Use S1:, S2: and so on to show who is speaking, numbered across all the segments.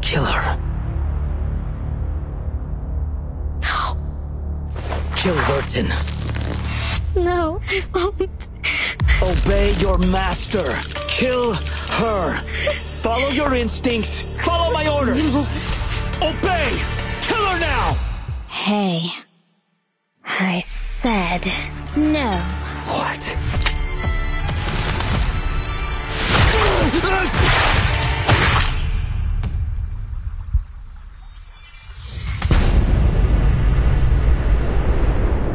S1: Kill her.
S2: No.
S1: Kill Vertin.
S2: No, I won't.
S1: Obey your master. Kill her. Follow your instincts. Follow my orders. Obey. Kill her now.
S2: Hey. I said no.
S1: What?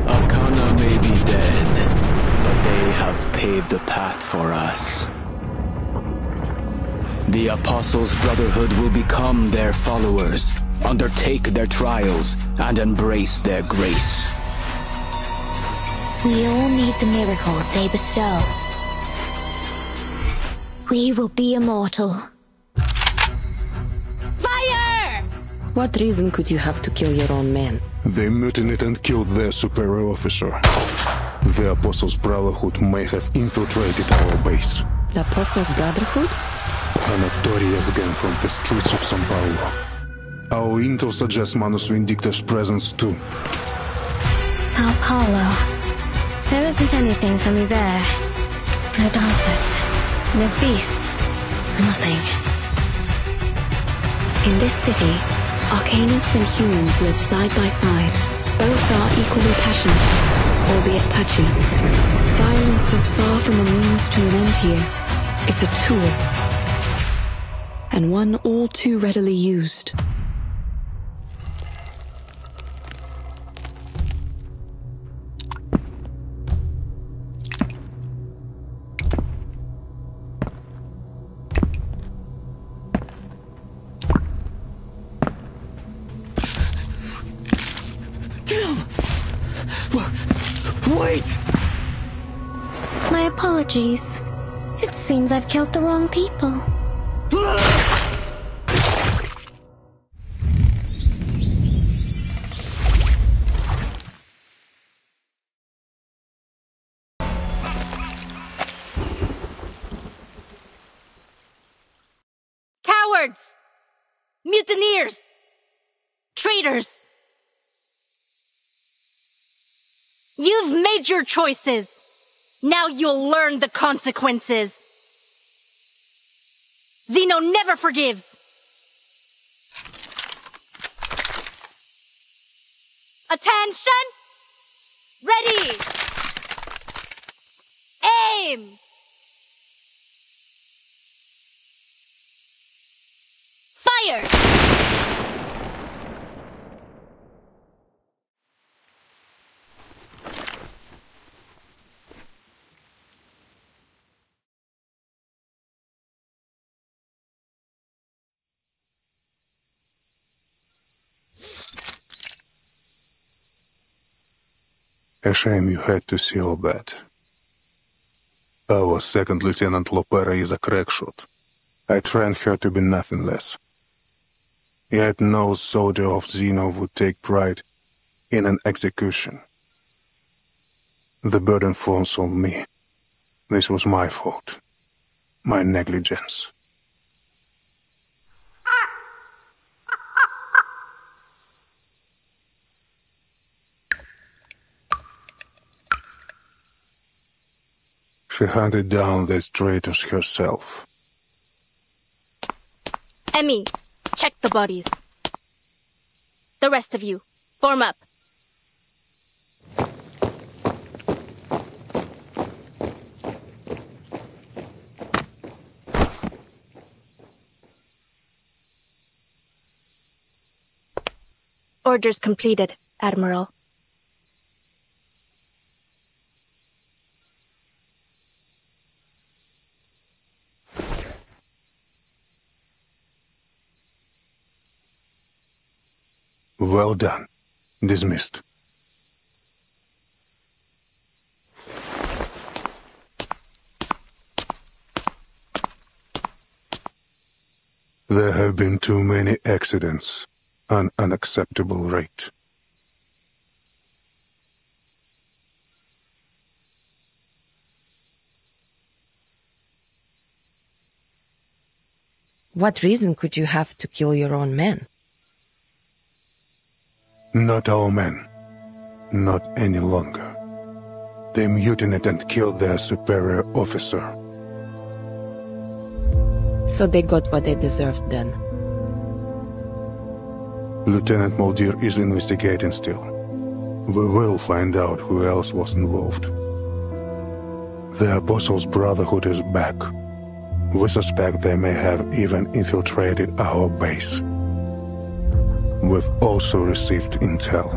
S1: Arcana may be dead, but they have paved a path for us. The Apostles' Brotherhood will become their followers, undertake their trials, and embrace their grace.
S2: We all need the miracles they bestow. We will be immortal. Fire!
S3: What reason could you have to kill your own men?
S4: They mutinied and killed their superior officer. The Apostles' Brotherhood may have infiltrated our base.
S3: The Apostles' Brotherhood?
S4: A notorious gang from the streets of São Paulo. Our intel suggests Manus Vindicta's presence too.
S2: Sao Paulo. There isn't anything for me there. No dances. No feasts. Nothing. In this city, Arcanus and humans live side by side. Both are equally passionate, albeit touchy. Violence is far from a means to an end here. It's a tool. And one all too readily used.
S1: Wait!
S2: My apologies. It seems I've killed the wrong people.
S5: Cowards! Mutineers! Traitors! You've made your choices. Now you'll learn the consequences. Zeno never forgives. Attention! Ready! Aim! Fire!
S4: A shame you had to see all that. Our second Lieutenant Lopera is a crackshot. I trained her to be nothing less. Yet no soldier of Zeno would take pride in an execution. The burden falls on me. This was my fault. My negligence. She hunted down these traitors herself.
S5: Emmy, check the bodies. The rest of you, form up. Orders completed, Admiral.
S4: Well done. Dismissed. There have been too many accidents. An unacceptable rate.
S3: What reason could you have to kill your own men?
S4: Not our men. Not any longer. They mutinied and killed their superior officer.
S3: So they got what they deserved then.
S4: Lieutenant Mulder is investigating still. We will find out who else was involved. The Apostles' Brotherhood is back. We suspect they may have even infiltrated our base. We've also received intel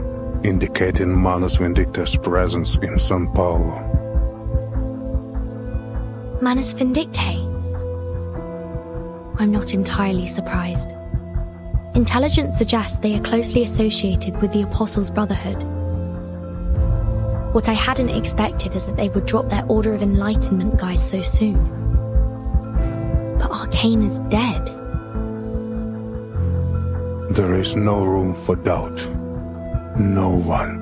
S4: indicating Manus Vindicta's presence in São Paulo.
S5: Manus Vindictae? I'm not entirely surprised. Intelligence suggests they are closely associated with the Apostles' Brotherhood. What I hadn't expected is that they would drop their Order of Enlightenment guys so soon. But Arcane is dead.
S4: There is no room for doubt. No one,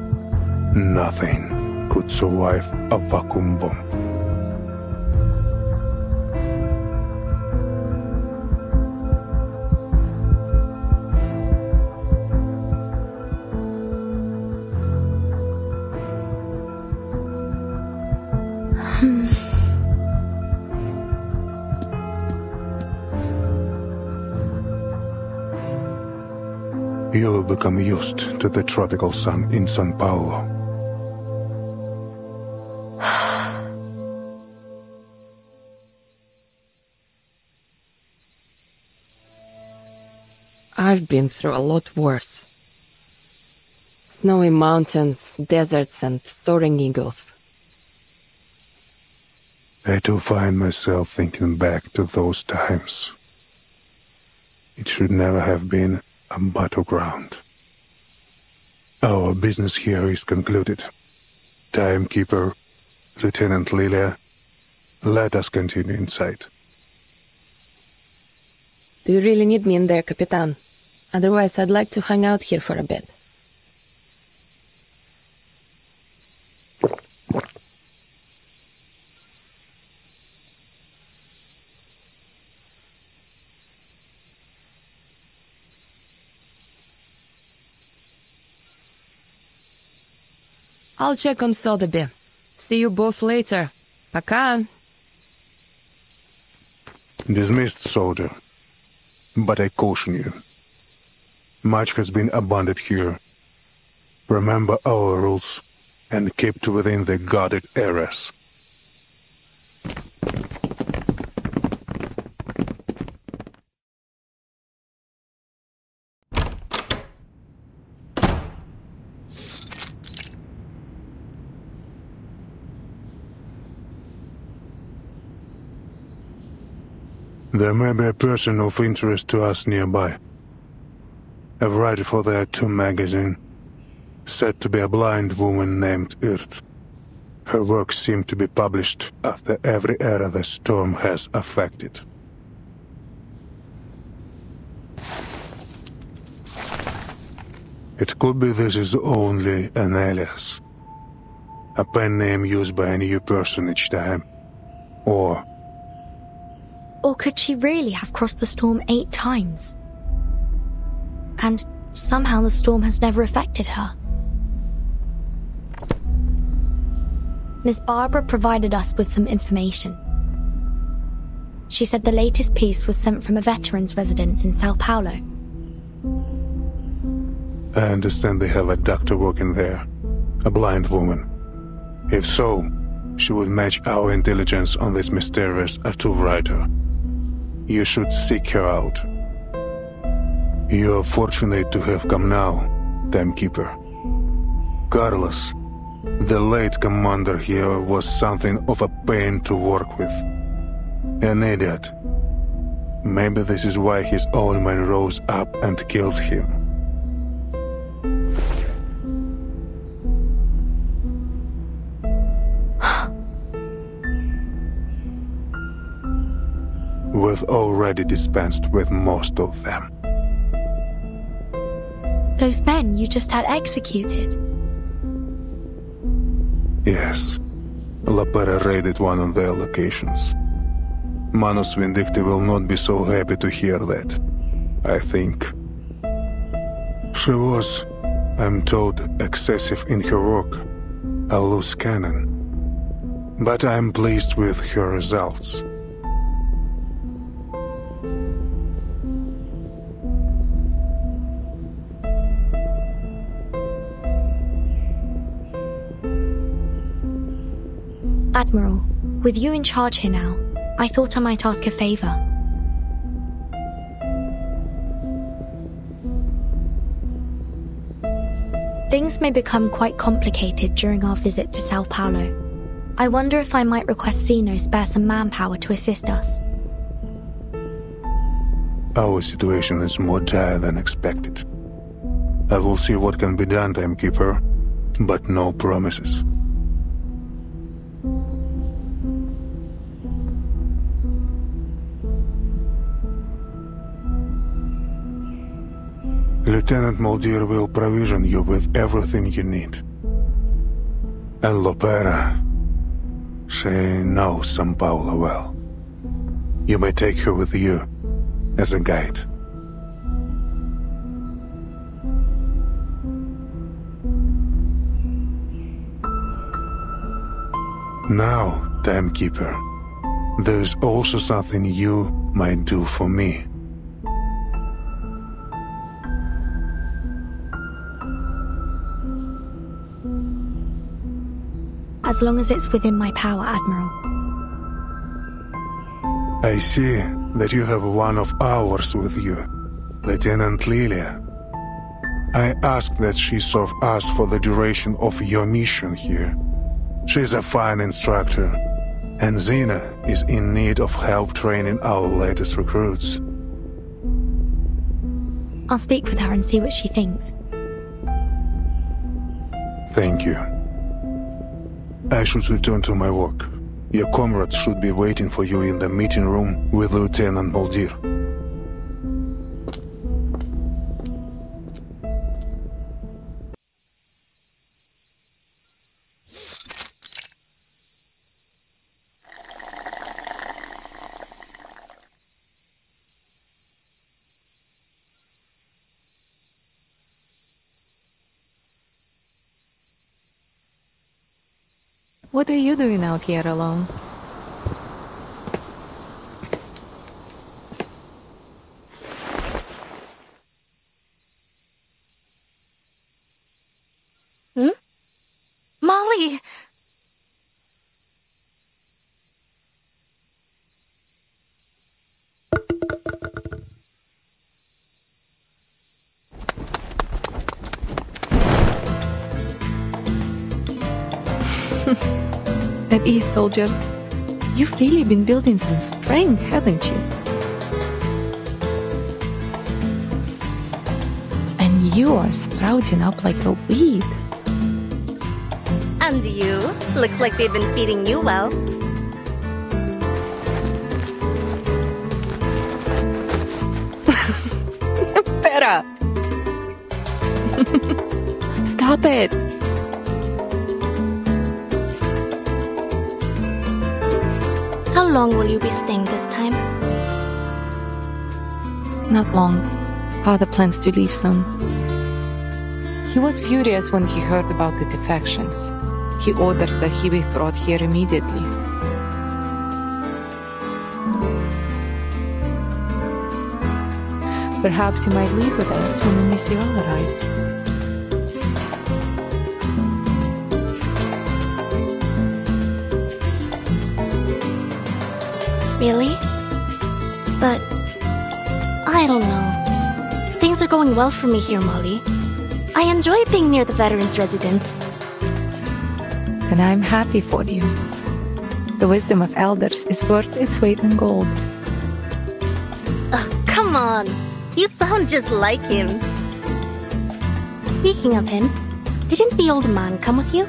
S4: nothing could survive a vacuum bomb. You will become used to the tropical sun in São Paulo.
S3: I've been through a lot worse. Snowy mountains, deserts, and soaring eagles.
S4: I do find myself thinking back to those times. It should never have been a battleground. Our business here is concluded. Timekeeper, Lieutenant Lilia, let us continue inside.
S3: Do you really need me in there, Capitan? Otherwise, I'd like to hang out here for a bit. I'll check on Sotheby. See you both later. Пока.
S4: Dismissed, soldier. But I caution you. Much has been abandoned here. Remember our rules and keep to within the guarded areas. There may be a person of interest to us nearby. A writer for the Tattoo magazine, said to be a blind woman named Irt. Her works seem to be published after every era the storm has affected. It could be this is only an alias. A pen name used by a new person each time. Or
S5: could she really have crossed the storm 8 times? And somehow the storm has never affected her. Miss Barbara provided us with some information. She said the latest piece was sent from a veteran's residence in Sao Paulo.
S4: I understand they have a doctor working there, a blind woman. If so, she would match our intelligence on this mysterious tattoo writer. You should seek her out. You are fortunate to have come now, Timekeeper. Carlos, the late commander here, was something of a pain to work with. An idiot. Maybe this is why his own men rose up and killed him. We've already dispensed with most of them.
S5: Those men you just had executed?
S4: Yes. La Pera raided one of their locations. Manus Vindicti will not be so happy to hear that, I think. She was, I'm told, excessive in her work, a loose cannon. But I'm pleased with her results.
S5: Admiral, with you in charge here now, I thought I might ask a favor. Things may become quite complicated during our visit to Sao Paulo. I wonder if I might request Zeno spare some manpower to assist us.
S4: Our situation is more dire than expected. I will see what can be done, Timekeeper, but no promises. Lieutenant Muldir will provision you with everything you need. And Lopera, she knows São Paulo well. You may take her with you as a guide. Now, Timekeeper, there is also something you might do for me.
S5: As long as it's within my power, Admiral.
S4: I see that you have one of ours with you, Lieutenant Lilia. I ask that she serve us for the duration of your mission here. She's a fine instructor, and Xena is in need of help training our latest recruits.
S5: I'll speak with her and see what she thinks.
S4: Thank you. I should return to my work. Your comrades should be waiting for you in the meeting room with Lieutenant Muldir.
S3: What are you doing out here alone?
S5: Molly!
S3: At ease, soldier. You've really been building some strength, haven't you? And you are sprouting up like a weed.
S6: And you? Looks like they've been feeding you well.
S3: Pera! Stop it!
S5: How long will you be staying this time?
S3: Not long. Father plans to leave soon. He was furious when he heard about the defections. He ordered that he be brought here immediately. Perhaps you might leave with us when the Monsieur arrives.
S5: Really? But I don't know. Things are going well for me here, Molly. I enjoy being near the veterans' residence.
S3: And I'm happy for you. The wisdom of elders is worth its weight in gold.
S6: Come on! You sound just like him.
S5: Speaking of him, didn't the old man come with you?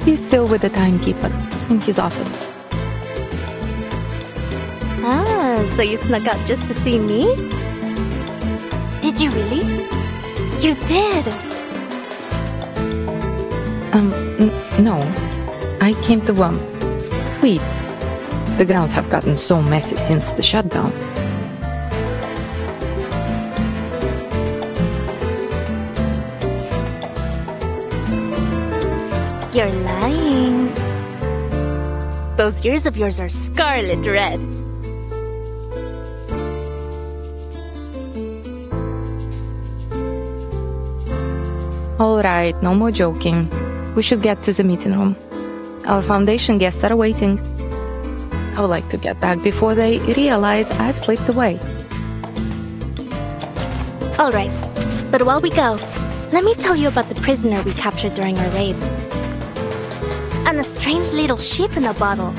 S3: He's still with the timekeeper, in his office.
S6: Ah, so you snuck out just to see me?
S5: Did
S6: Did you really? You did.
S3: No. I came to, wait. The grounds have gotten so messy since the shutdown.
S6: You're lying. Those ears of yours are scarlet red.
S3: Alright, no more joking. We should get to the meeting room. Our foundation guests are waiting. I would like to get back before they realize I've slipped away.
S6: Alright, but while we go, let me tell you about the prisoner we captured during our raid. And a strange little sheep in a bottle.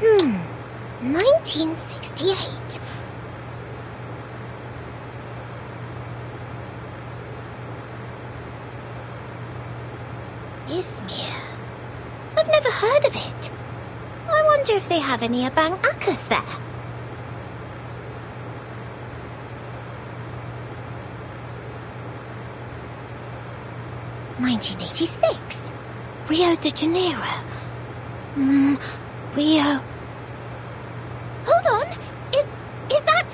S7: Hmm, 1968. Izmir. I've never heard of it. I wonder if they have any Abang Akas there. (1986) Rio de Janeiro. Rio. Hold on! Is that...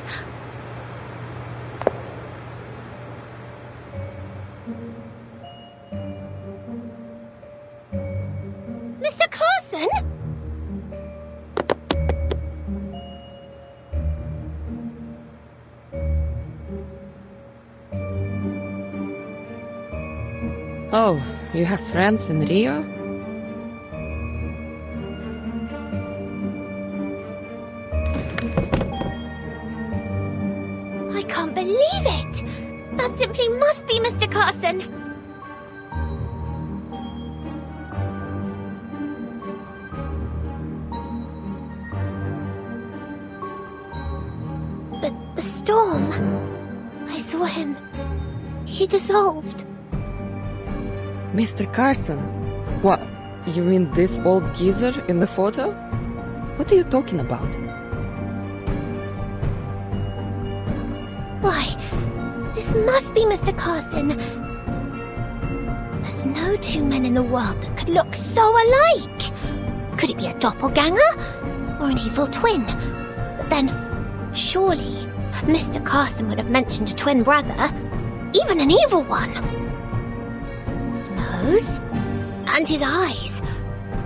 S7: Mr. Carson?
S3: Oh, you have friends in Rio?
S7: I can't believe it! That simply must be Mr. Carson! But the storm... I saw him. He dissolved.
S3: Mr. Carson? What? You mean this old geezer in the photo? What are you talking about?
S7: Why, this must be Mr. Carson. There's no two men in the world that could look so alike. Could it be a doppelganger? Or an evil twin? But then, surely, Mr. Carson would have mentioned a twin brother. Even an evil one. Nose? And his eyes.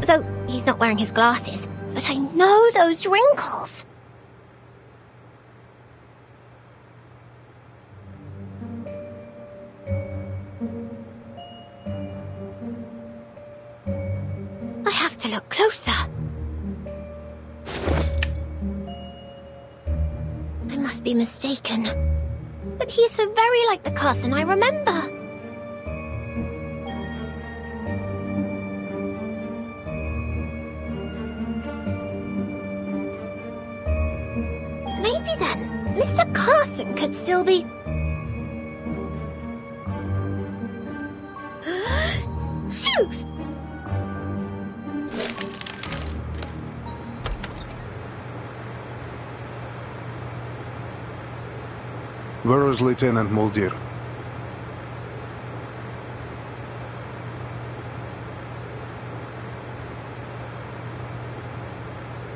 S7: Though he's not wearing his glasses. But I know those wrinkles. I have to look closer. I must be mistaken. But he is so very like the Carson I remember. Maybe then, Mr. Carson could still be... Phew!
S4: Where is Lieutenant Muldir?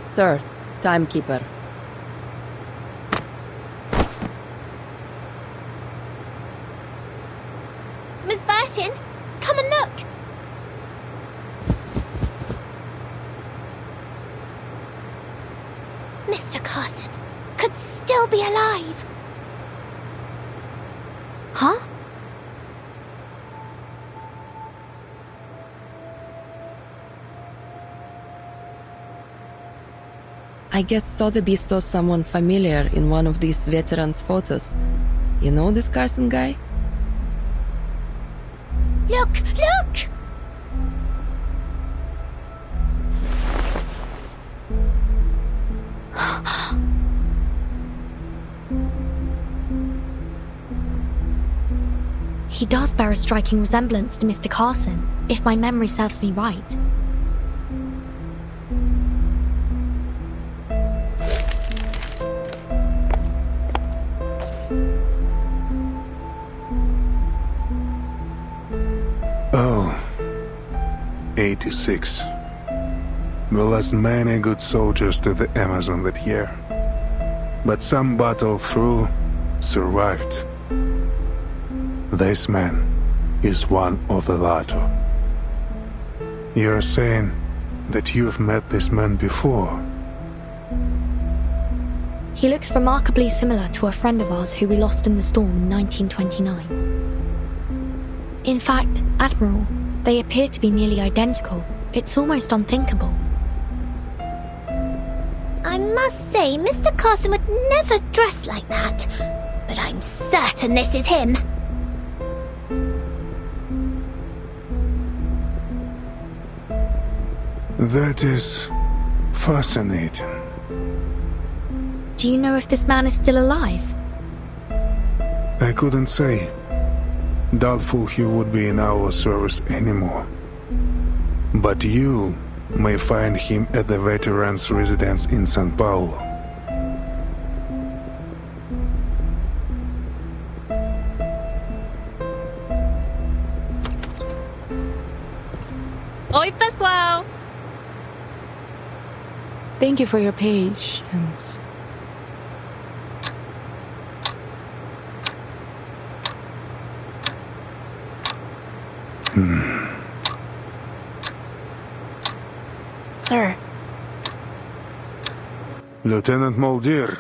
S3: Sir, timekeeper.
S7: Miss Burton, come and look! Mr. Carson could still be alive.
S5: Huh?
S3: I guess Sotheby saw someone familiar in one of these veterans' photos. You know this Carson guy?
S7: Look! Look!
S5: He does bear a striking resemblance to Mr. Carson, if my memory serves me right.
S4: Oh, 86. We lost many good soldiers to the Amazon that year. But some battled through, survived. This man is one of the latter. You're saying that you've met this man before?
S5: He looks remarkably similar to a friend of ours who we lost in the storm in 1929. In fact, Admiral, they appear to be nearly identical. It's almost unthinkable.
S7: I must say, Mr. Carson would never dress like that. But I'm certain this is him.
S4: That is fascinating.
S5: Do you know if this man is still alive?
S4: I couldn't say. Doubtful he would be in our service anymore. But you may find him at the veterans' residence in São Paulo.
S8: Oi, pessoal!
S3: Thank you for your patience.
S6: Sir.
S4: Lieutenant Mulder,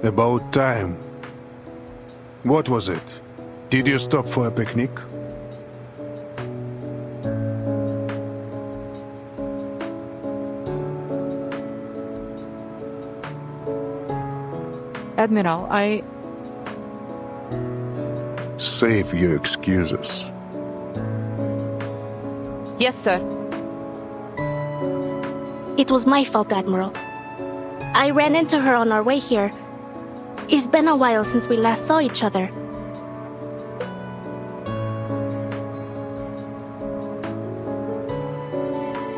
S4: about time. What was it? Did you stop for a picnic?
S3: Admiral,
S4: Save your excuses.
S3: Yes, sir.
S6: It was my fault, Admiral. I ran into her on our way here. It's been a while since we last saw each other.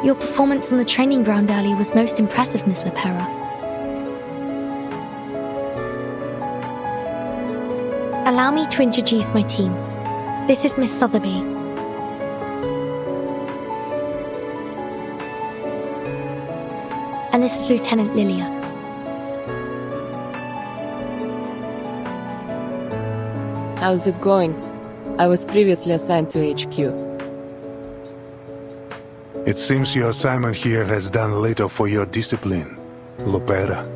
S5: Your performance on the training ground earlier was most impressive, Miss Lepera. Allow me to introduce my team. This is Miss Sotheby. And this is Lieutenant Lilia.
S9: How's it going? I was previously assigned to HQ.
S4: It seems your assignment here has done little for your discipline, Lopera.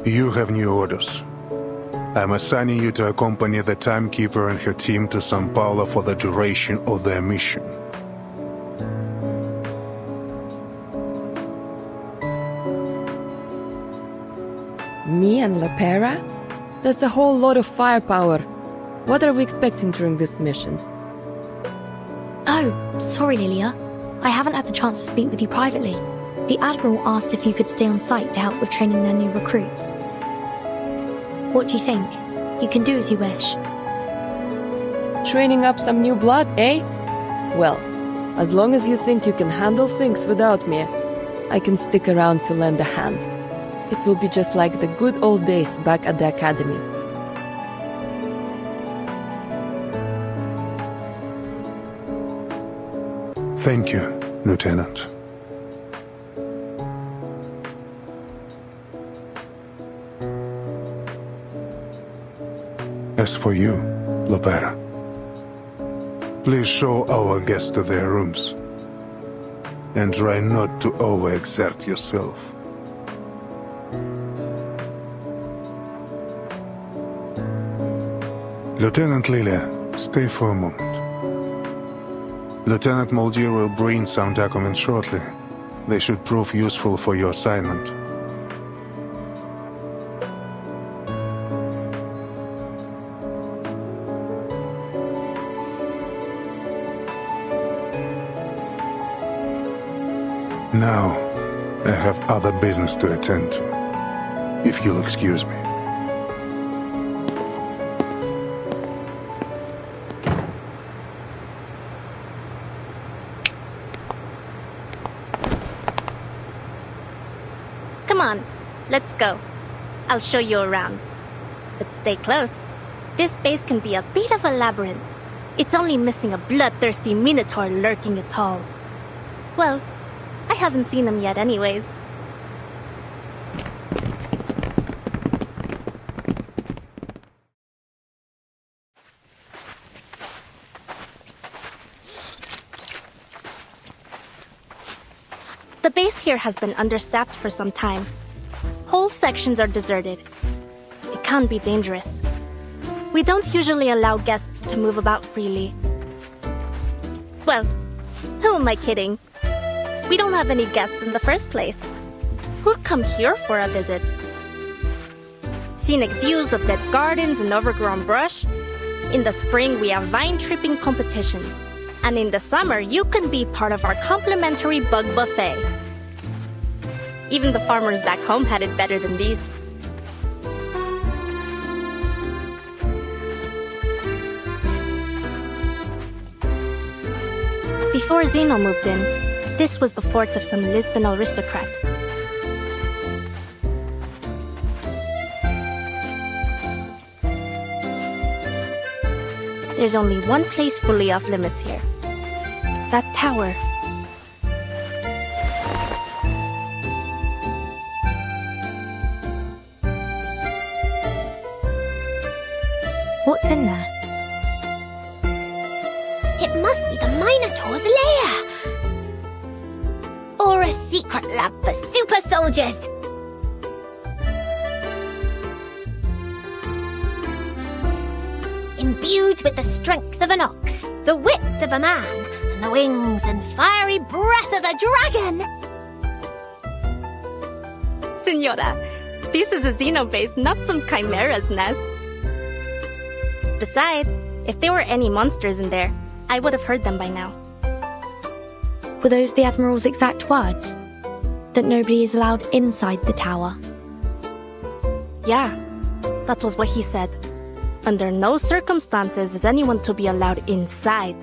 S4: You have new orders. I'm assigning you to accompany the timekeeper and her team to São Paulo for the duration of their mission.
S9: Me and Lepera? That's a whole lot of firepower. What are we expecting during this mission?
S5: Oh, sorry, Lilia. I haven't had the chance to speak with you privately. The Admiral asked if you could stay on site to help with training their new recruits. What do you think? You can do as you wish.
S9: Training up some new blood, eh? Well, as long as you think you can handle things without me, I can stick around to lend a hand. It will be just like the good old days back at the academy.
S4: Thank you, Lieutenant. As for you, Lopera, please show our guests to their rooms. And try not to overexert yourself. Lieutenant Lilia, stay for a moment. Lieutenant Mulder will bring some documents shortly. They should prove useful for your assignment. Now, I have other business to attend to. If you'll excuse me.
S6: Come on, let's go. I'll show you around. But stay close. This base can be a bit of a labyrinth. It's only missing a bloodthirsty minotaur lurking its halls. Well, I haven't seen him yet anyways. The base here has been understaffed for some time. Whole sections are deserted. It can be dangerous. We don't usually allow guests to move about freely. Well, who am I kidding? We don't have any guests in the first place. Who'd come here for a visit? Scenic views of dead gardens and overgrown brush. In the spring, we have vine-tripping competitions. And in the summer, you can be part of our complimentary bug buffet. Even the farmers back home had it better than these. Before Zeno moved in, this was the fort of some Lisbon aristocrat. There's only one place fully off limits here. That tower.
S5: What's in there?
S7: It must be the Minotaur's lair! Or a secret lab for super soldiers! Imbued with the strength of an ox, the wits of a man, and the wings and fiery breath of a dragon!
S6: Senora, this is a Xenobase, not some Chimera's nest. Besides, if there were any monsters in there, I would have heard them by now.
S5: Were those the Admiral's exact words? That nobody is allowed inside the tower?
S6: Yeah, that was what he said. Under no circumstances is anyone to be allowed inside.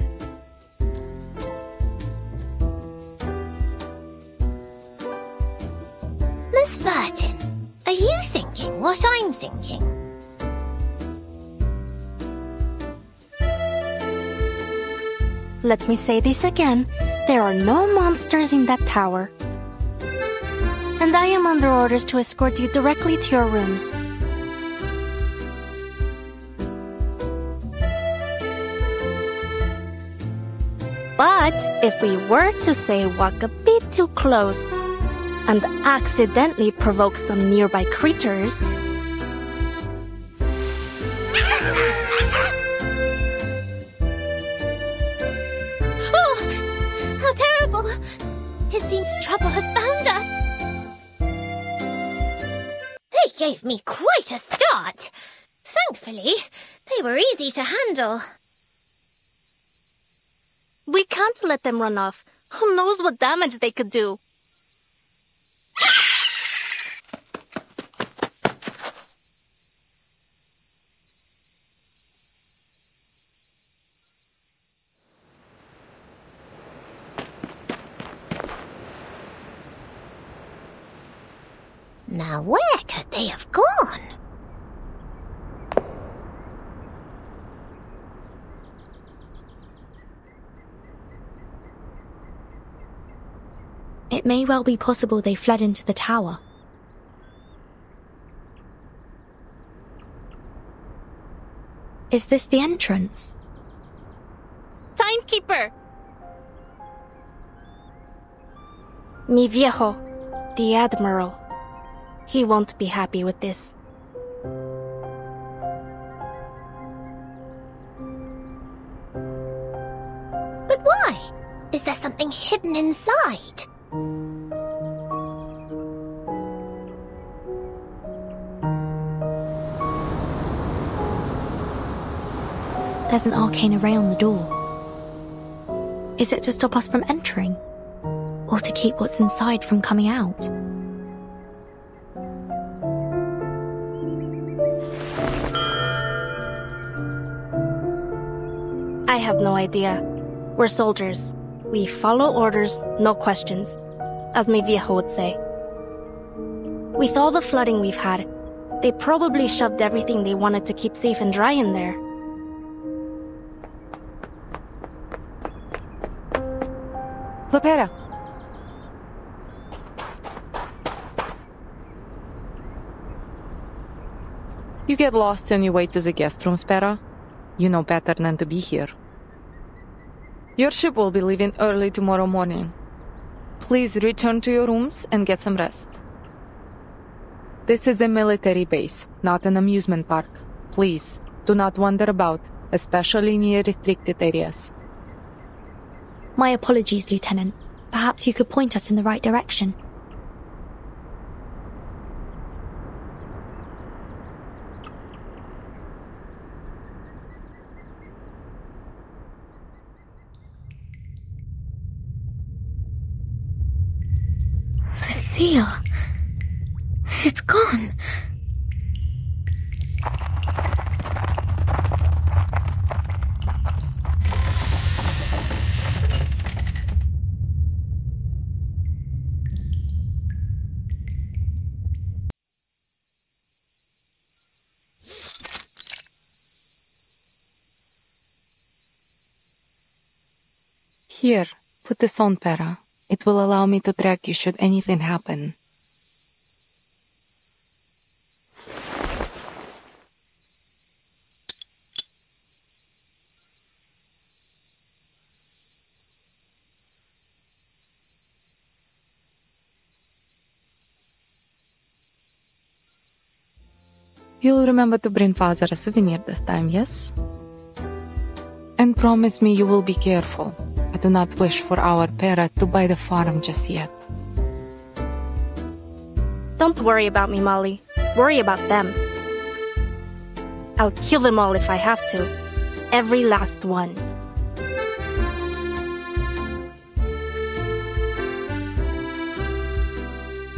S7: Miss Vertin, are you thinking what I'm thinking?
S6: Let me say this again. There are no monsters in that tower. And I am under orders to escort you directly to your rooms. But if we were to say walk a bit too close and accidentally provoke some nearby creatures...
S7: It seems trouble has found us. They gave me quite a start. Thankfully, they were easy to handle.
S6: We can't let them run off. Who knows what damage they could do?
S7: Now where could they have gone?
S5: It may well be possible they fled into the tower. Is this the entrance?
S6: Timekeeper! Mi viejo, the Admiral. He won't be happy with this.
S7: But why? Is there something hidden inside?
S5: There's an arcane array on the door. Is it to stop us from entering? or to keep what's inside from coming out.
S6: I have no idea. We're soldiers. We follow orders, no questions, as my viejo would say. With all the flooding we've had, they probably shoved everything they wanted to keep safe and dry in there.
S3: Lopera! You get lost on your way to the guest room, Spera. You know better than to be here. Your ship will be leaving early tomorrow morning. Please return to your rooms and get some rest. This is a military base, not an amusement park. Please, do not wander about, especially near restricted areas.
S5: My apologies, Lieutenant. Perhaps you could point us in the right direction.
S7: The seal. It's gone.
S3: Here, put this on, Pera. It will allow me to track you should anything happen. You'll remember to bring Father a souvenir this time, yes? And promise me you will be careful. I do not wish for our Pera to buy the farm just yet.
S6: Don't worry about me, Molly. Worry about them. I'll kill them all if I have to. Every last one.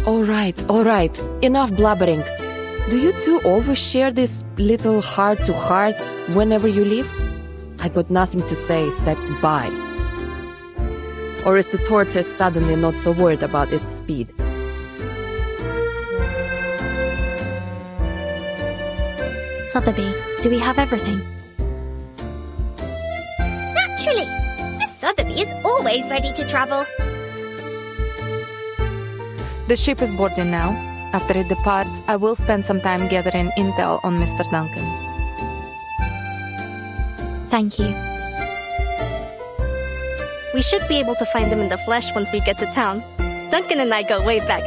S9: All right. Enough blabbering. Do you two always share these little heart-to-hearts whenever you leave? I got nothing to say except bye. Or is the tortoise suddenly not so worried about its speed?
S5: Sotheby, do we have everything?
S7: Naturally! Miss Sotheby is always ready to travel.
S3: The ship is boarding now. After it departs, I will spend some time gathering intel on Mr. Duncan.
S5: Thank you.
S6: We should be able to find him in the flesh once we get to town. Duncan and I go way back.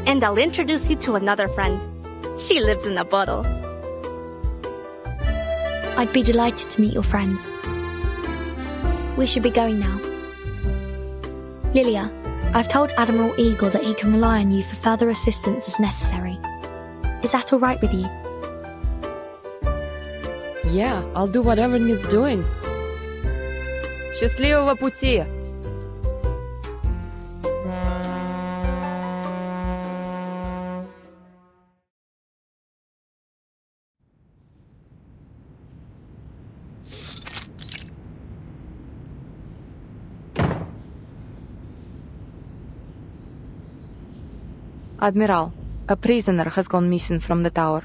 S6: And I'll introduce you to another friend. She lives in a bottle.
S5: I'd be delighted to meet your friends. We should be going now. Lilia, I've told Admiral Eagle that he can rely on you for further assistance as necessary. Is that all right with you?
S9: Yeah, I'll do whatever needs doing. Счастливого пути!
S3: Admiral, a prisoner has gone missing from the tower.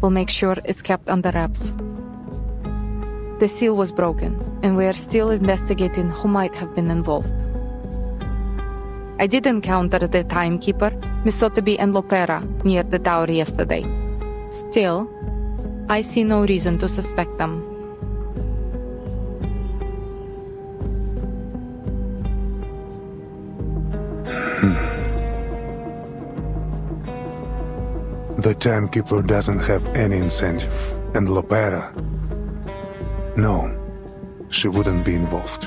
S3: We'll make sure it's kept under wraps. The seal was broken, and we are still investigating who might have been involved. I did encounter the timekeeper, Miss Sotheby and Lopera, near the tower yesterday. Still, I see no reason to suspect them.
S4: The timekeeper doesn't have any incentive, and Lopera... No, she wouldn't be involved.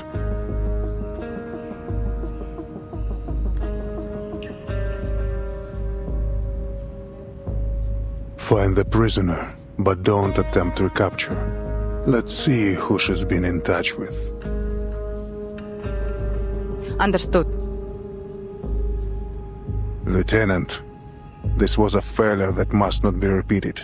S4: Find the prisoner, but don't attempt recapture. Let's see who she's been in touch with.
S3: Understood.
S4: Lieutenant, this was a failure that must not be repeated.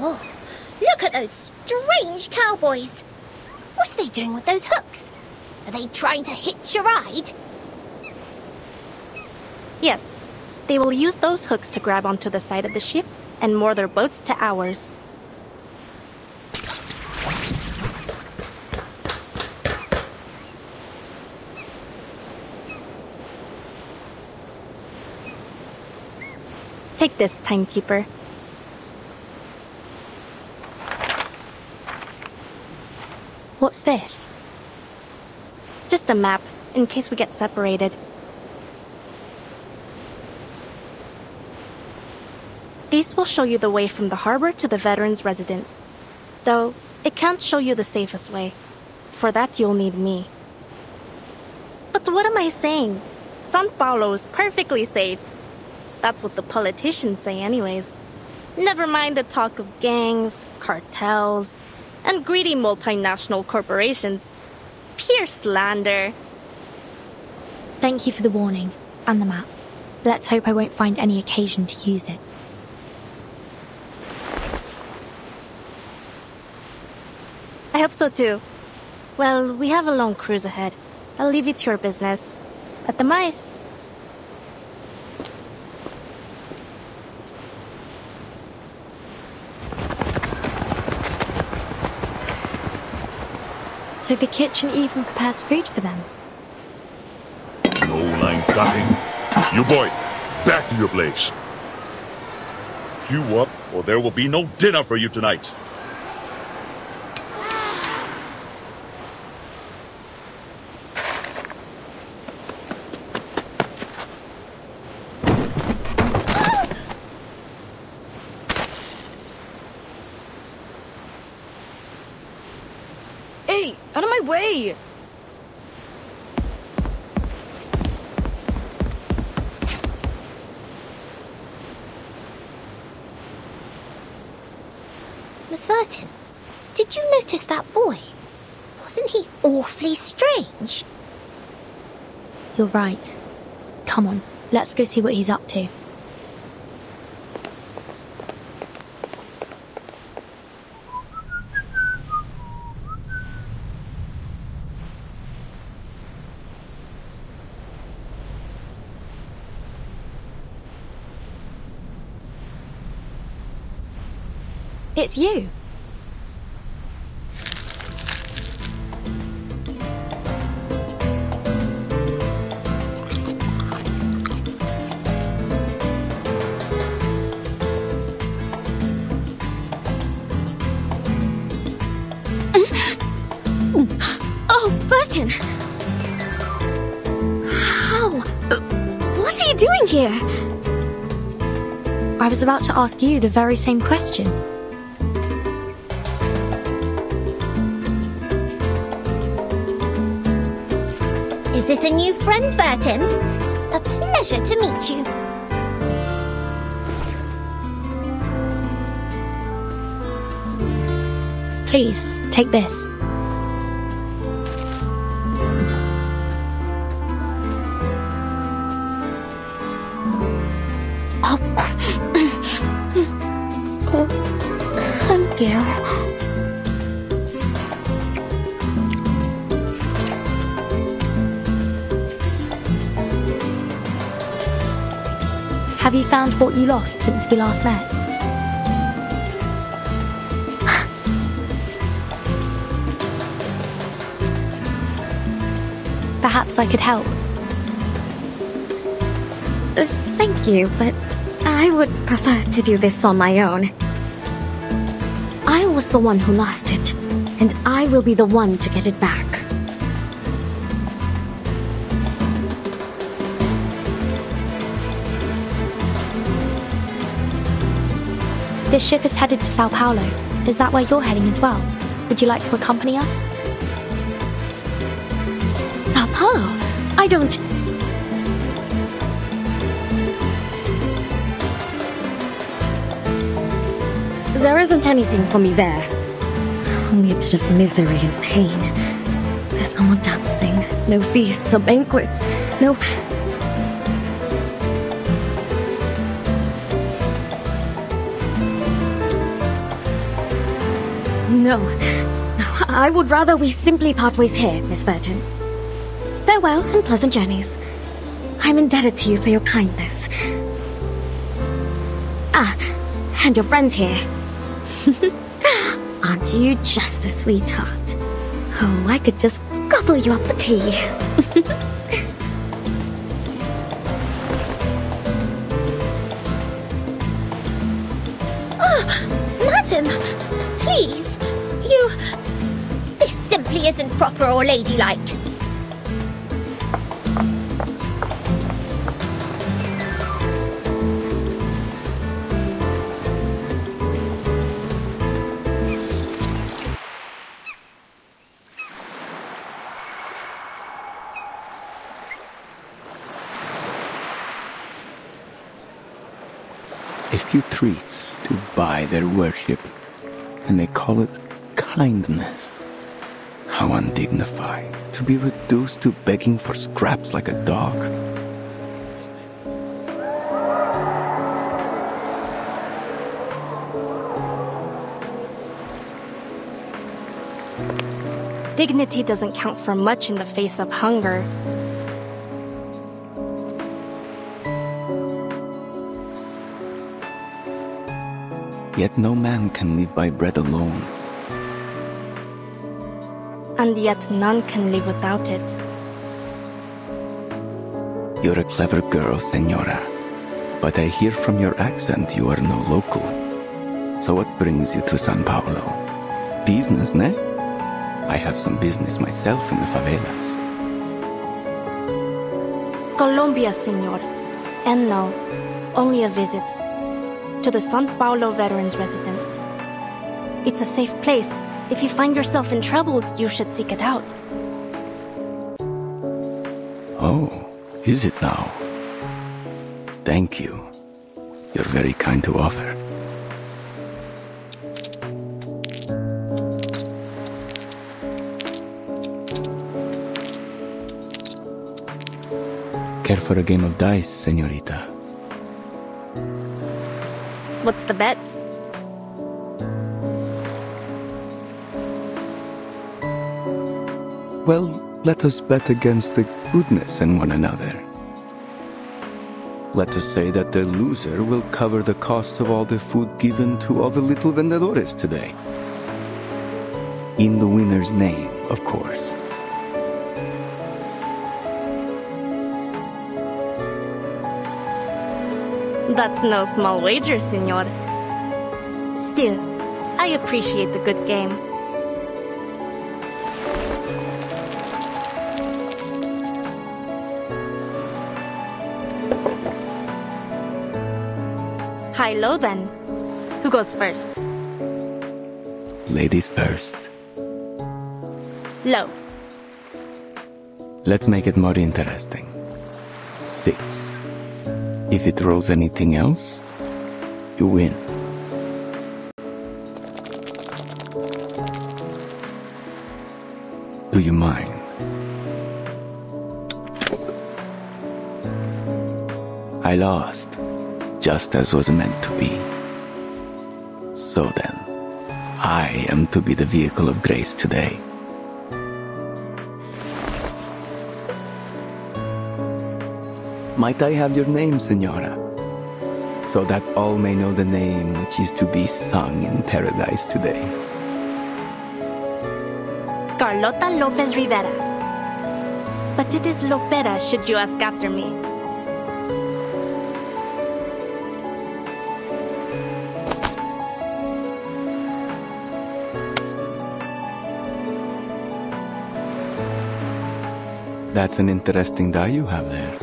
S7: Oh, look at those strange cowboys. What are they doing with those hooks? Are they trying to hitch a ride?
S6: Yes, they will use those hooks to grab onto the side of the ship and moor their boats to ours. Take this, timekeeper.
S5: What's this?
S6: Just a map, in case we get separated. These will show you the way from the harbor to the veterans' residence. Though, it can't show you the safest way. For that, you'll need me. But what am I saying? San Paulo is perfectly safe. That's what the politicians say anyways. Never mind the talk of gangs, cartels, and greedy multinational corporations. Pure slander.
S5: Thank you for the warning, and the map. Let's hope I won't find any occasion to use it.
S6: I hope so too. Well, we have a long cruise ahead. I'll leave you to your business. At the mice.
S5: So the kitchen even prepares food for them?
S8: No line cutting. You boy, back to your place. Queue up, or there will be no dinner for you tonight.
S3: Hey, out of my way!
S7: Miss Vertin, did you notice that boy? Wasn't he awfully strange?
S5: You're right. Come on, let's go see what he's up to. It's you.
S2: Oh, Burton! How? What are you doing here?
S5: I was about to ask you the very same question.
S7: Is this a new friend, Burton? A pleasure to meet you.
S5: Please, take this.
S2: Oh, thank you.
S5: Have you found what you lost since we last met? Perhaps I could help.
S2: Thank you, but I would prefer to do this on my own. I was the one who lost it, and I will be the one to get it back.
S5: This ship is headed to Sao Paulo. Is that where you're heading as well? Would you like to accompany us?
S2: Sao Paulo? I don't... There isn't anything for me there. Only a bit of misery and pain. There's no more dancing, no feasts or banquets, no... No, I would rather we simply part ways here, Miss Burton. Farewell and pleasant journeys. I'm indebted to you for your kindness. Ah, and your friend here. Aren't you just a sweetheart? Oh, I could just gobble you up for tea.
S7: Madam, please, This simply isn't proper or ladylike.
S10: A few treats to buy their worship, and they call it kindness. How undignified, to be reduced to begging for scraps like a dog.
S6: Dignity doesn't count for much in the face of hunger.
S10: Yet no man can live by bread alone.
S6: And yet none can live without it.
S10: You're a clever girl, Senora. But I hear from your accent you are no local. So what brings you to San Paulo? Business, ne? I have some business myself in the favelas.
S6: Colombia, senor. And no, only a visit. To the San Paulo Veterans Residence. It's a safe place. If you find yourself in trouble, you should seek it out.
S10: Oh, is it now? Thank you. You're very kind to offer. Care for a game of dice, señorita?
S6: What's the bet?
S10: Well, let us bet against the goodness in one another. Let us say that the loser will cover the cost of all the food given to all the little vendedores today. In the winner's name, of course.
S6: That's no small wager, senor. Still, I appreciate the good game. High-low then. Who goes first?
S10: Ladies first.
S6: Low.
S10: Let's make it more interesting. 6. If it rolls anything else, you win. Do you mind? I lost, just as was meant to be. So then, I am to be the vehicle of grace today. Might I have your name, Senora? So that all may know the name which is to be sung in paradise today.
S6: Carlota Lopez Rivera. But it is Lopera should you ask after me.
S10: That's an interesting die you have there.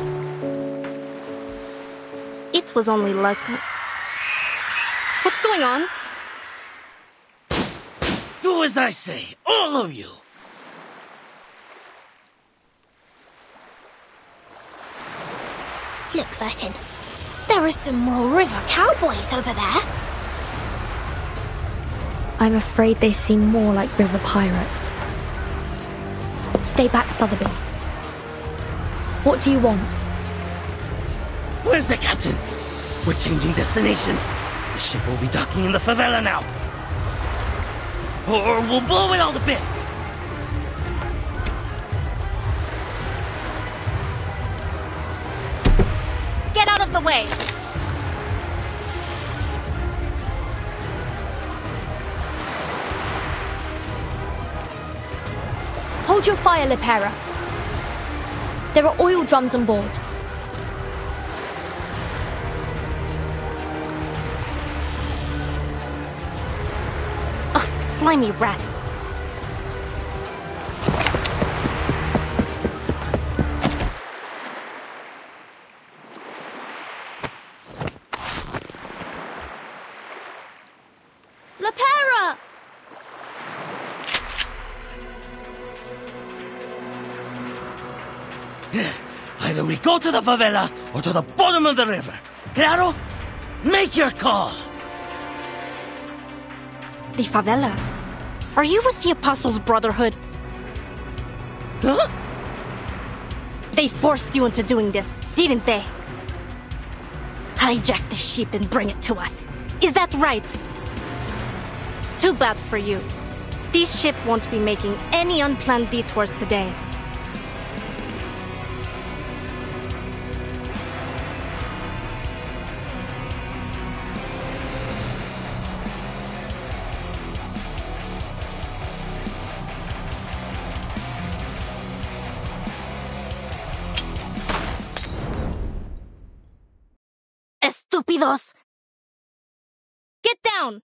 S6: It was only luck. What's going going on?
S11: Do as I say, all of you!
S7: Look, Vertin. There are some more river cowboys over there.
S5: I'm afraid they seem more like river pirates. Stay back, Sotheby. What do you want?
S11: Where's the captain? We're changing destinations. The ship will be docking in the favela now. Or we'll blow it all to bits.
S6: Get out of the way!
S5: Hold your fire, Lipera. There are oil drums on board.
S6: Ugh, slimy rats.
S5: Lipera!
S11: Either we go to the favela or to the bottom of the river. Claro? Make your call!
S6: The favela? Are you with the Apostles' Brotherhood?
S11: Huh?
S6: They forced you into doing this, didn't they? Hijack the ship and bring it to us. Is that right? Too bad for you. This ship won't be making any unplanned detours today. Estúpidos! Get down!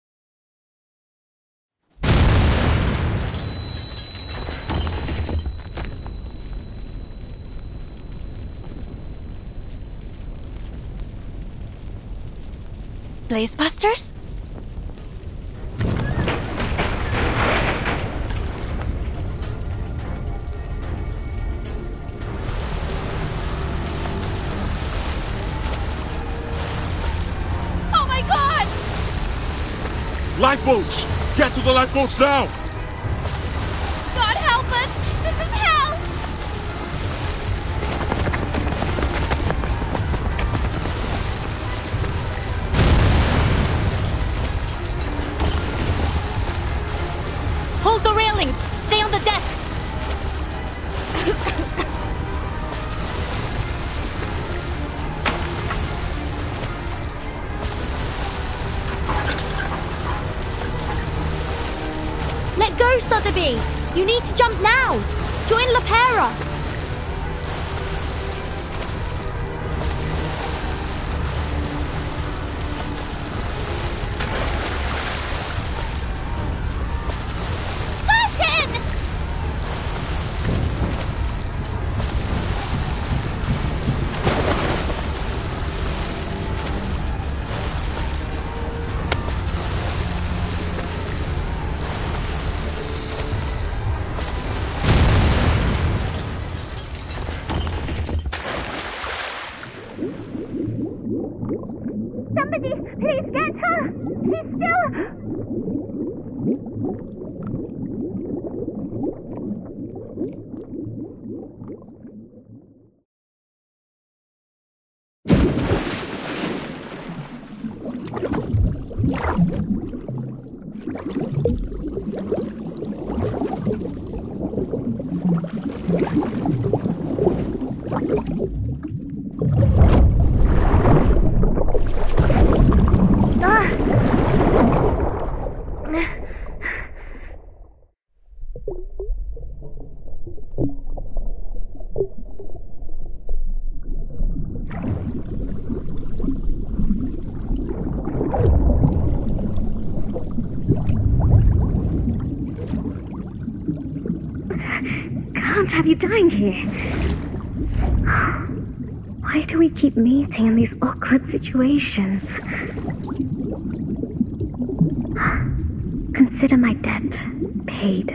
S6: Blazebusters?
S5: Oh my god!
S8: Lifeboats! Get to the lifeboats now!
S5: God help us! This is hell!
S6: Hold the railings! Stay on the deck!
S5: Let go, Sotheby! You need to jump now! Join Lipera!
S7: Martin! Somebody, please get her! She's still...
S12: Can't have you dying here. Why do we keep meeting in these awkward situations? consider my debt paid.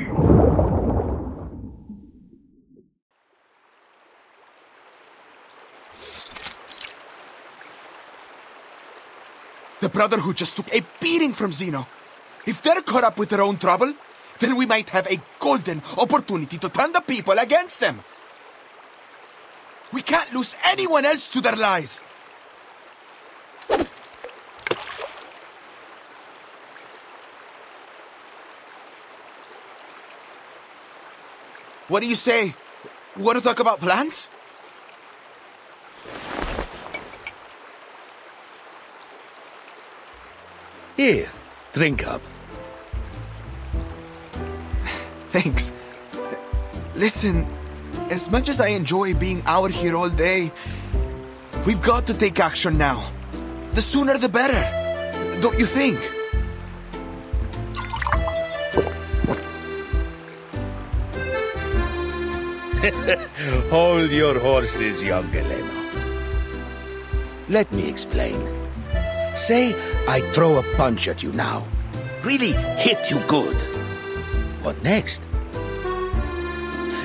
S13: The Brotherhood just took a beating from Zeno. If they're caught up with their own trouble, then we might have a golden opportunity to turn the people against them. We can't lose anyone else to their lies. What do you say? Want to talk about plans?
S11: Here, drink up.
S13: Thanks. Listen, as much as I enjoy being out here all day, we've got to take action now. The sooner the better, don't you think?
S11: Hold your horses, young Galeno. Let me explain. Say I throw a punch at you now. Really hit you good. What next?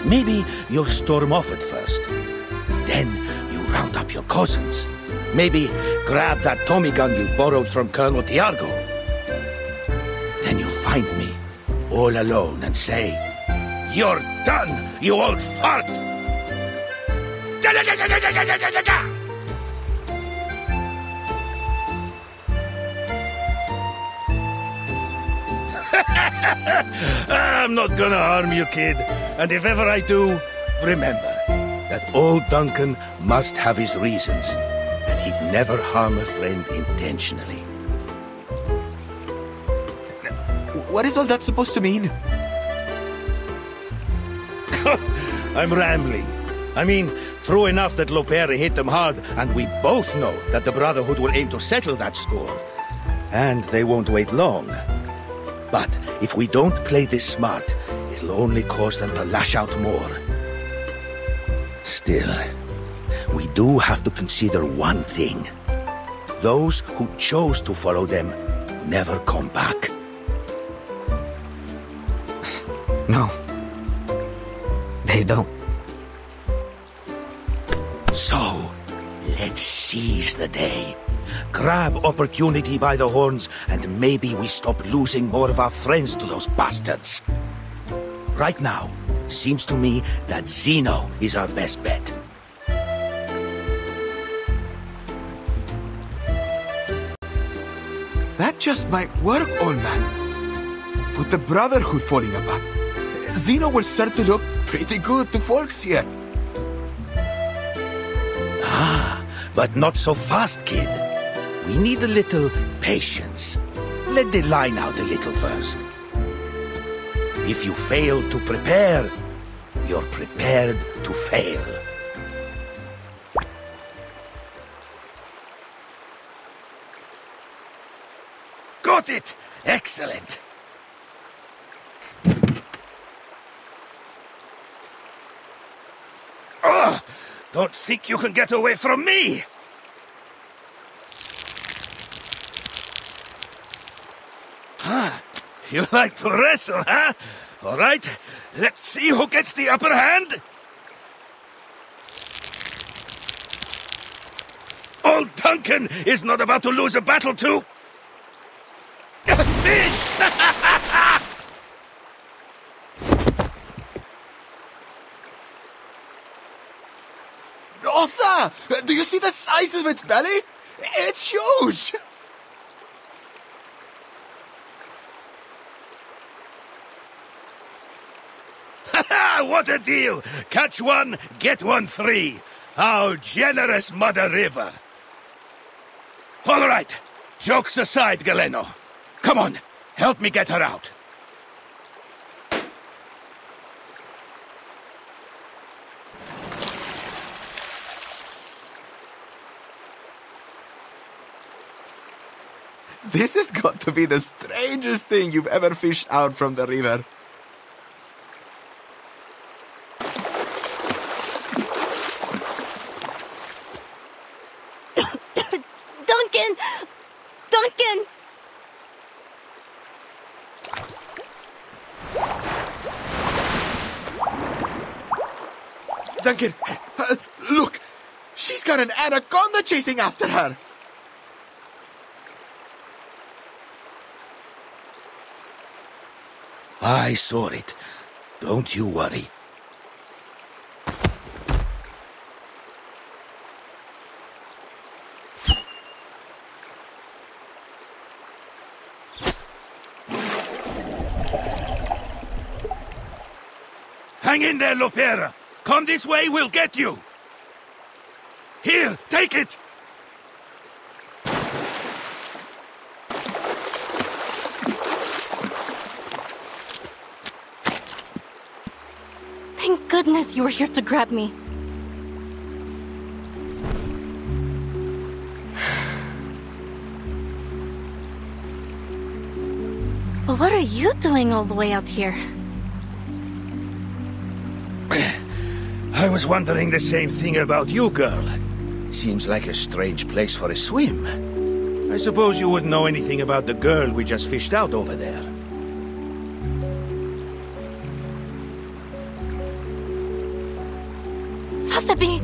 S11: Maybe you'll storm off at first. Then you round up your cousins. Maybe grab that Tommy gun you borrowed from Colonel Tiargo. Then you'll find me, all alone, and say, "You're done, you old fart!" I'm not gonna harm you, kid. And if ever I do, remember that old Duncan must have his reasons, and he'd never harm a friend intentionally.
S13: What is all that supposed to mean?
S11: I'm rambling. I mean, true enough that Lopera hit them hard, and we both know that the Brotherhood will aim to settle that score. And they won't wait long. But if we don't play this smart, it'll only cause them to lash out more. Still, we do have to consider one thing. Those who chose to follow them never come back.
S1: No. They don't.
S11: So, let's seize the day. Grab opportunity by the horns, and maybe we stop losing more of our friends to those bastards. Right now, seems to me that Zeno is our best bet.
S13: That just might work, old man. With the Brotherhood falling apart, Zeno will start to look pretty good to folks here.
S11: Ah, but not so fast, kid. We need a little patience. Let the line out a little first. If you fail to prepare, you're prepared to fail. Got it! Excellent! Oh, don't think you can get away from me! Ah, you like to wrestle, huh? All right, let's see who gets the upper hand. Old Duncan is not about to lose a battle to... a fish!
S13: Osa! Do you see the size of its belly? It's huge!
S11: What a deal! Catch one, get one free. How generous, Mother River. All right, jokes aside, Galeno. Come on, help me get her out.
S13: This has got to be the strangest thing you've ever fished out from the river.
S6: Duncan! Duncan!
S13: Duncan, look! She's got an anaconda chasing after her!
S11: I saw it. Don't you worry. Hang in there, Lopera! Come this way, we'll get you! Here, take it!
S6: Thank goodness you were here to grab me. But what are you doing all the way out here?
S11: I was wondering the same thing about you, girl. Seems like a strange place for a swim. I suppose you wouldn't know anything about the girl we just fished out over there.
S6: Sotheby!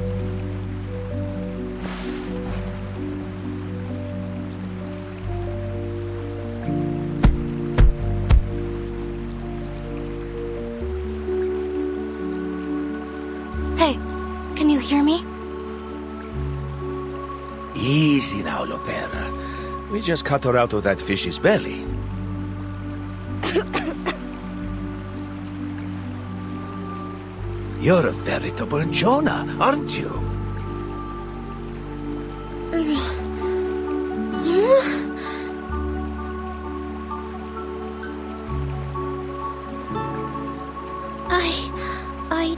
S6: Hey, can you hear me?
S11: Easy now, Lopera. We just cut her out of that fish's belly. You're a veritable Jonah, aren't you?
S7: I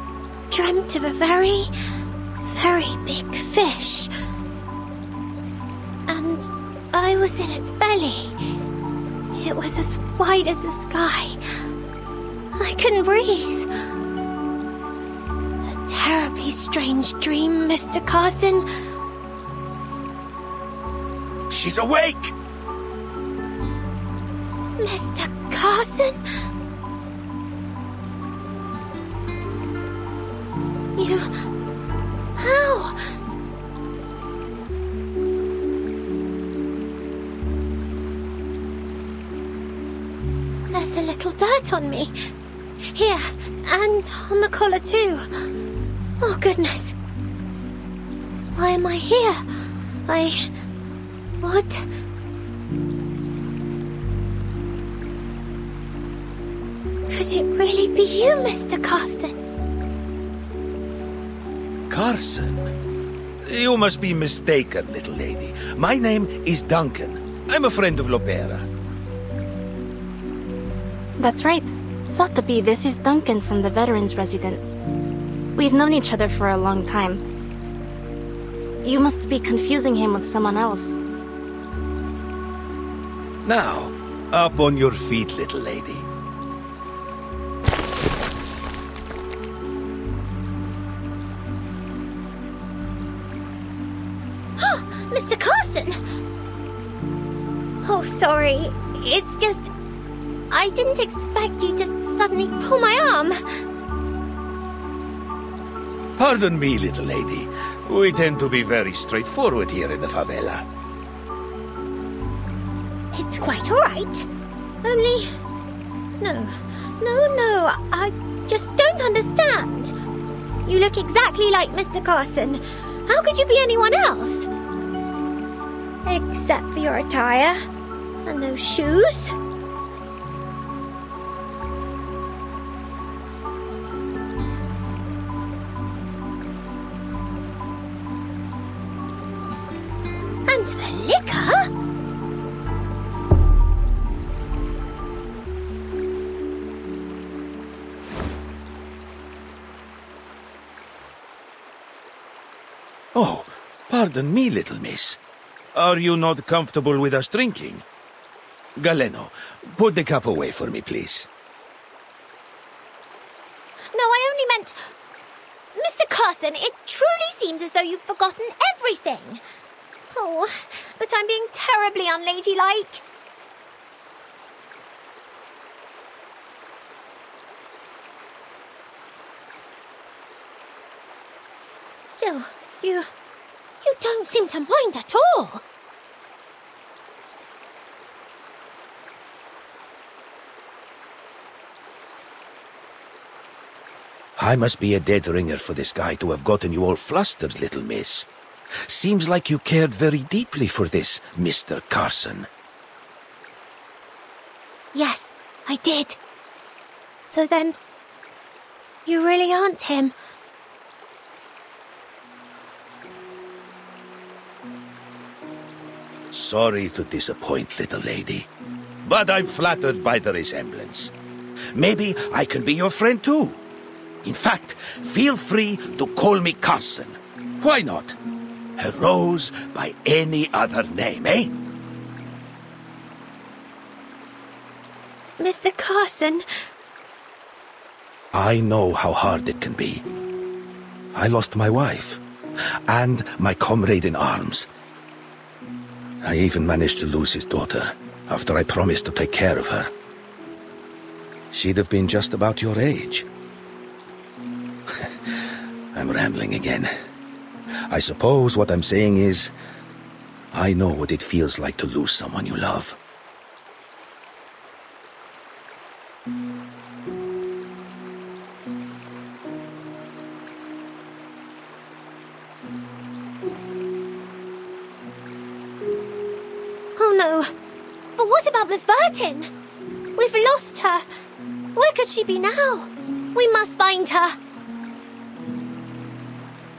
S7: dreamt of a very, very big fish. And I was in its belly. It was as wide as the sky. I couldn't breathe. A terribly strange dream, Mr. Carson.
S11: She's awake!
S7: Mr. Carson? You... How? There's a little dirt on me. Here, and on the collar too. Oh, goodness. Why am I here? What? Could it really be you, Mr. Carson?
S11: Carson? You must be mistaken, little lady. My name is Duncan. I'm a friend of Lopera.
S6: That's right. Sotheby, this is Duncan from the Veterans Residence. We've known each other for a long time. You must be confusing him with someone else.
S11: Now, up on your feet, little lady.
S7: Mr. Carson! Oh, sorry. It's just... I didn't expect you to suddenly pull my arm.
S11: Pardon me, little lady. We tend to be very straightforward here in the favela.
S7: It's quite all right. Only... No, I just don't understand. You look exactly like Mr. Carson. How could you be anyone else? Except for your attire. And those shoes. And the liquor?
S11: Oh, pardon me, little miss. Are you not comfortable with us drinking? Galeno, put the cup away for me, please.
S7: No, I only meant... Mr. Carson, it truly seems as though you've forgotten everything. Oh, but I'm being terribly unladylike. Still, you don't seem to mind at all.
S11: I must be a dead ringer for this guy to have gotten you all flustered, little miss. Seems like you cared very deeply for this, Mr. Carson.
S7: Yes, I did. So then, you really aren't him.
S11: Sorry to disappoint, little lady, but I'm flattered by the resemblance. Maybe I can be your friend too. In fact, feel free to call me Carson. Why not? A rose by any other name, eh?
S7: Mr. Carson.
S11: I know how hard it can be. I lost my wife, and my comrade in arms. I even managed to lose his daughter, after I promised to take care of her. She'd have been just about your age. I'm rambling again. I suppose what I'm saying is, I know what it feels like to lose someone you love.
S7: Oh no. But what about Miss Burton? We've lost her. Where could she be now? We must find her.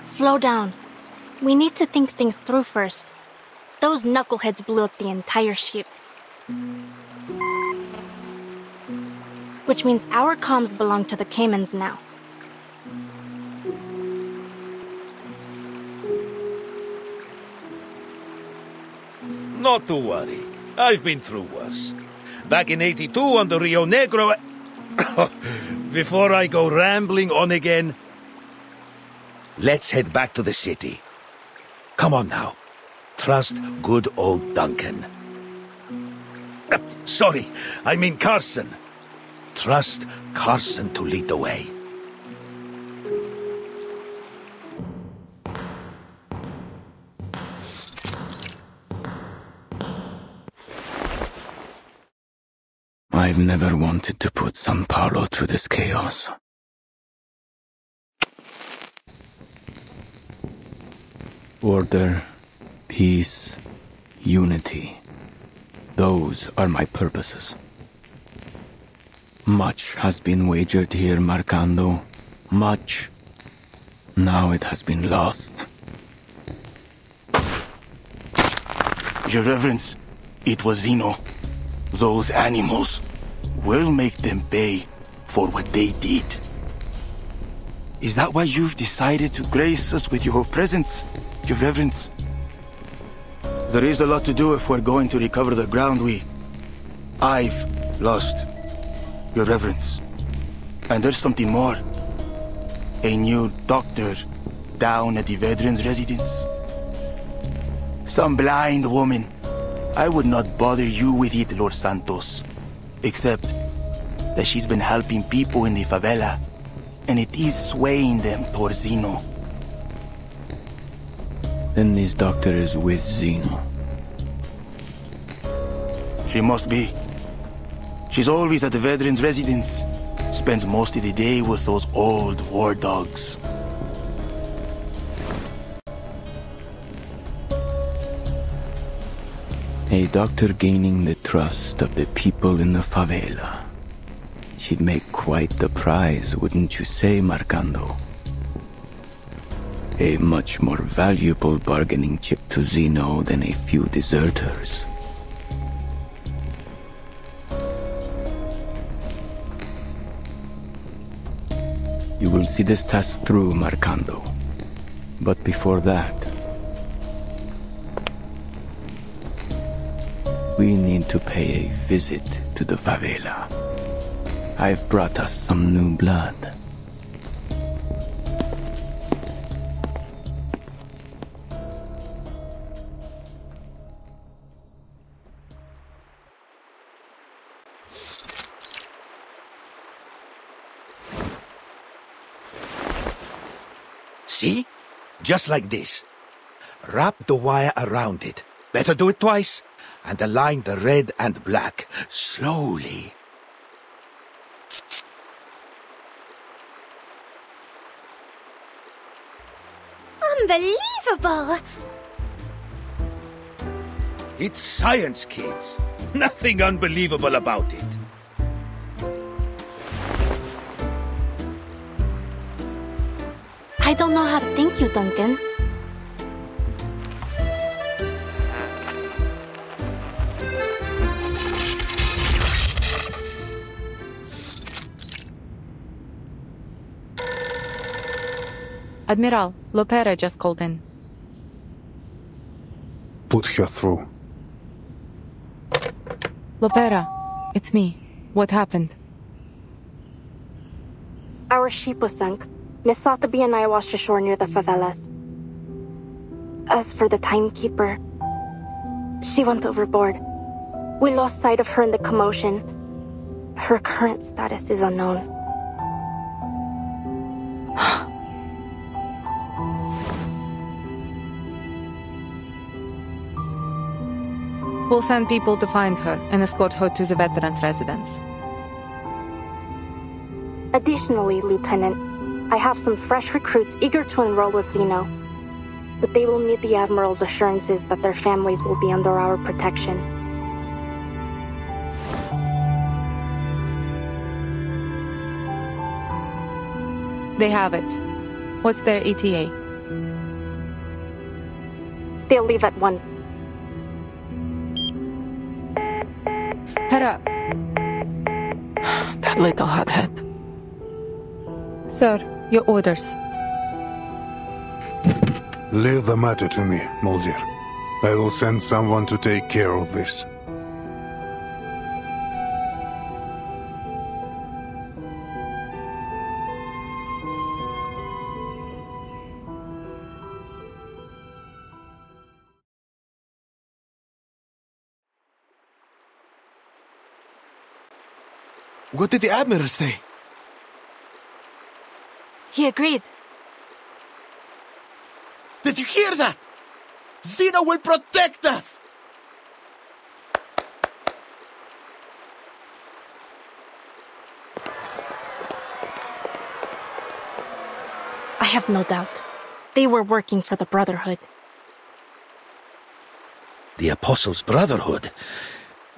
S6: Slow down. We need to think things through first. Those knuckleheads blew up the entire ship. Which means our comms belong to the Caymans now.
S11: Not to worry. I've been through worse. Back in '82 on the Rio Negro... Before I go rambling on again, let's head back to the city. Come on now. Trust good old Duncan. Sorry, I mean Carson. Trust Carson to lead the way.
S10: I've never wanted to put San Paulo through this chaos. Order, peace, unity. Those are my purposes. Much has been wagered here, Marcando. Much. Now it has been lost.
S14: Your Reverence, it was Zeno. Those animals. We'll make them pay for what they did. Is that why you've decided to grace us with your presence, Your Reverence? There is a lot to do if we're going to recover the ground I've lost, Your Reverence. And there's something more. A new doctor down at the veterans' residence. Some blind woman. I would not bother you with it, Lord Santos. Except that she's been helping people in the favela, and it is swaying them towards Zeno.
S10: Then this doctor is with Zeno.
S14: She must be. She's always at the veterans' residence. Spends most of the day with those old war dogs.
S10: A doctor gaining the trust of the people in the favela. She'd make quite the prize, wouldn't you say, Marcando? A much more valuable bargaining chip to Zeno than a few deserters. You will see this task through, Marcando. But before that, we need to pay a visit to the favela. I've brought us some new blood.
S11: See? Just like this. Wrap the wire around it. Better do it twice. And align the red and black. Slowly.
S7: Unbelievable!
S11: It's science, kids. Nothing unbelievable about it.
S6: I don't know how to thank you, Duncan.
S3: Admiral, Lopera just called in.
S4: Put her through.
S3: Lopera, it's me. What happened?
S6: Our ship was sunk. Miss Sotheby and I washed ashore near the favelas. As for the timekeeper, she went overboard. We lost sight of her in the commotion. Her current status is unknown.
S3: We'll send people to find her and escort her to the veterans' residence.
S6: Additionally, Lieutenant, I have some fresh recruits eager to enroll with Zeno. But they will need the Admiral's assurances that their families will be under our protection.
S3: They have it. What's their ETA?
S6: They'll leave at once.
S3: Hera!
S9: That little hothead.
S3: Sir, your orders.
S4: Leave the matter to me, Mulder. I will send someone to take care of this.
S13: What did the Admiral say?
S6: He agreed.
S13: Did you hear that? Zeno will protect us!
S6: I have no doubt. They were working for the Brotherhood.
S11: The Apostles' Brotherhood?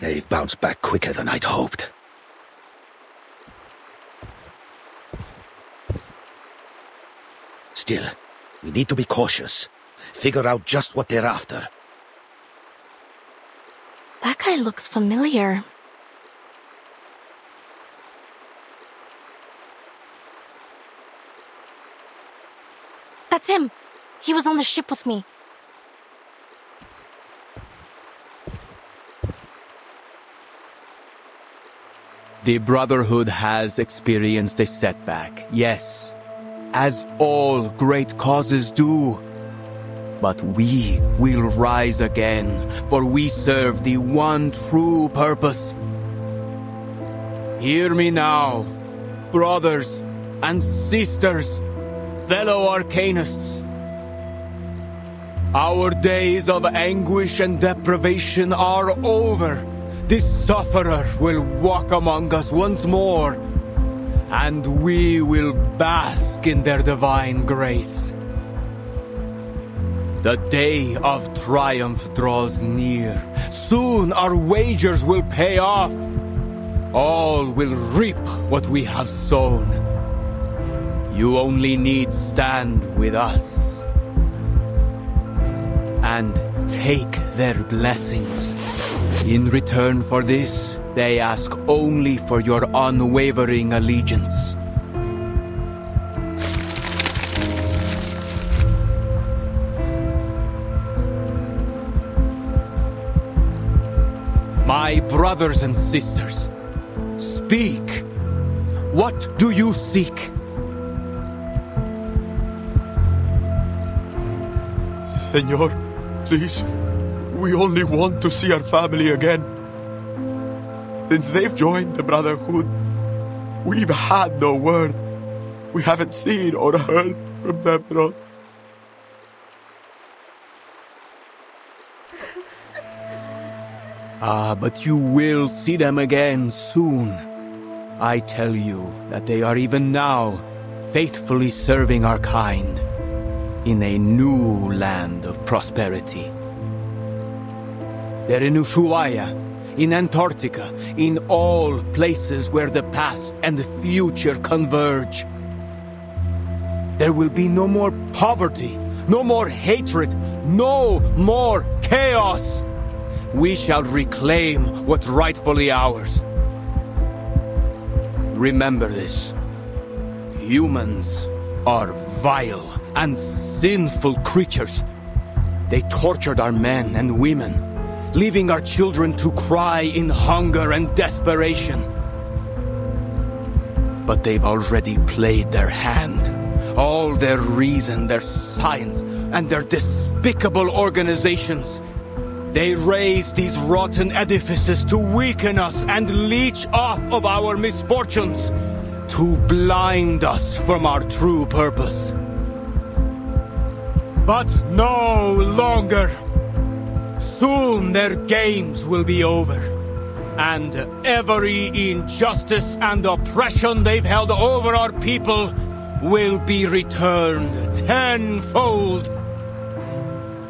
S11: They've bounced back quicker than I'd hoped. Still, we need to be cautious. Figure out just what they're after.
S6: That guy looks familiar. That's him! He was on the ship with me.
S10: The Brotherhood has experienced a setback, yes. As all great causes do. But we will rise again, for we serve the one true purpose. Hear me now, brothers and sisters, fellow Arcanists. Our days of anguish and deprivation are over. The sufferer will walk among us once more, and we will bask in their divine grace. The day of triumph draws near. Soon our wagers will pay off. All will reap what we have sown. You only need stand with us and take their blessings. In return for this, they ask only for your unwavering allegiance. My brothers and sisters, speak. What do you seek?
S13: Senor, please. We only want to see our family again. Since they've joined the Brotherhood, we've had no word. We haven't seen or heard from them at all.
S10: But you will see them again soon. I tell you that they are even now faithfully serving our kind in a new land of prosperity. They're in Ushuaia, in Antarctica, in all places where the past and the future converge. There will be no more poverty, no more hatred, no more chaos. We shall reclaim what's rightfully ours. Remember this. Humans are vile and sinful creatures. They tortured our men and women, leaving our children to cry in hunger and desperation. But they've already played their hand. All their reason, their science, and their despicable organizations. They raise these rotten edifices to weaken us and leech off of our misfortunes, to blind us from our true purpose. But no longer. Soon their games will be over, and every injustice and oppression they've held over our people will be returned tenfold.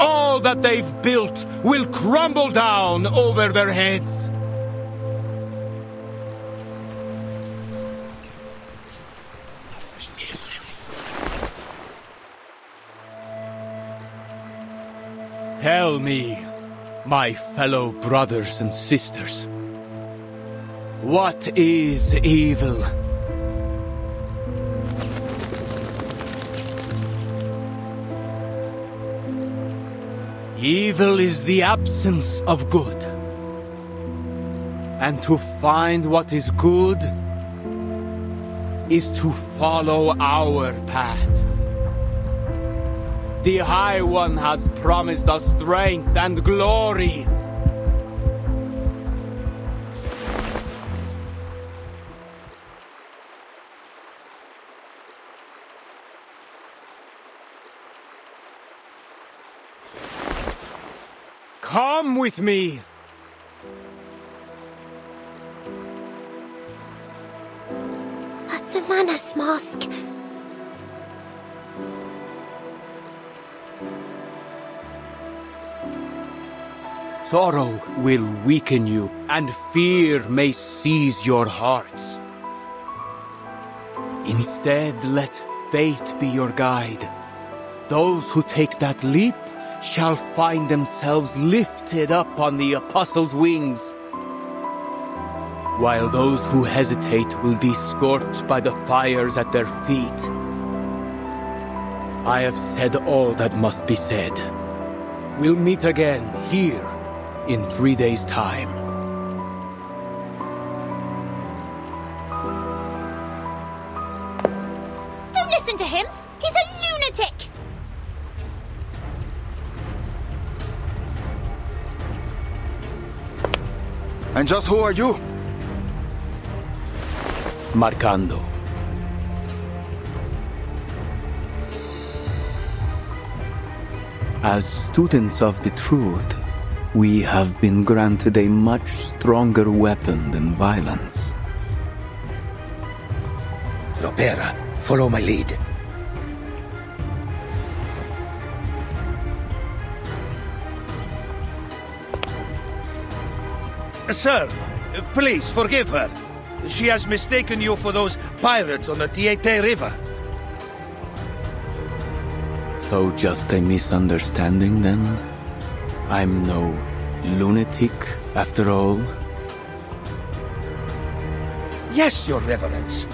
S10: All that they've built will crumble down over their heads. Tell me, my fellow brothers and sisters, what is evil? Evil is the absence of good. And to find what is good is to follow our path. The High One has promised us strength and glory. Come with me!
S7: That's a Manus mask.
S10: Sorrow will weaken you, and fear may seize your hearts. Instead, let faith be your guide. Those who take that leap shall find themselves lifted up on the Apostles' wings, while those who hesitate will be scorched by the fires at their feet. I have said all that must be said. We'll meet again here in 3 days' time.
S7: Don't listen to him! He's a lunatic!
S13: And just who are you?
S10: Marcando. As students of the truth, we have been granted a much stronger weapon than violence.
S11: Lopera, follow my lead. Sir, please forgive her. She has mistaken you for those pirates on the Tiete River.
S10: So just a misunderstanding, then? I'm no lunatic, after all?
S11: Yes, Your Reverence.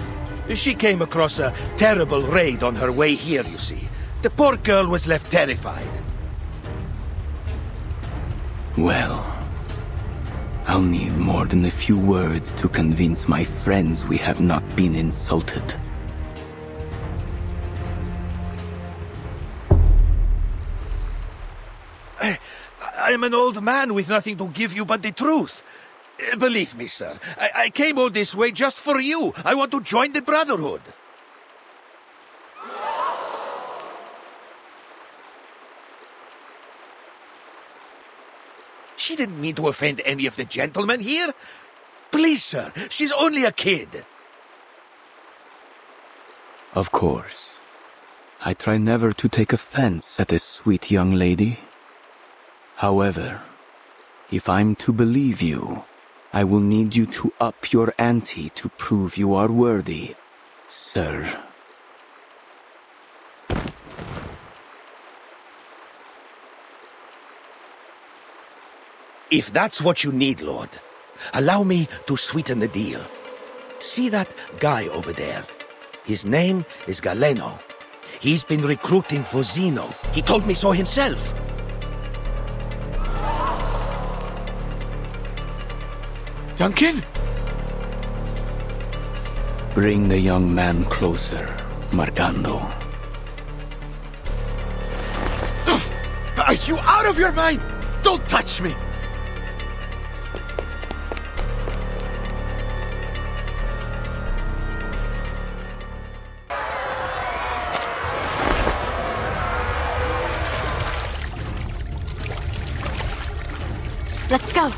S11: She came across a terrible raid on her way here, you see. The poor girl was left terrified.
S10: Well, I'll need more than a few words to convince my friends we have not been insulted.
S11: I'm an old man with nothing to give you but the truth. Believe me, sir, I came all this way just for you. I want to join the Brotherhood. She didn't mean to offend any of the gentlemen here. Please, sir, she's only a kid.
S10: Of course. I try never to take offense at a sweet young lady. However, if I'm to believe you, I will need you to up your ante to prove you are worthy, sir.
S11: If that's what you need, Lord, allow me to sweeten the deal. See that guy over there? His name is Galeno. He's been recruiting for Zeno. He told me so himself.
S13: Duncan?
S10: Bring the young man closer, Marcando.
S13: Are you out of your mind? Don't touch me!
S6: Let's go.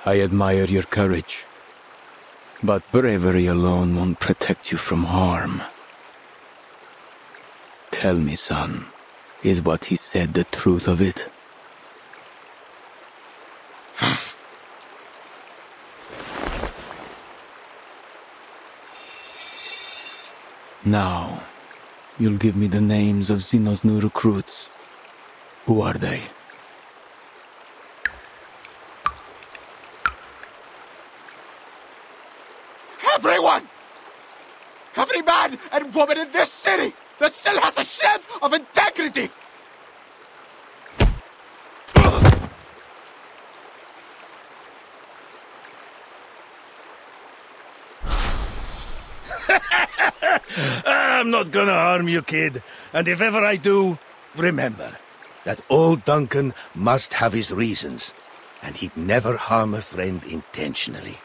S10: I admire your courage, but bravery alone won't protect you from harm. Tell me, son, is what he said the truth of it? Now, you'll give me the names of Zeno's new recruits. Who are they?
S13: Everyone! Every man and woman in this city that still has a shred of integrity!
S11: I'm not gonna harm you, kid. And if ever I do, remember that old Duncan must have his reasons, and he'd never harm a friend intentionally.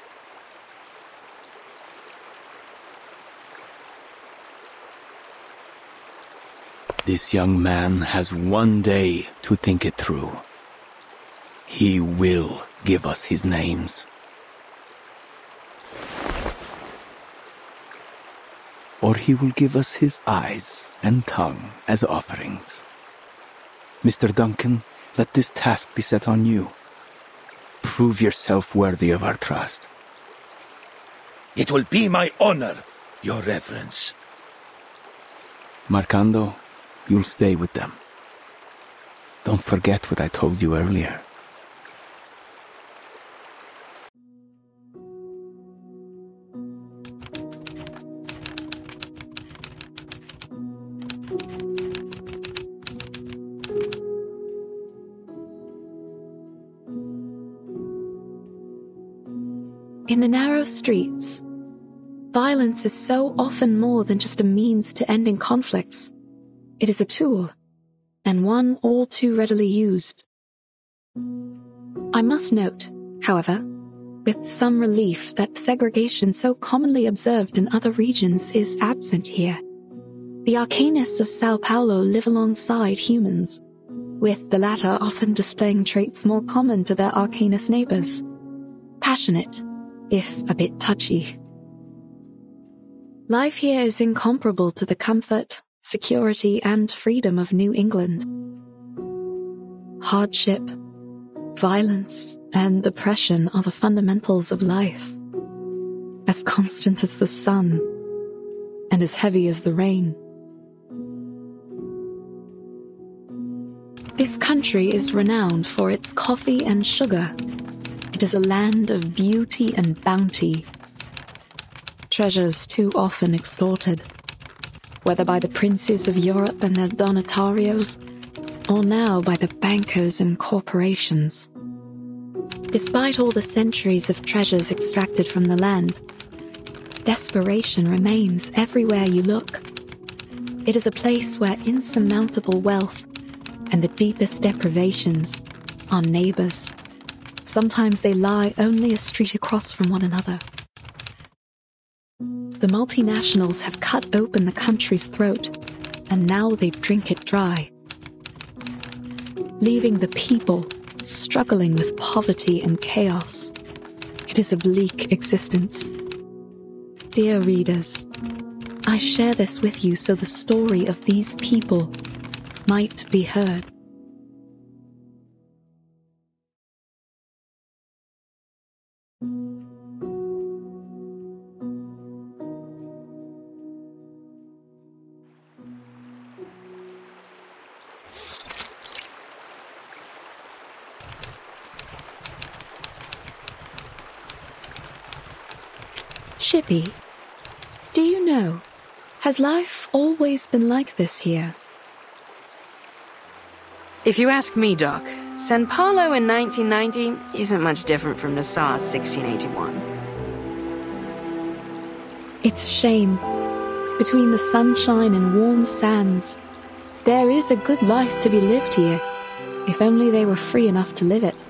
S10: This young man has one day to think it through. He will give us his names. Or he will give us his eyes and tongue as offerings. Mr. Duncan, let this task be set on you. Prove yourself worthy of our trust.
S11: It will be my honor, Your Reverence.
S10: Marcando, you'll stay with them. Don't forget what I told you earlier.
S2: In the narrow streets, violence is so often more than just a means to ending conflicts. It is a tool, and one all too readily used. I must note, however, with some relief that segregation so commonly observed in other regions is absent here. The Arcanists of Sao Paulo live alongside humans, with the latter often displaying traits more common to their Arcanist neighbors. Passionate, if a bit touchy. Life here is incomparable to the comfort, security, and freedom of New England. Hardship, violence, and oppression are the fundamentals of life, as constant as the sun, and as heavy as the rain. This country is renowned for its coffee and sugar. It is a land of beauty and bounty. Treasures too often extorted, whether by the princes of Europe and their donatarios, or now by the bankers and corporations. Despite all the centuries of treasures extracted from the land, desperation remains everywhere you look. It is a place where insurmountable wealth and the deepest deprivations are neighbors. Sometimes they lie only a street across from one another. The multinationals have cut open the country's throat, and now they drink it dry, leaving the people struggling with poverty and chaos. It is a bleak existence. Dear readers, I share this with you so the story of these people might be heard. Shippy, do you know, has life always been like this here?
S15: If you ask me, Doc, San Paulo in 1990 isn't much different from Nassau 1681.
S2: It's a shame. Between the sunshine and warm sands, there is a good life to be lived here, if only they were free enough to live it.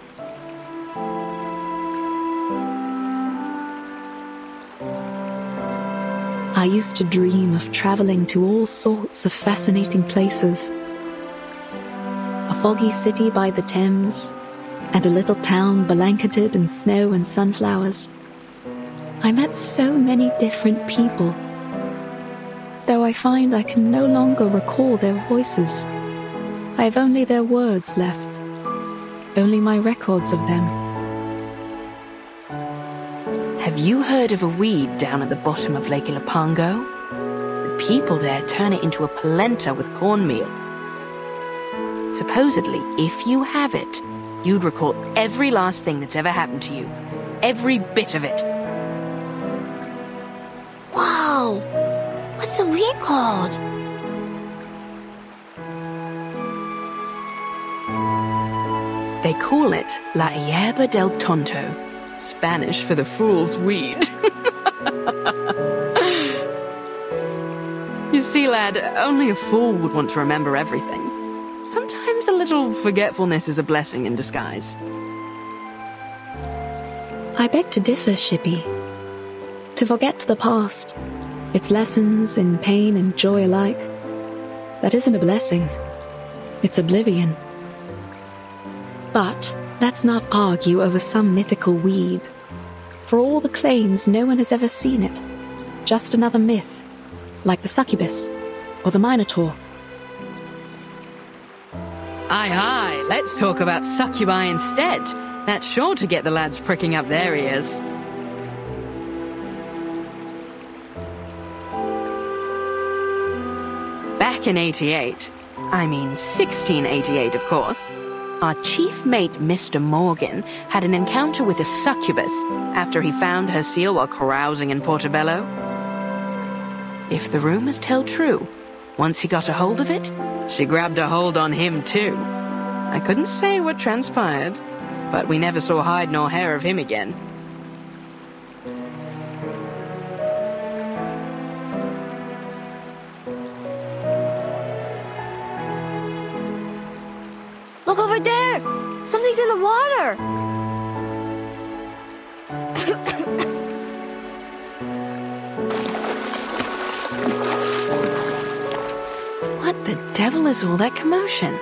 S2: I used to dream of traveling to all sorts of fascinating places. A foggy city by the Thames, and a little town blanketed in snow and sunflowers. I met so many different people, though I find I can no longer recall their voices. I have only their words left, only my records of them.
S15: Have you heard of a weed down at the bottom of Lake Ilopango? The people there turn it into a polenta with cornmeal. Supposedly, if you have it, you'd recall every last thing that's ever happened to you. Every bit of it.
S7: Wow! What's the weed called?
S15: They call it La Hierba del Tonto, Spanish for the fool's weed. You see, lad, only a fool would want to remember everything. Sometimes a little forgetfulness is a blessing in disguise.
S2: I beg to differ, Shippy. To forget the past, its lessons in pain and joy alike, that isn't a blessing. It's oblivion. But let's not argue over some mythical weed. For all the claims, no one has ever seen it. Just another myth, like the succubus or the minotaur.
S15: Aye, aye, let's talk about succubi instead. That's sure to get the lads pricking up their ears. Back in 1688, of course, our chief mate, Mr. Morgan, had an encounter with a succubus after he found her seal while carousing in Portobello. If the rumors tell true, once he got a hold of it, she grabbed a hold on him too. I couldn't say what transpired, but we never saw hide nor hair of him again.
S7: Look over there! Something's in the water!
S15: What the devil is all that commotion?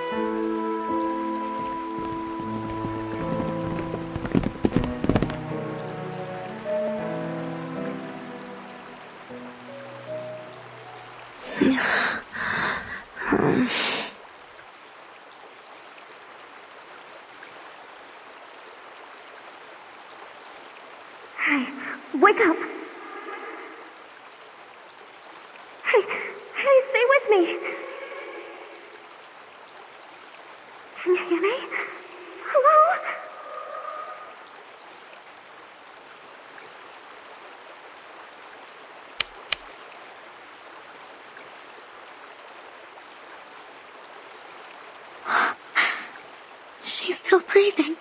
S12: Hey, wake up! Hey, stay with me! Can you hear me? Hello?
S7: She's still breathing.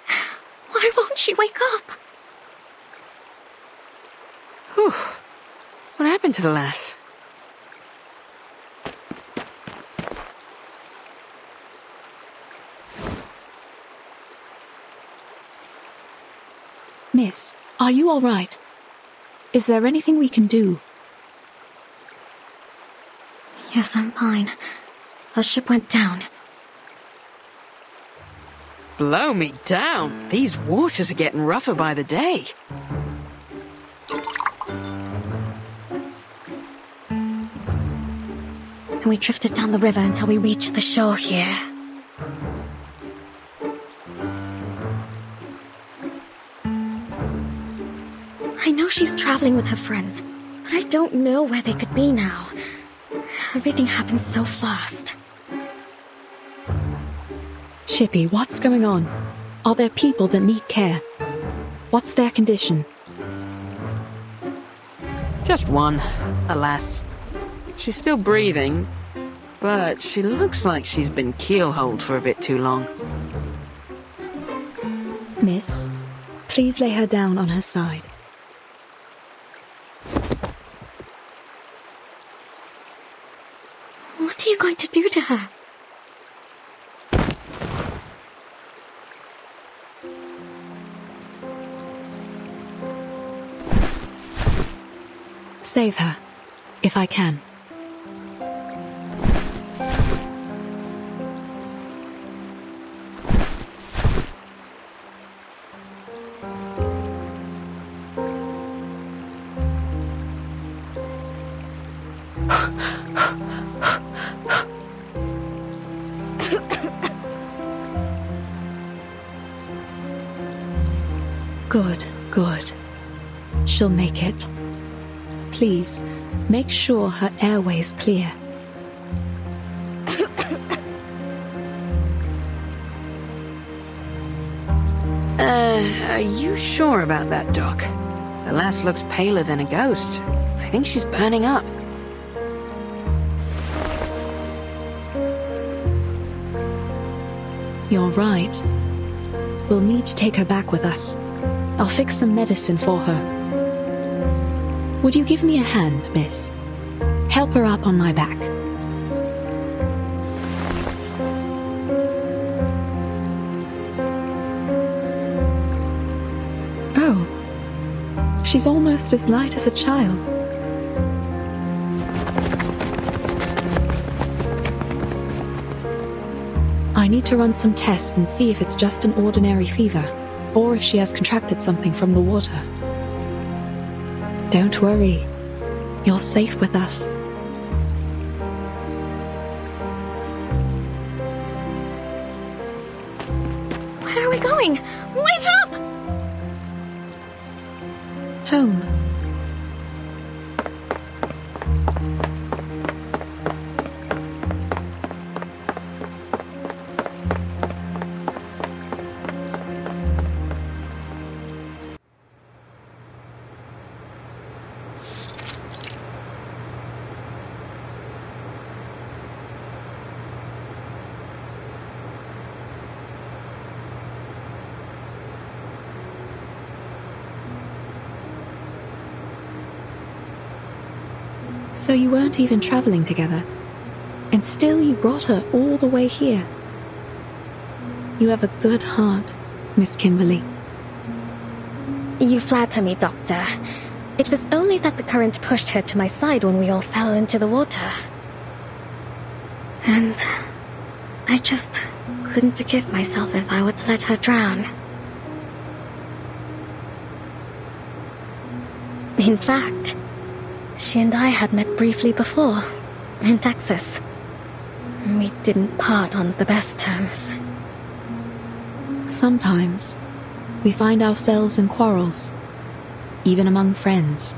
S7: Why won't she wake up?
S15: Whew. What happened to the lass?
S2: Miss, are you all right? Is there anything we can do?
S5: Yes, I'm fine. Our ship went down.
S15: Blow me down. These waters are getting rougher by the day.
S5: And we drifted down the river until we reached the shore here. I know she's traveling with her friends, but I don't know where they could be now. Everything happened so fast.
S2: Shippy, what's going on? Are there people that need care? What's their condition?
S15: Just one, alas. She's still breathing, but she looks like she's been keelholed for a bit too long.
S2: Miss, please lay her down on her side.
S5: What are you going to do to her?
S2: Save her, if I can. Good, good. She'll make it. Please, make sure her airway's clear.
S15: Are you sure about that, Doc? The lass looks paler than a ghost. I think she's burning up.
S2: You're right. We'll need to take her back with us. I'll fix some medicine for her. Would you give me a hand, miss? Help her up on my back. Oh, she's almost as light as a child. I need to run some tests and see if it's just an ordinary fever, or if she has contracted something from the water. Don't worry. You're safe with us.
S5: Where are we going? Wait up!
S2: Home. So you weren't even traveling together, and still you brought her all the way here. You have a good heart, Miss Kimberly.
S5: You flatter me, Doctor. It was only that the current pushed her to my side when we all fell into the water. And I just couldn't forgive myself if I were to let her drown. In fact, she and I had met briefly before, in Texas. We didn't part on the best terms.
S2: Sometimes, we find ourselves in quarrels, even among friends.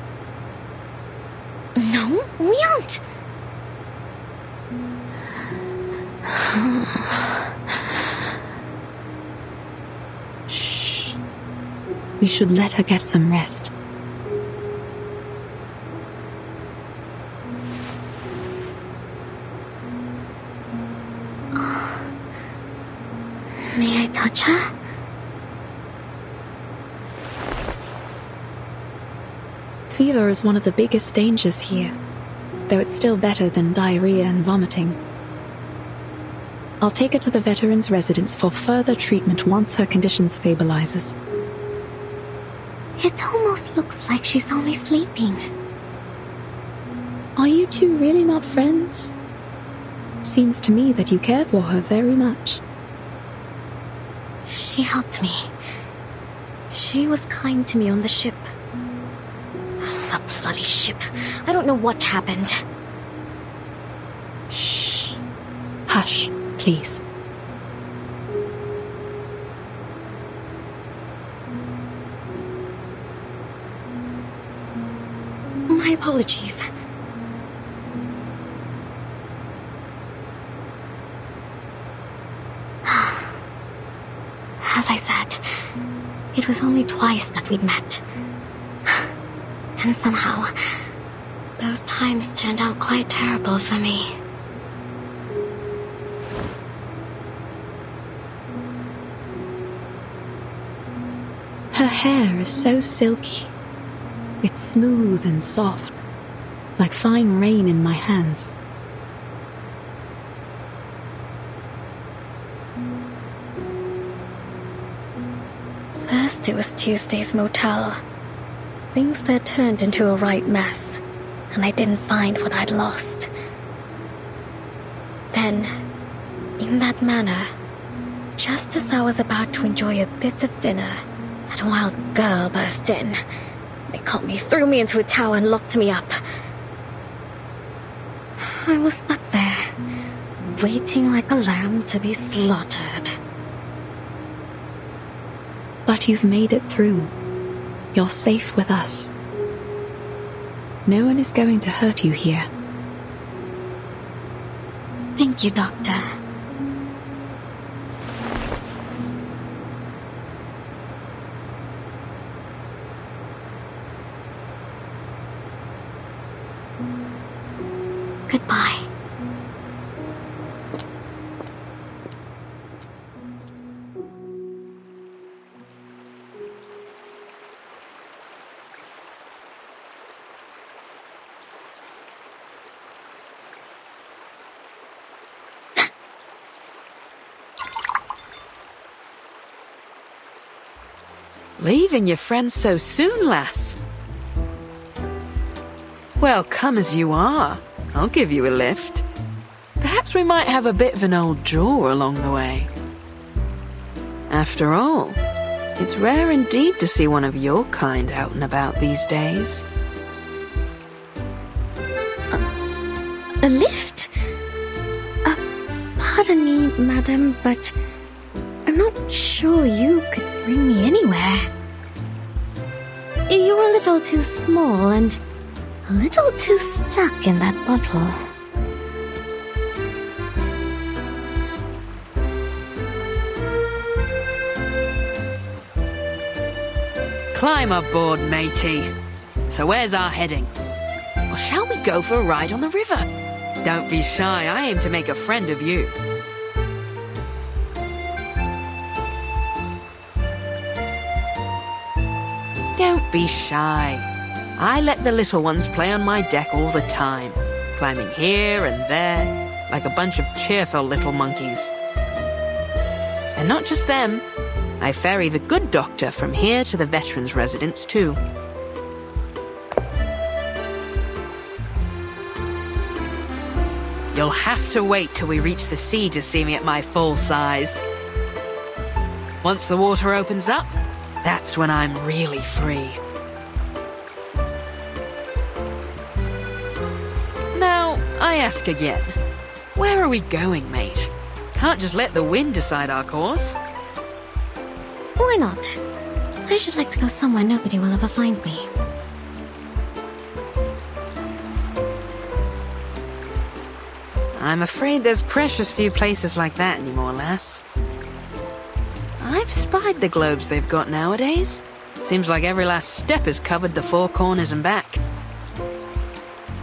S5: No, we aren't!
S2: Shh. We should let her get some rest.
S5: May I touch her?
S2: Fever is one of the biggest dangers here, though it's still better than diarrhea and vomiting. I'll take her to the veterans' residence for further treatment once her condition stabilizes.
S5: It almost looks like she's only sleeping.
S2: Are you two really not friends? Seems to me that you care for her very much.
S5: She helped me. She was kind to me on the ship. The bloody ship. I don't know what happened.
S2: Shh. Hush, please.
S5: My apologies. As I said, it was only twice that we'd met. And somehow, both times turned out quite terrible for me.
S2: Her hair is so silky. It's smooth and soft, like fine rain in my hands.
S5: First it was Tuesday's motel. Things there turned into a right mess, and I didn't find what I'd lost. Then, in that manner, just as I was about to enjoy a bit of dinner, that wild girl burst in. They caught me, threw me into a tower, and locked me up. I was stuck there, waiting like a lamb to be slaughtered.
S2: But you've made it through. You're safe with us. No one is going to hurt you here.
S5: Thank you, Doctor. Goodbye.
S15: Leaving your friends so soon, lass? Well, come as you are. I'll give you a lift. Perhaps we might have a bit of an old jaw along the way. After all, it's rare indeed to see one of your kind out and about these days.
S5: A lift? Pardon me, madam, but I'm not sure you could bring me anywhere. You're a little too small and a little too stuck in that bottle.
S15: Climb aboard, matey. So where's our heading? Or shall we go for a ride on the river? Don't be shy, I aim to make a friend of you. Don't be shy. I let the little ones play on my deck all the time, climbing here and there, like a bunch of cheerful little monkeys. And not just them. I ferry the good doctor from here to the veterans' residence, too. You'll have to wait till we reach the sea to see me at my full size. Once the water opens up, that's when I'm really free. Now, I ask again, where are we going, mate? Can't just let the wind decide our course.
S5: Why not? I should like to go somewhere nobody will ever find me.
S15: I'm afraid there's precious few places like that anymore, lass. I've spied the globes they've got nowadays. Seems like every last step has covered the four corners and back.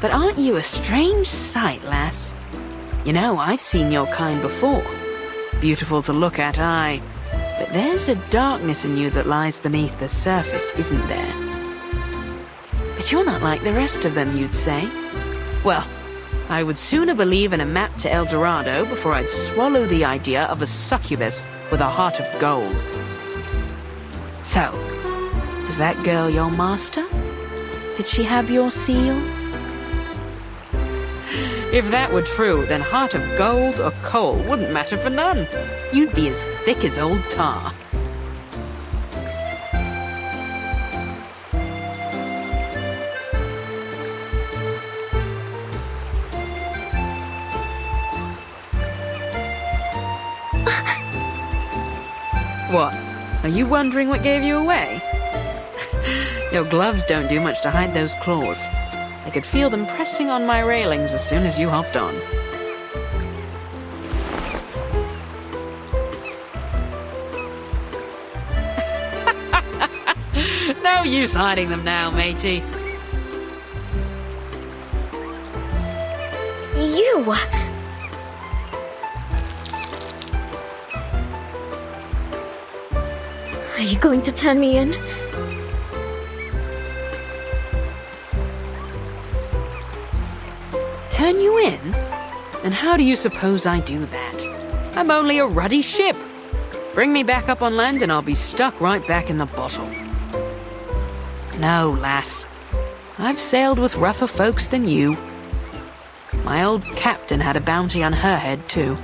S15: But aren't you a strange sight, lass? You know, I've seen your kind before. Beautiful to look at, aye. But there's a darkness in you that lies beneath the surface, isn't there? But you're not like the rest of them, you'd say. Well, I would sooner believe in a map to El Dorado before I'd swallow the idea of a succubus with a heart of gold. So, Was that girl your master? Did she have your seal? If that were true, then heart of gold or coal wouldn't matter for none. You'd be as thick as old tar. What? Are you wondering what gave you away? Your gloves don't do much to hide those claws. I could feel them pressing on my railings as soon as you hopped on. No use hiding them now, matey.
S5: You! Are you going to turn me in?
S15: Turn you in? And how do you suppose I do that? I'm only a ruddy ship. Bring me back up on land and I'll be stuck right back in the bottle. No, lass. I've sailed with rougher folks than you. My old captain had a bounty on her head, too.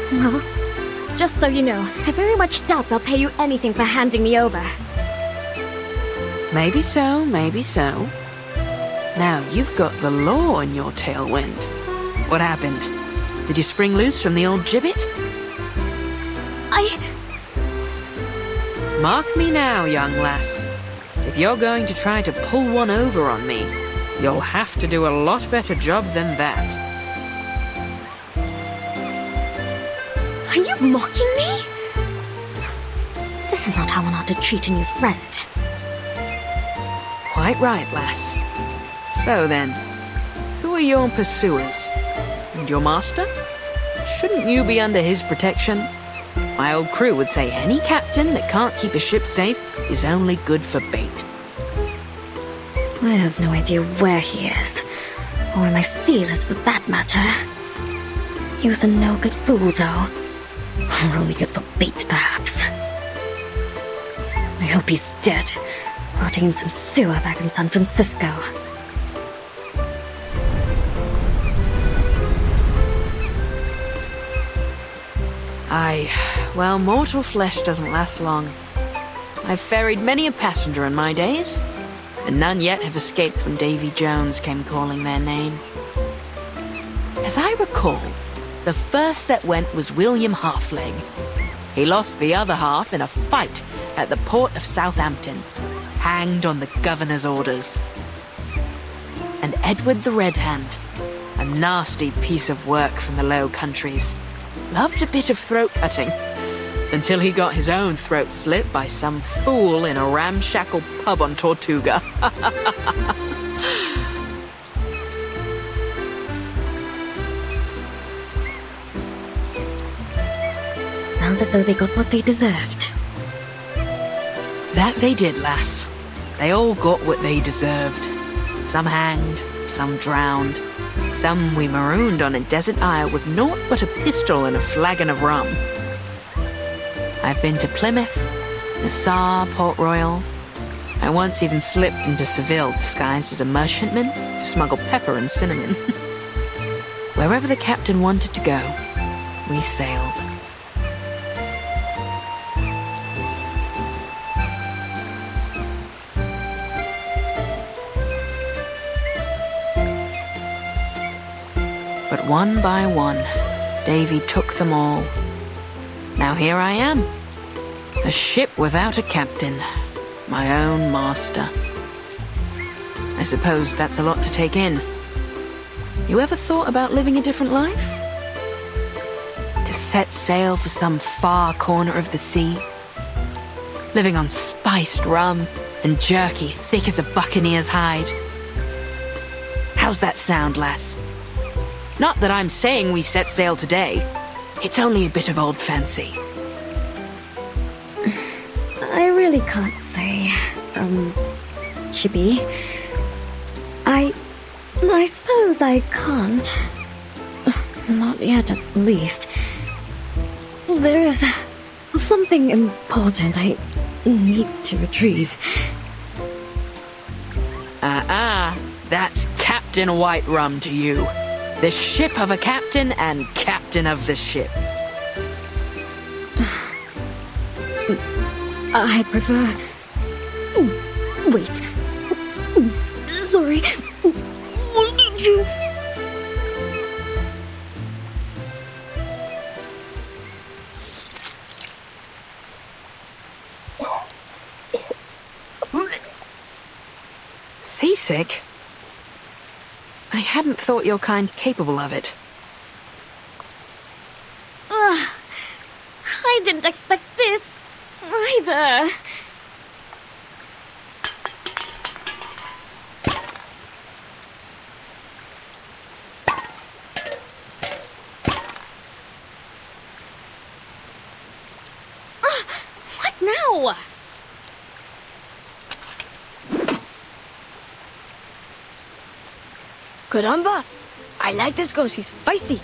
S5: Well, just so you know, I very much doubt they'll pay you anything for handing me over.
S15: Maybe so, maybe so. Now, you've got the law in your tailwind. What happened? Did you spring loose from the old gibbet? Mark me now, young lass. If you're going to try to pull one over on me, you'll have to do a lot better job than that.
S5: Are you mocking me? This is not how one ought to treat a new friend.
S15: Quite right, lass. So then, who are your pursuers? And your master? Shouldn't you be under his protection? My old crew would say any captain that can't keep a ship safe is only good for bait.
S5: I have no idea where he is, or where my seal is for that matter. He was a no-good fool, though. Or only good for bait, perhaps. I hope he's dead, rotting in some sewer back in San Francisco.
S15: Well, mortal flesh doesn't last long. I've ferried many a passenger in my days, and none yet have escaped when Davy Jones came calling their name. As I recall, the first that went was William Halfleg. He lost the other half in a fight at the port of Southampton, hanged on the governor's orders. And Edward the Red Hand, a nasty piece of work from the Low Countries, loved a bit of throat-cutting, until he got his own throat slit by some fool in a ramshackle pub on Tortuga.
S5: Sounds as though they got what they deserved.
S15: That they did, lass. They all got what they deserved. Some hanged, some drowned. Some we marooned on a desert isle with naught but a pistol and a flagon of rum. I've been to Plymouth, Nassau, Port Royal. I once even slipped into Seville disguised as a merchantman to smuggle pepper and cinnamon. Wherever the captain wanted to go, we sailed. But one by one, Davy took them all. Now here I am, a ship without a captain, my own master. I suppose that's a lot to take in. You ever thought about living a different life? To set sail for some far corner of the sea? Living on spiced rum and jerky thick as a buccaneer's hide? How's that sound, lass? Not that I'm saying we set sail today. It's only a bit of old fancy.
S2: really can't say, Chibi. I suppose I can't. Not yet, at least. There is something important I need to retrieve.
S15: That's Captain Whiterum to you. The ship of a captain and captain of the ship.
S2: I prefer... Wait. Sorry. What did you...
S15: Seasick? I hadn't thought your kind capable of it.
S2: I didn't expect this, either. What now?
S16: Caramba! I like this girl, she's feisty.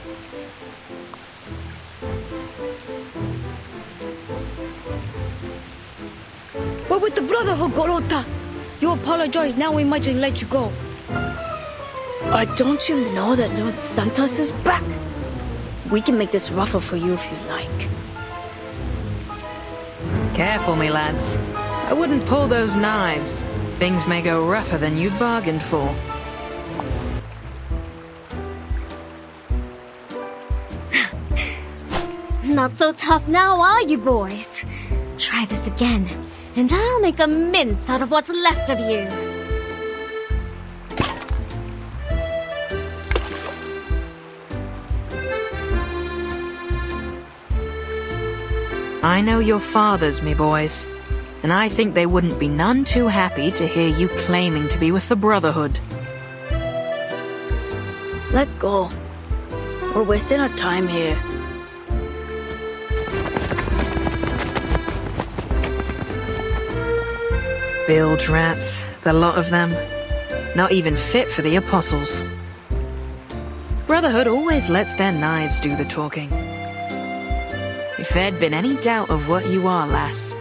S16: What with the Brotherhood, Gorota? You apologize, now we might just let you go. Don't you know that Lord Santos is back? We can make this rougher for you if you like.
S15: Careful, me lads. I wouldn't pull those knives. Things may go rougher than you'd bargained for.
S2: Not so tough now, are you, boys? Try this again, and I'll make a mince out of what's left of you.
S15: I know your fathers, me boys, and I think they wouldn't be none too happy to hear you claiming to be with the Brotherhood.
S16: Let go. We're wasting our time here.
S15: Bilge rats, the lot of them. Not even fit for the apostles. Brotherhood always lets their knives do the talking. If there'd been any doubt of what you are, lass,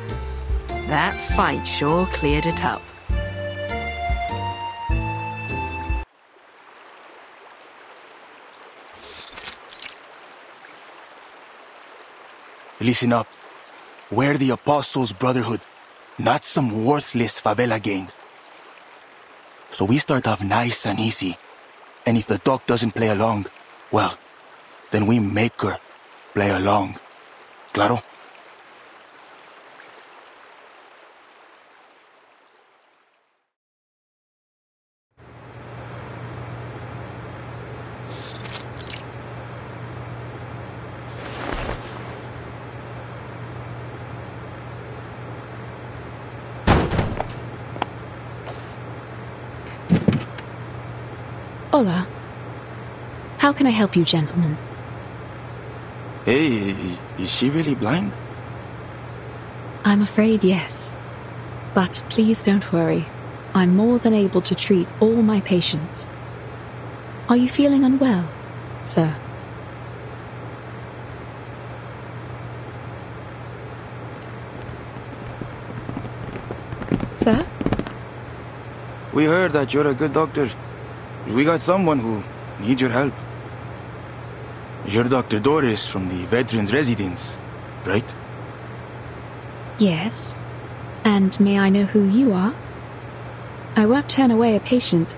S15: that fight sure cleared it up.
S14: Listen up. We're the Apostles' Brotherhood, not some worthless favela gang. So we start off nice and easy. And if the doc doesn't play along, well, then we make her play along. Claro?
S2: Hola. How can I help you, gentlemen?
S14: Hey, is she really blind?
S2: I'm afraid yes. But please don't worry. I'm more than able to treat all my patients. Are you feeling unwell, sir? Sir?
S14: We heard that you're a good doctor. We got someone who needs your help. You're Dr. Doris from the Veterans Residence, right?
S2: Yes. And may I know who you are? I won't turn away a patient,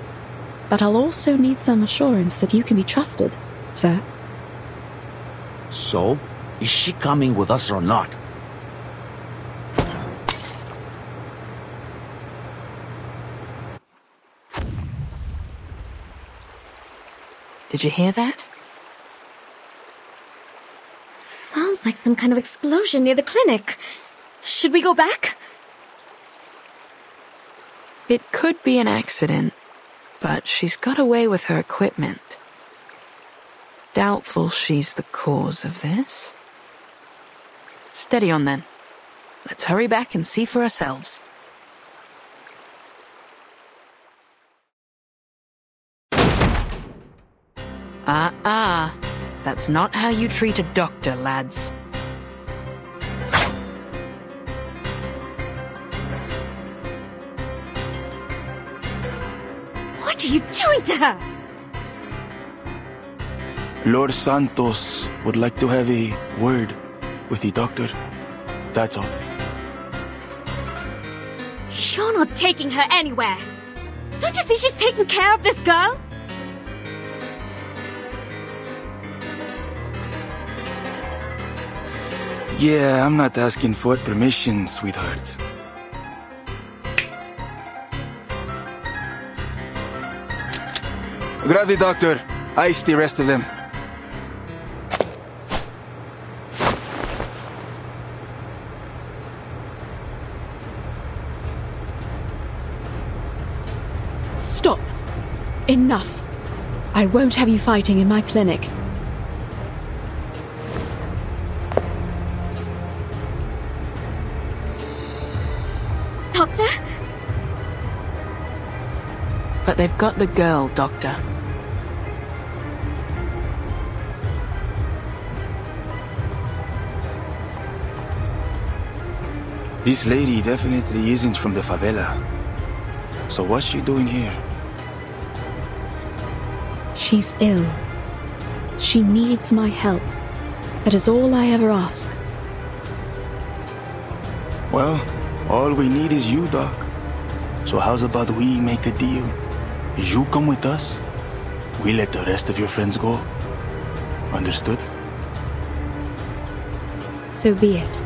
S2: but I'll also need some assurance that you can be trusted, sir.
S1: So, is she coming with us or not?
S15: Did you hear that?
S2: Sounds like some kind of explosion near the clinic. Should we go back?
S15: It could be an accident, but she's got away with her equipment. Doubtful she's the cause of this. Steady on then. Let's hurry back and see for ourselves. That's not how you treat a doctor, lads.
S17: What are you doing to her?
S14: Lord Santos would like to have a word with the doctor. That's all.
S17: You're not taking her anywhere. Don't you see she's taking care of this girl?
S14: Yeah, I'm not asking for permission, sweetheart. Grab the doctor. Ice the rest of them.
S2: Stop. Enough. I won't have you fighting in my clinic.
S17: Doctor?
S15: But they've got the girl, Doctor.
S14: This lady definitely isn't from the favela. So what's she doing here?
S2: She's ill. She needs my help. That is all I ever ask.
S14: Well, all we need is you, Doc. So how's about we make a deal? You come with us, we let the rest of your friends go. Understood?
S2: So be it.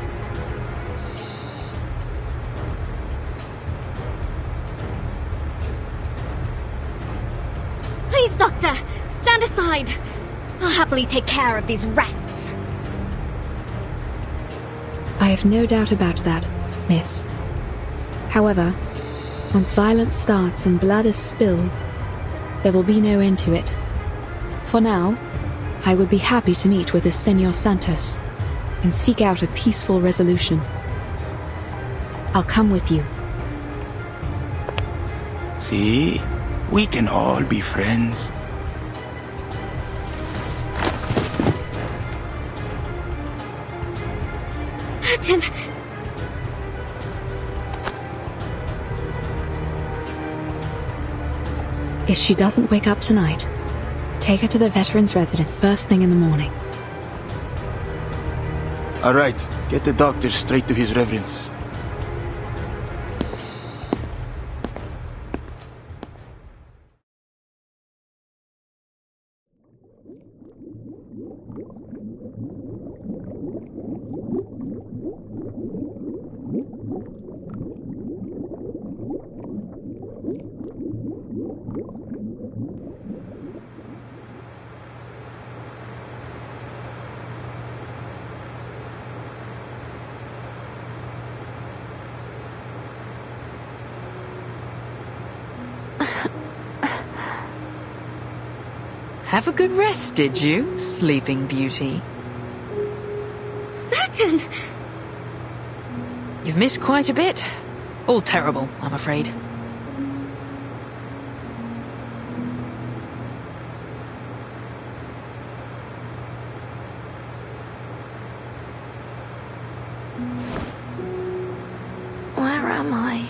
S17: Please, Doctor, stand aside. I'll happily take care of these rats.
S2: I have no doubt about that, miss. However, once violence starts and blood is spilled, there will be no end to it. For now, I would be happy to meet with the Senor Santos and seek out a peaceful resolution. I'll come with you.
S14: See? We can all be friends.
S17: Martin!
S2: If she doesn't wake up tonight, take her to the veterans' residence first thing in the morning.
S14: All right, get the doctor straight to his reverence.
S15: Have a good rest, did you, Sleeping Beauty?
S17: Martin!
S15: You've missed quite a bit. All terrible, I'm afraid.
S5: Where am I?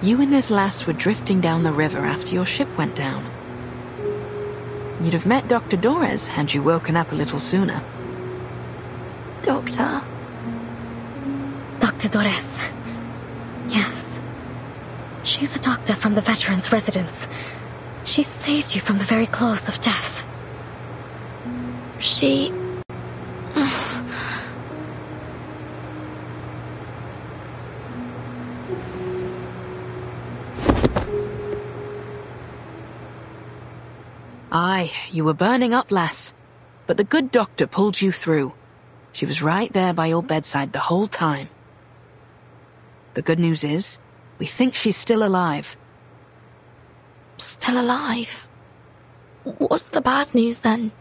S15: You and this lass were drifting down the river after your ship went down. You'd have met Dr. Dorres had you woken up a little sooner.
S5: Doctor? Dr. Dorres. Yes. She's a doctor from the veterans' residence. She saved you from the very claws of death. She...
S15: Aye, you were burning up, lass. But the good doctor pulled you through. She was right there by your bedside the whole time. The good news is, we think she's still alive.
S5: Still alive? What's the bad news then?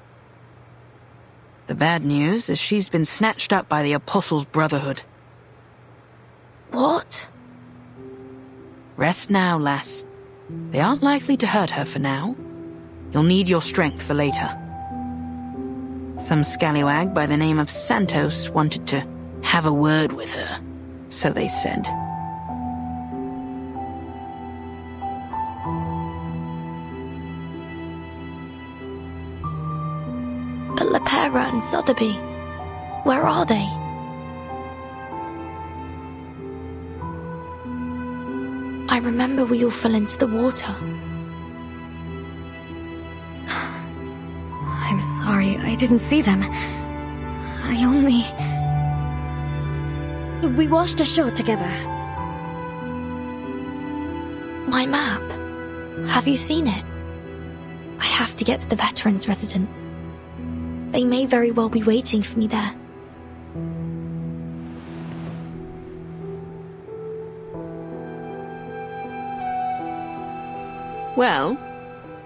S15: The bad news is she's been snatched up by the Apostles' Brotherhood.
S5: What?
S15: Rest now, lass. They aren't likely to hurt her for now. You'll need your strength for later. Some scallywag by the name of Santos wanted to have a word with her, so they said.
S5: But Lepera and Sotheby, where are they? I remember we all fell into the water.
S17: I'm sorry, I didn't see them. We washed ashore together.
S5: My map. Have you seen it? I have to get to the veterans' residence. They may very well be waiting for me there.
S15: Well,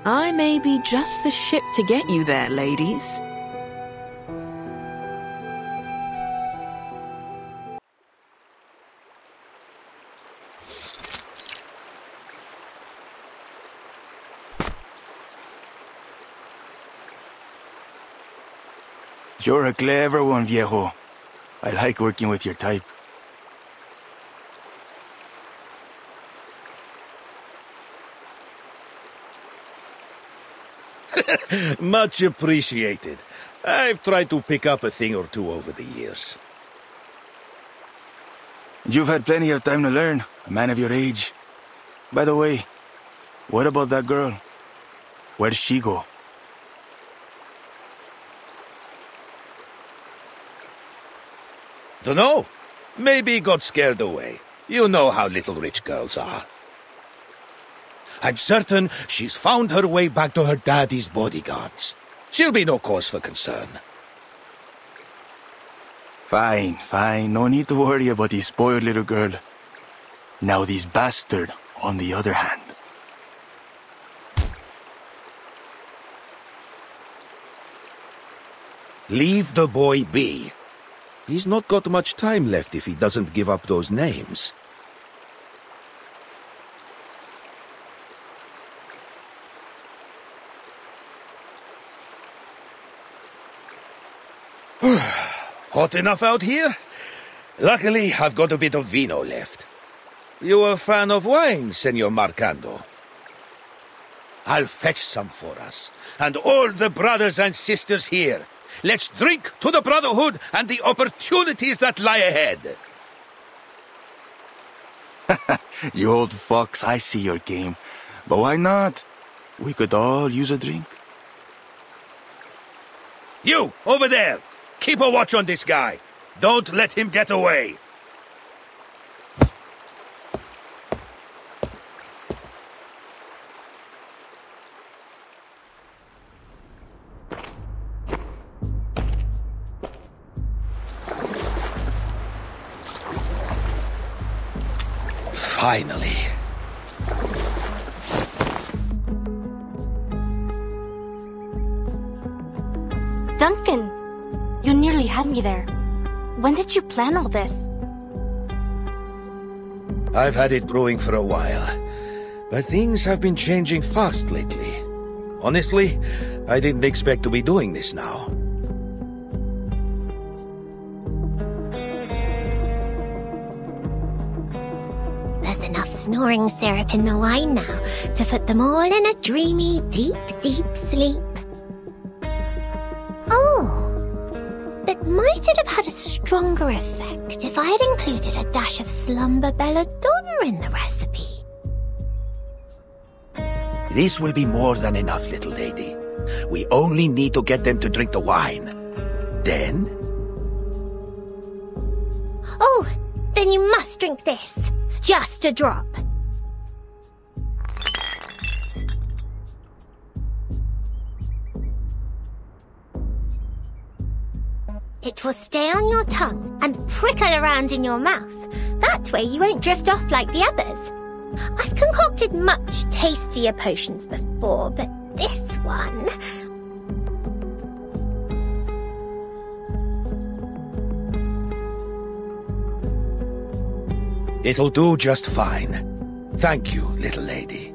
S15: I may be just the ship to get you there, ladies.
S14: You're a clever one, viejo. I like working with your type.
S11: Much appreciated. I've tried to pick up a thing or two over the years.
S14: You've had plenty of time to learn, a man of your age. By the way, what about that girl? Where'd she go?
S11: Dunno. Maybe got scared away. You know how little rich girls are. I'm certain she's found her way back to her daddy's bodyguards. She'll be no cause for concern.
S14: Fine. No need to worry about this spoiled little girl. Now this bastard, on the other hand.
S11: Leave the boy be. He's not got much time left if he doesn't give up those names. Hot enough out here? Luckily, I've got a bit of vino left. You a fan of wine, Senor Marcando? I'll fetch some for us, and all the brothers and sisters here. Let's drink to the Brotherhood and the opportunities that lie ahead.
S14: You old fox, I see your game. But why not? We could all use a drink.
S11: You, over there! Keep a watch on this guy. Don't let him get away. Finally.
S6: Duncan, you nearly had me there. When did you plan all this?
S11: I've had it brewing for a while, but things have been changing fast lately. Honestly, I didn't expect to be doing this now.
S7: There's enough snoring syrup in the wine now to put them all in a dreamy, deep, deep sleep. Oh, but might it have had a stronger effect if I had included a dash of slumber belladonna in the recipe?
S11: This will be more than enough, little lady. We only need to get them to drink the wine. Then...
S7: Oh, then you must drink this. Just a drop. It will stay on your tongue and prickle around in your mouth. That way you won't drift off like the others. I've concocted much tastier potions before, but this one...
S11: It'll do just fine. Thank you, little lady.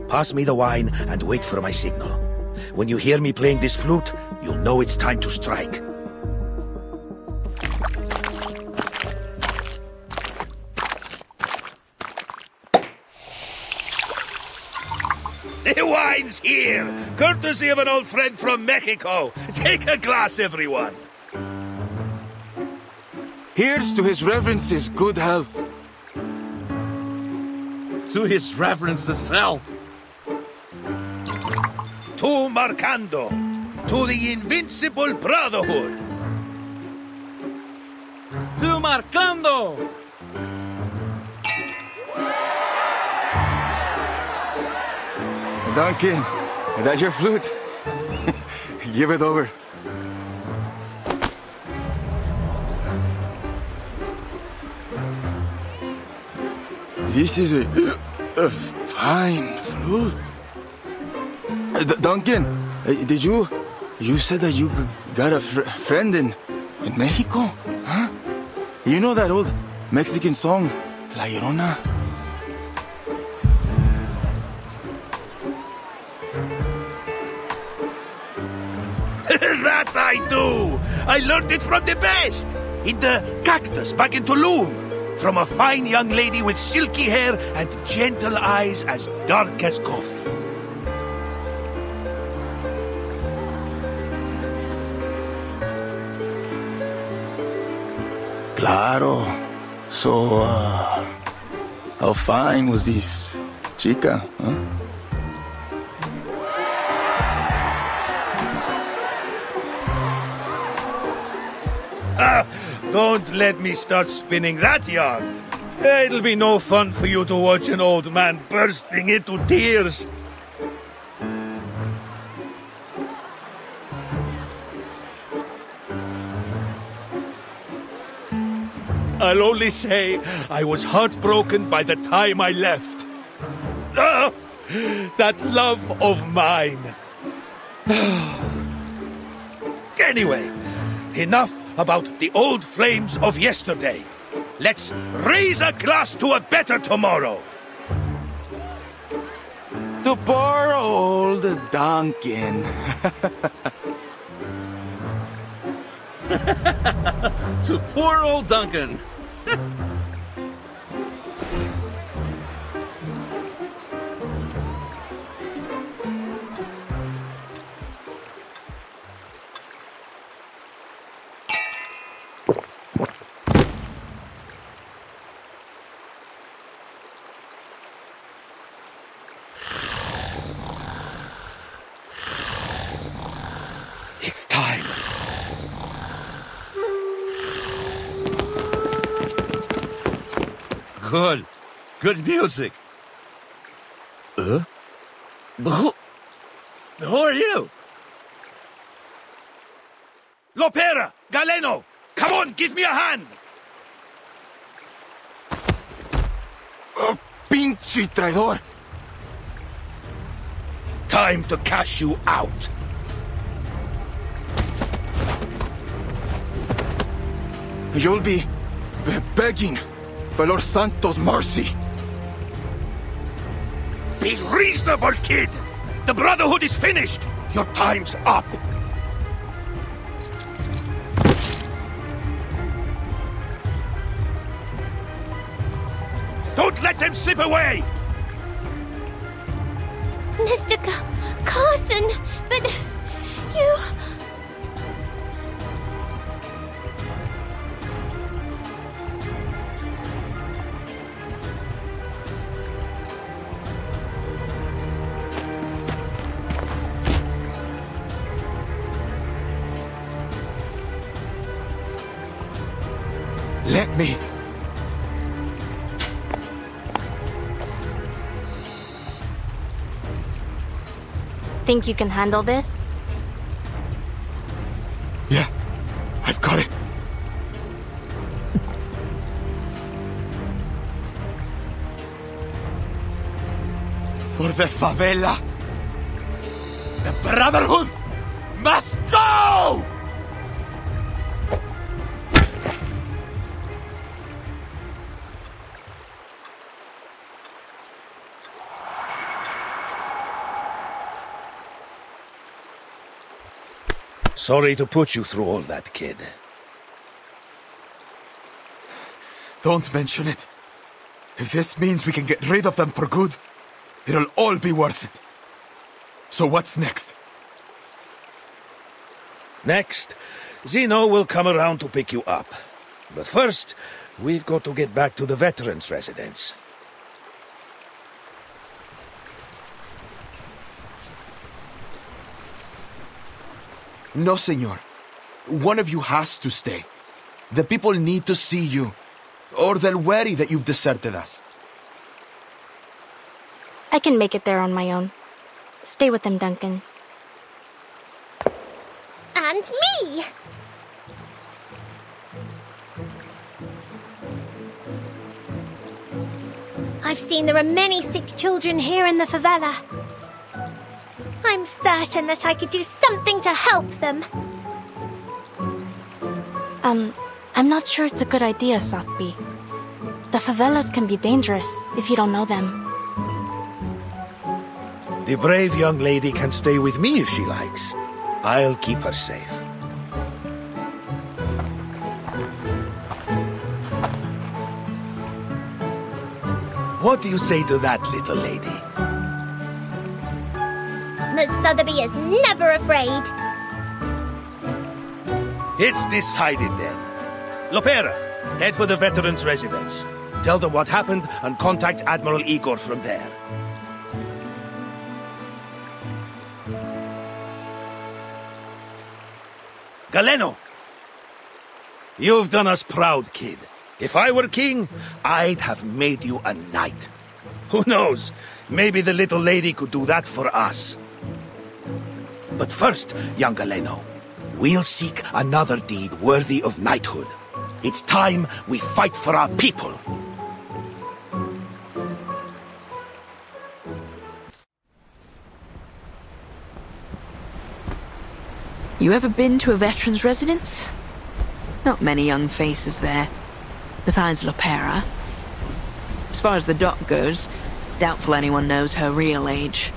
S11: Pass me the wine and wait for my signal. When you hear me playing this flute, you'll know it's time to strike. The wine's here! Courtesy of an old friend from Mexico. Take a glass, everyone.
S14: Here's to His Reverence's good health.
S8: To His Reverence's health.
S11: To Marcando. To the Invincible Brotherhood.
S1: To Marcando!
S14: Duncan, that's your flute. Give it over. This is a fine flute. Duncan, did you said that you got a friend in Mexico? Huh? You know that old Mexican song, La Llorona?
S11: That I do! I learned it from the best! In the cactus back in Tulum. From a fine young lady with silky hair and gentle eyes as dark as coffee.
S14: Claro. So, how fine was this chica, huh?
S11: Don't let me start spinning that yarn. It'll be no fun for you to watch an old man bursting into tears. I'll only say I was heartbroken by the time I left. That love of mine. Anyway, enough about the old flames of yesterday. Let's raise a glass to a better tomorrow.
S14: To poor old Duncan.
S1: To poor old Duncan.
S11: It's time.
S8: Good. Good music.
S11: Who are you? Lopera! Galeno! Come on, give me a hand!
S14: Oh, pinche traidor!
S11: Time to cash you out.
S14: You'll be begging for Lord Santo's mercy.
S11: Be reasonable, kid! The Brotherhood is finished! Your time's up! Don't let them slip away!
S7: Mr. Carson, but you...
S13: Let me.
S6: Think you can handle this?
S13: Yeah, I've got it. For the favela, the Brotherhood, must go!
S11: Sorry to put you through all that, kid.
S13: Don't mention it. If this means we can get rid of them for good, it'll all be worth it. So what's next?
S11: Next, Zeno will come around to pick you up. But first, we've got to get back to the veterans' residence.
S13: No, senor. One of you has to stay. The people need to see you, or they'll worry that you've deserted us.
S6: I can make it there on my own. Stay with them, Duncan.
S7: And me! I've seen there are many sick children here in the favela. I'm certain that I could do something to help them.
S6: I'm not sure it's a good idea, Sotheby. The favelas can be dangerous if you don't know them.
S11: The brave young lady can stay with me if she likes. I'll keep her safe. What do you say to that, little lady?
S7: Miss Sotheby is never afraid.
S11: It's decided then. Lopera, head for the veterans' residence. Tell them what happened and contact Admiral Igor from there. Galeno! You've done us proud, kid. If I were king, I'd have made you a knight. Who knows? Maybe the little lady could do that for us. But first, young Galeno, we'll seek another deed worthy of knighthood. It's time we fight for our people.
S15: You ever been to a veteran's residence? Not many young faces there, besides Lopera. As far as the doc goes, doubtful anyone knows her real age.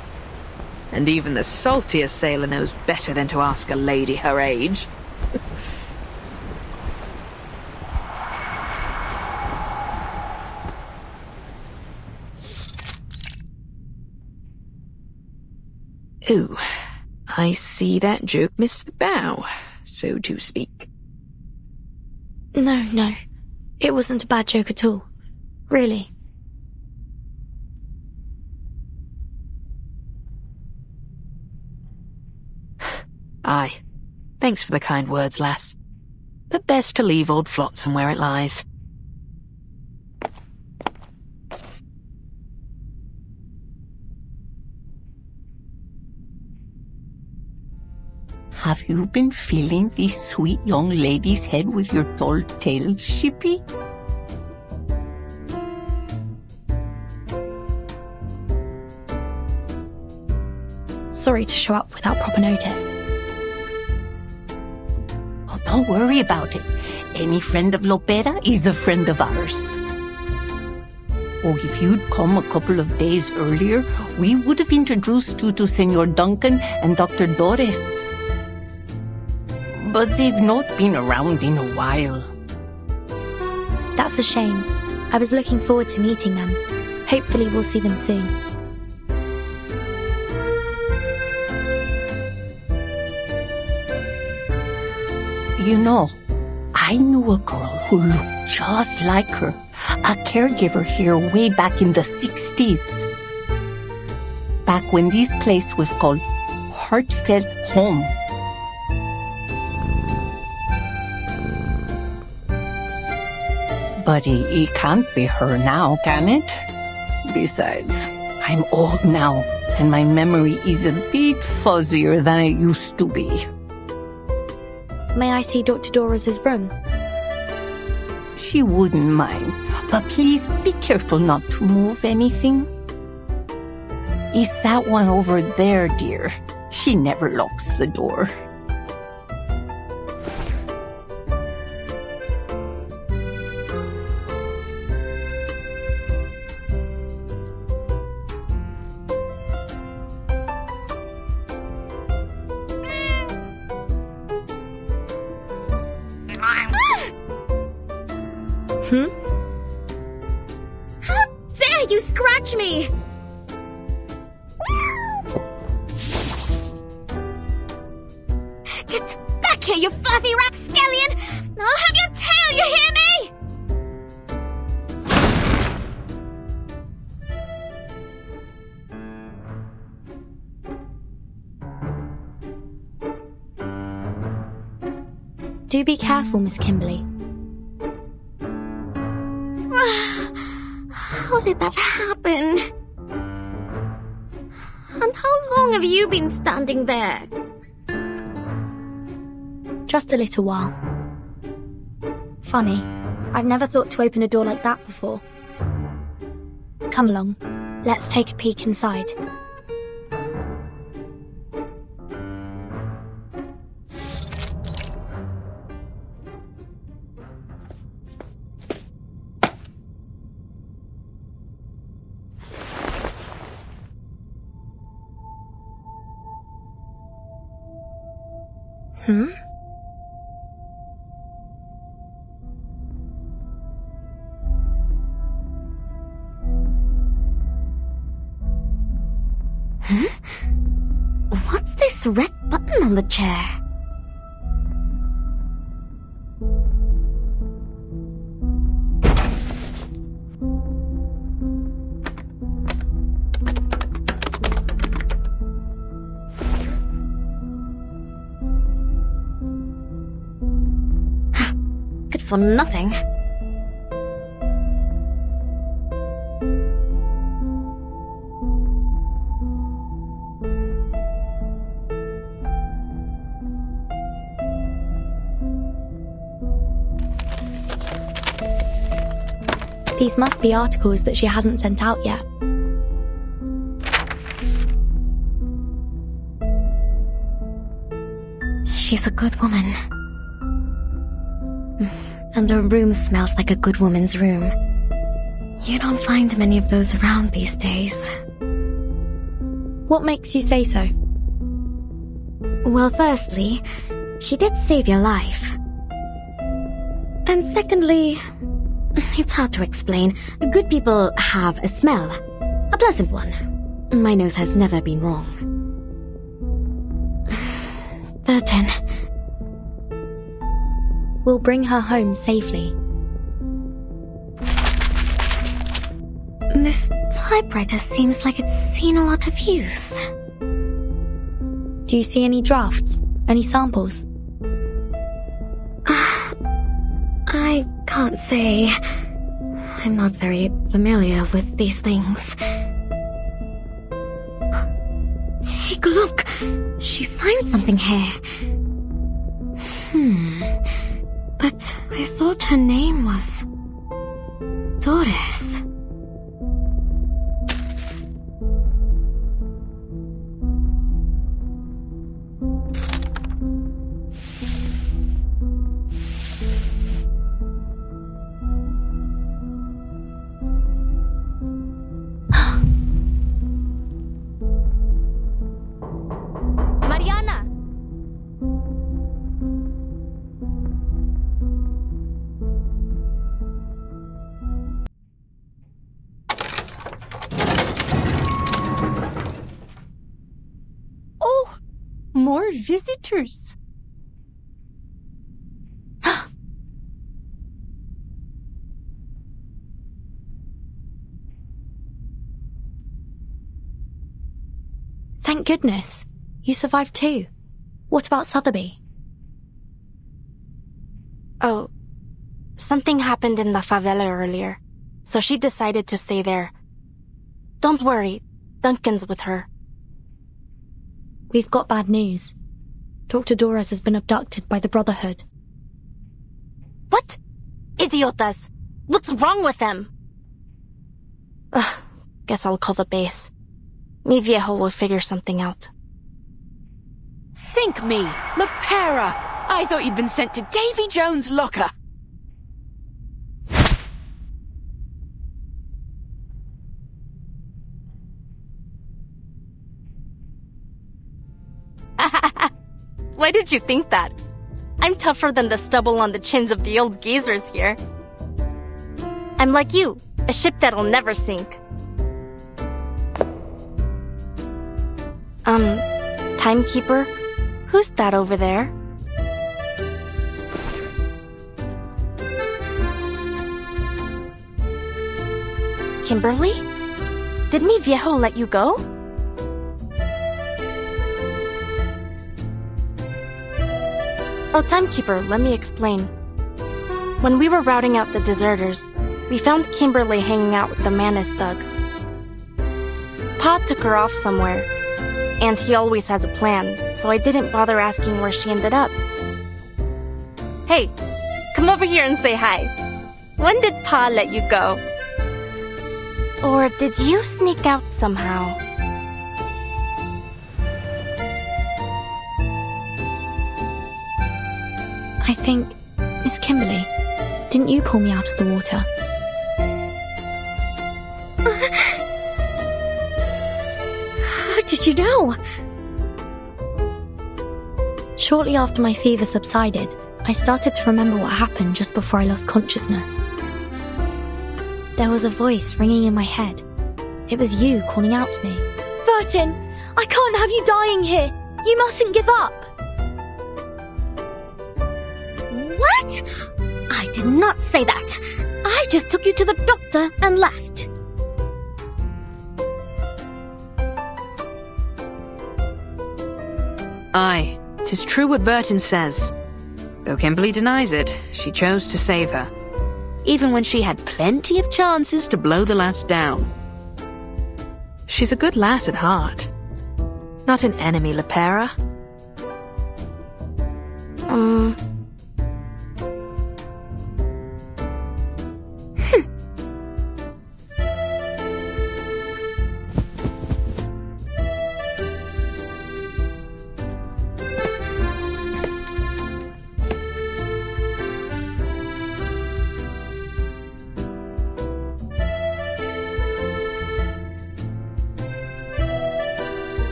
S15: And even the saltiest sailor knows better than to ask a lady her age. Ooh, I see that joke missed the bow, so to speak.
S5: No. It wasn't a bad joke at all. Really.
S15: Aye. Thanks for the kind words, lass. But best to leave old Flotsam where it lies.
S18: Have you been feeling this sweet young lady's head with your dull tails, Shippy?
S5: Sorry to show up without proper notice.
S18: Oh, don't worry about it. Any friend of Lopera is a friend of ours. Oh, if you'd come a couple of days earlier, we would have introduced you to Senor Duncan and Dr. Doris. But they've not been around in a while.
S5: That's a shame. I was looking forward to meeting them. Hopefully we'll see them soon.
S18: You know, I knew a girl who looked just like her. A caregiver here way back in the 60s. Back when this place was called Heartfelt Home. But it can't be her now, can it? Besides, I'm old now, and my memory is a bit fuzzier than it used to be.
S5: May I see Dr. Doris's room?
S18: She wouldn't mind, but please be careful not to move anything. It's that one over there, dear. She never locks the door.
S17: you scratch me! Get back here, you fluffy rapscallion! I'll have your tail, you hear me?
S5: Do be careful, Miss Kimberly.
S17: How did that happen? And how long have you been standing there?
S5: Just a little while. Funny, I've never thought to open a door like that before. Come along, let's take a peek inside.
S17: What's this red button on the chair? Good for nothing.
S5: These must be articles that she hasn't sent out yet.
S17: She's a good woman. And her room smells like a good woman's room. You don't find many of those around these days.
S5: What makes you say so?
S17: Well, firstly, she did save your life. And secondly, it's hard to explain. Good people have a smell. A pleasant one. My nose has never been wrong. Burton.
S5: We'll bring her home safely.
S17: This typewriter seems like it's seen a lot of use.
S5: Do you see any drafts? Any samples?
S17: I can't say. I'm not very familiar with these things. Take a look. She signed something here. But I thought her name was Doris.
S6: Mariana!
S18: Oh, more visitors.
S5: Thank goodness. You survived too. What about Sotheby?
S6: Oh, something happened in the favela earlier, so she decided to stay there. Don't worry, Duncan's with her.
S5: We've got bad news. Dr. Doris has been abducted by the Brotherhood.
S6: What? Idiotas! What's wrong with them? Guess I'll call the base. Mi viejo will figure something out.
S15: Sink me! Lepera! I thought you'd been sent to Davy Jones' locker!
S6: Why did you think that? I'm tougher than the stubble on the chins of the old geezers here. I'm like you, a ship that'll never sink. Timekeeper? Who's that over there? Kimberly? Did mi viejo let you go? Oh, Timekeeper, let me explain. When we were routing out the deserters, we found Kimberly hanging out with the Manus thugs. Pa took her off somewhere, and he always has a plan, so I didn't bother asking where she ended up. Hey, come over here and say hi. When did Pa let you go? Or did you sneak out somehow?
S5: I think, Miss Kimberly, didn't you pull me out of the water? How did you know? Shortly after my fever subsided, I started to remember what happened just before I lost consciousness. There was a voice ringing in my head. It was you calling out to me.
S17: Vertin, I can't have you dying here. You mustn't give up. What? I did not say that. I just took you to the doctor and left.
S15: Aye, 'tis true what Vertin says. Though Kimberly denies it, she chose to save her, even when she had plenty of chances to blow the lass down. She's a good lass at heart. Not an enemy, Lepera.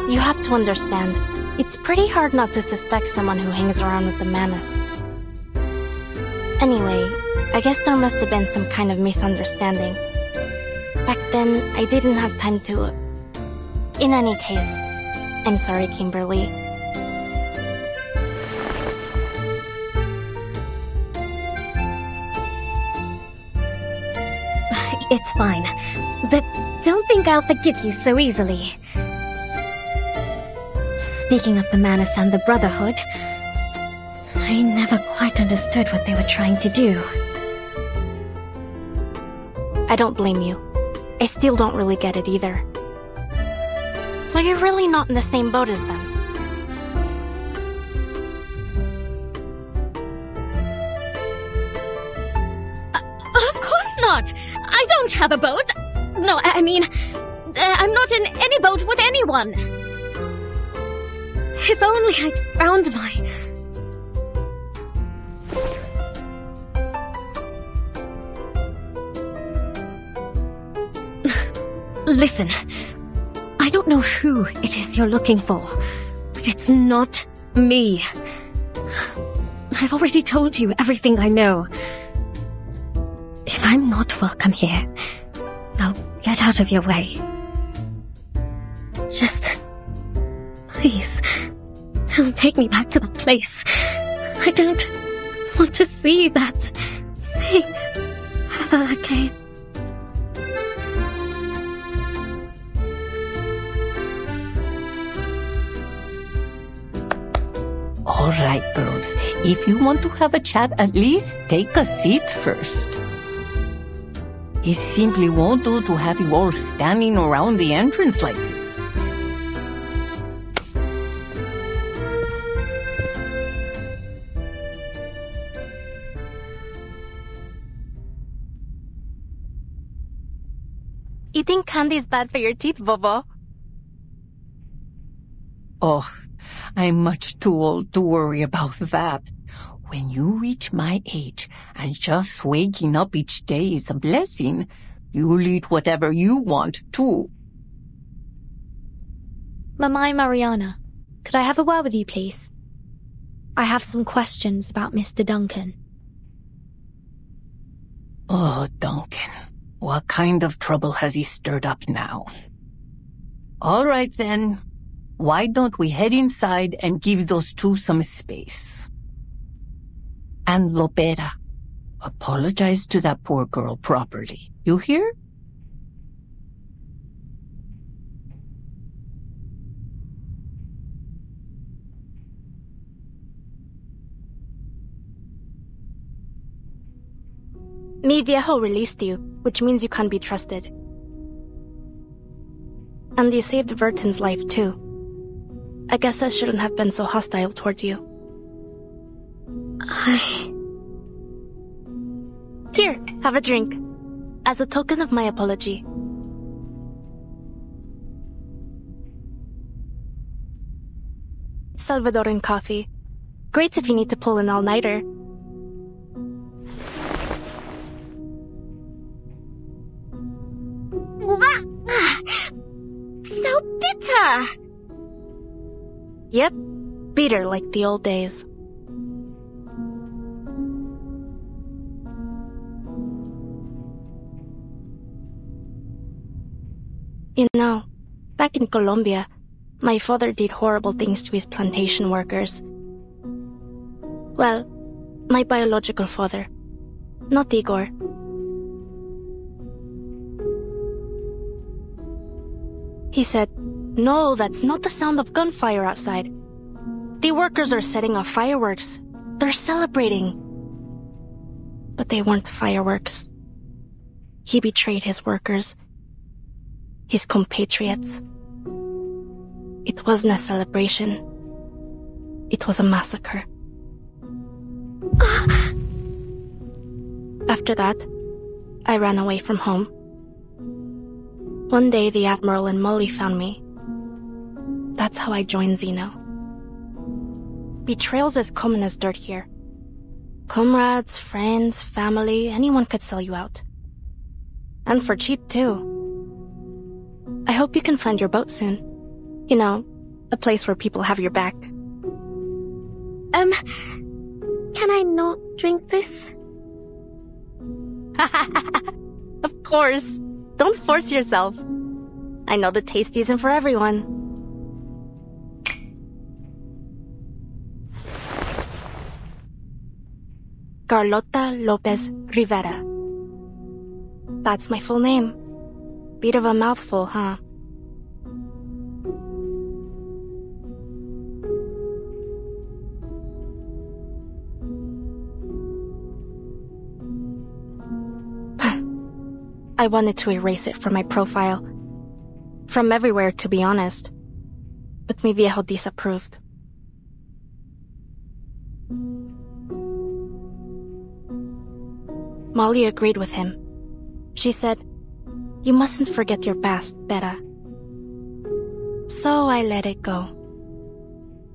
S6: You have to understand, it's pretty hard not to suspect someone who hangs around with the Manus. Anyway, I guess there must have been some kind of misunderstanding. Back then, I didn't have time to... In any case, I'm sorry, Kimberly.
S17: It's fine, but don't think I'll forgive you so easily. Speaking of the Manus and the Brotherhood, I never quite understood what they were trying to do.
S6: I don't blame you. I still don't really get it either. So you're really not in the same boat as them?
S17: Of course not! I don't have a boat! No, I mean, I'm not in any boat with anyone! If only I'd found my... Listen, I don't know who it is you're looking for, but it's not me. I've already told you everything I know. If I'm not welcome here, I'll get out of your way. Just... please, don't take me back to that place. I don't want to see that thing ever again.
S18: All right, girls. If you want to have a chat, at least take a seat first. It simply won't do to have you all standing around the entrance like this.
S6: Eating candy's bad for your teeth, Bobo.
S18: Oh, I'm much too old to worry about that. When you reach my age, and just waking up each day is a blessing, you'll eat whatever you want, too.
S5: Mamai Mariana, could I have a word with you, please? I have some questions about Mr. Duncan.
S18: Oh, Duncan. What kind of trouble has he stirred up now? All right, then. Why don't we head inside and give those two some space? And Lopera, apologize to that poor girl properly. You hear?
S6: Mi viejo released you, which means you can't be trusted. And you saved Verton's life, too. I guess I shouldn't have been so hostile towards you. Here, have a drink. As a token of my apology. Salvadoran coffee. Great if you need to pull an all-nighter.
S7: So bitter!
S6: Yep, bitter like the old days. You know, back in Colombia, my father did horrible things to his plantation workers. Well, my biological father, not Igor. He said, "No, that's not the sound of gunfire outside. The workers are setting off fireworks. They're celebrating." But they weren't fireworks. He betrayed his workers, his compatriots. It wasn't a celebration. It was a massacre. After that, I ran away from home. One day, the Admiral and Molly found me. That's how I joined Xeno. Betrayal's as common as dirt here. Comrades, friends, family, anyone could sell you out. And for cheap, too. I hope you can find your boat soon. You know, a place where people have your back.
S17: Can I not drink this?
S6: Of course. Don't force yourself. I know the taste isn't for everyone. Carlota Lopez Rivera. That's my full name. Bit of a mouthful, huh? I wanted to erase it from my profile. From everywhere, to be honest. But mi viejo disapproved. Molly agreed with him. She said, "You mustn't forget your past, Beta." So I let it go.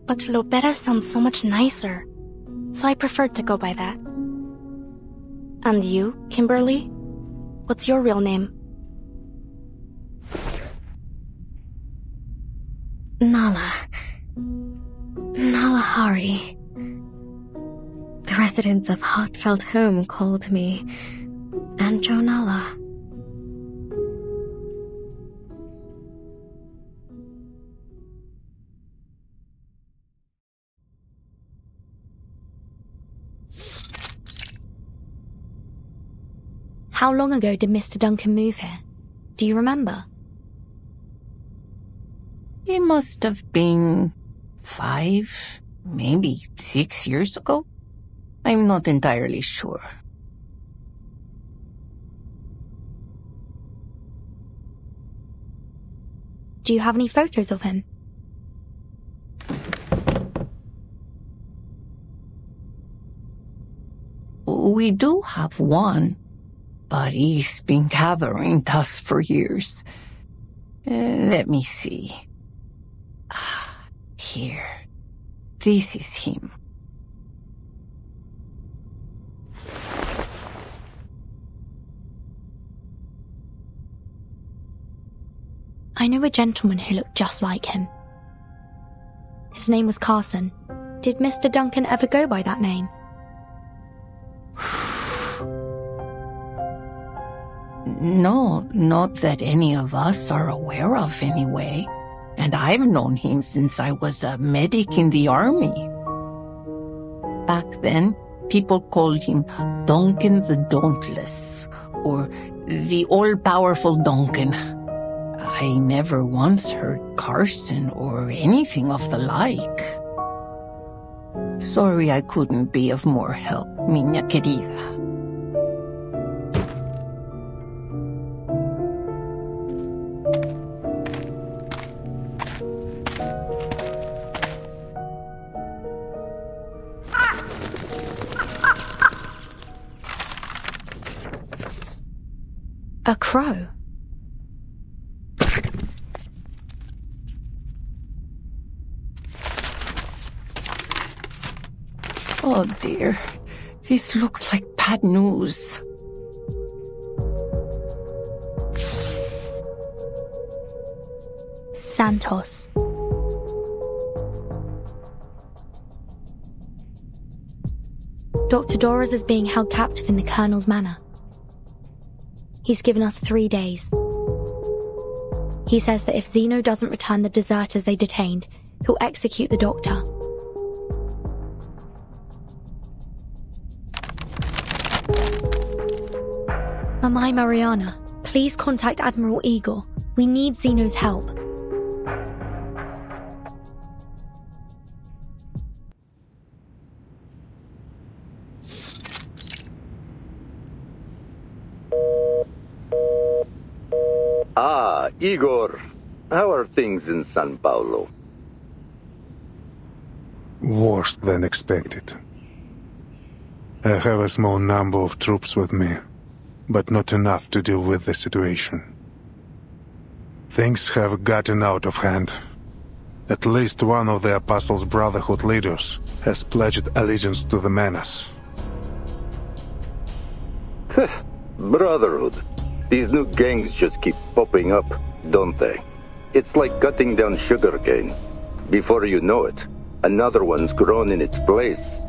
S6: But Lopera sounds so much nicer, so I preferred to go by that. And you, Kimberly? What's your real name?
S17: Nala. Nala Hari. The residents of Heartfelt Home called me Anjo Nala.
S5: How long ago did Mr. Duncan move here? Do you remember?
S18: It must have been 5, maybe 6 years ago. I'm not entirely sure.
S5: Do you have any photos of him?
S18: We do have one, but he's been gathering dust for years. Let me see. Here. This is him.
S5: I know a gentleman who looked just like him. His name was Carson. Did Mr. Duncan ever go by that name?
S18: No, not that any of us are aware of, anyway. and I've known him since I was a medic in the army. Back then, people called him Duncan the Dauntless, or the all-powerful Duncan. I never once heard Carson or anything of the like. Sorry I couldn't be of more help, Miña querida.
S5: A crow?
S18: Oh dear, this looks like bad news.
S5: Santos. Dr. Doras is being held captive in the Colonel's manor. He's given us 3 days. He says that if Zeno doesn't return the deserters they detained, he'll execute the doctor. Mamai Mariana, please contact Admiral Igor. We need Zeno's help.
S19: Ah, Igor. How are things in San Paulo?
S4: Worse than expected. I have a small number of troops with me, but not enough to deal with the situation. Things have gotten out of hand. At least one of the Apostles' Brotherhood leaders has pledged allegiance to the menace.
S19: Brotherhood. These new gangs just keep popping up, don't they? It's like cutting down sugarcane. Before you know it, another one's grown in its place.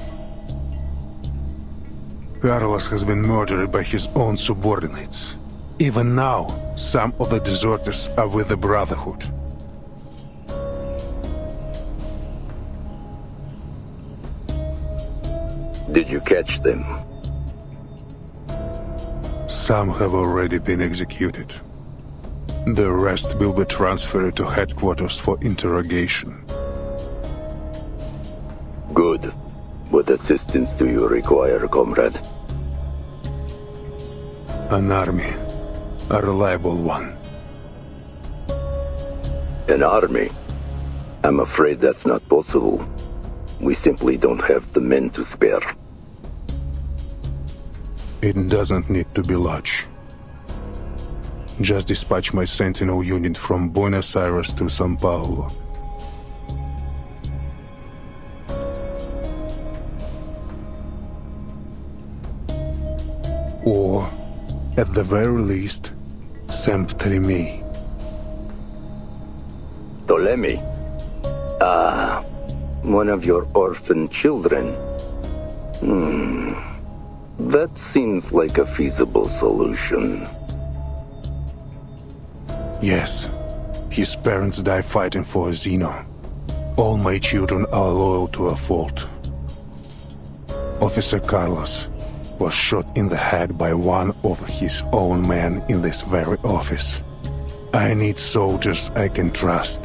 S4: Carlos has been murdered by his own subordinates. Even now, some of the deserters are with the Brotherhood.
S19: Did you catch them?
S4: Some have already been executed. The rest will be transferred to headquarters for interrogation.
S19: Good. What assistance do you require, comrade?
S4: An army. A reliable one.
S19: An army? I'm afraid that's not possible. We simply don't have the men to spare.
S4: It doesn't need to be large. Just dispatch my Sentinel unit from Buenos Aires to São Paulo. Or, at the very least, send Ptolemy.
S19: Ptolemy? Ah, one of your orphan children. That seems like a feasible solution.
S4: Yes. His parents died fighting for Zeno. All my children are loyal to a fault. Officer Carlos was shot in the head by one of his own men in this very office. I need soldiers I can trust.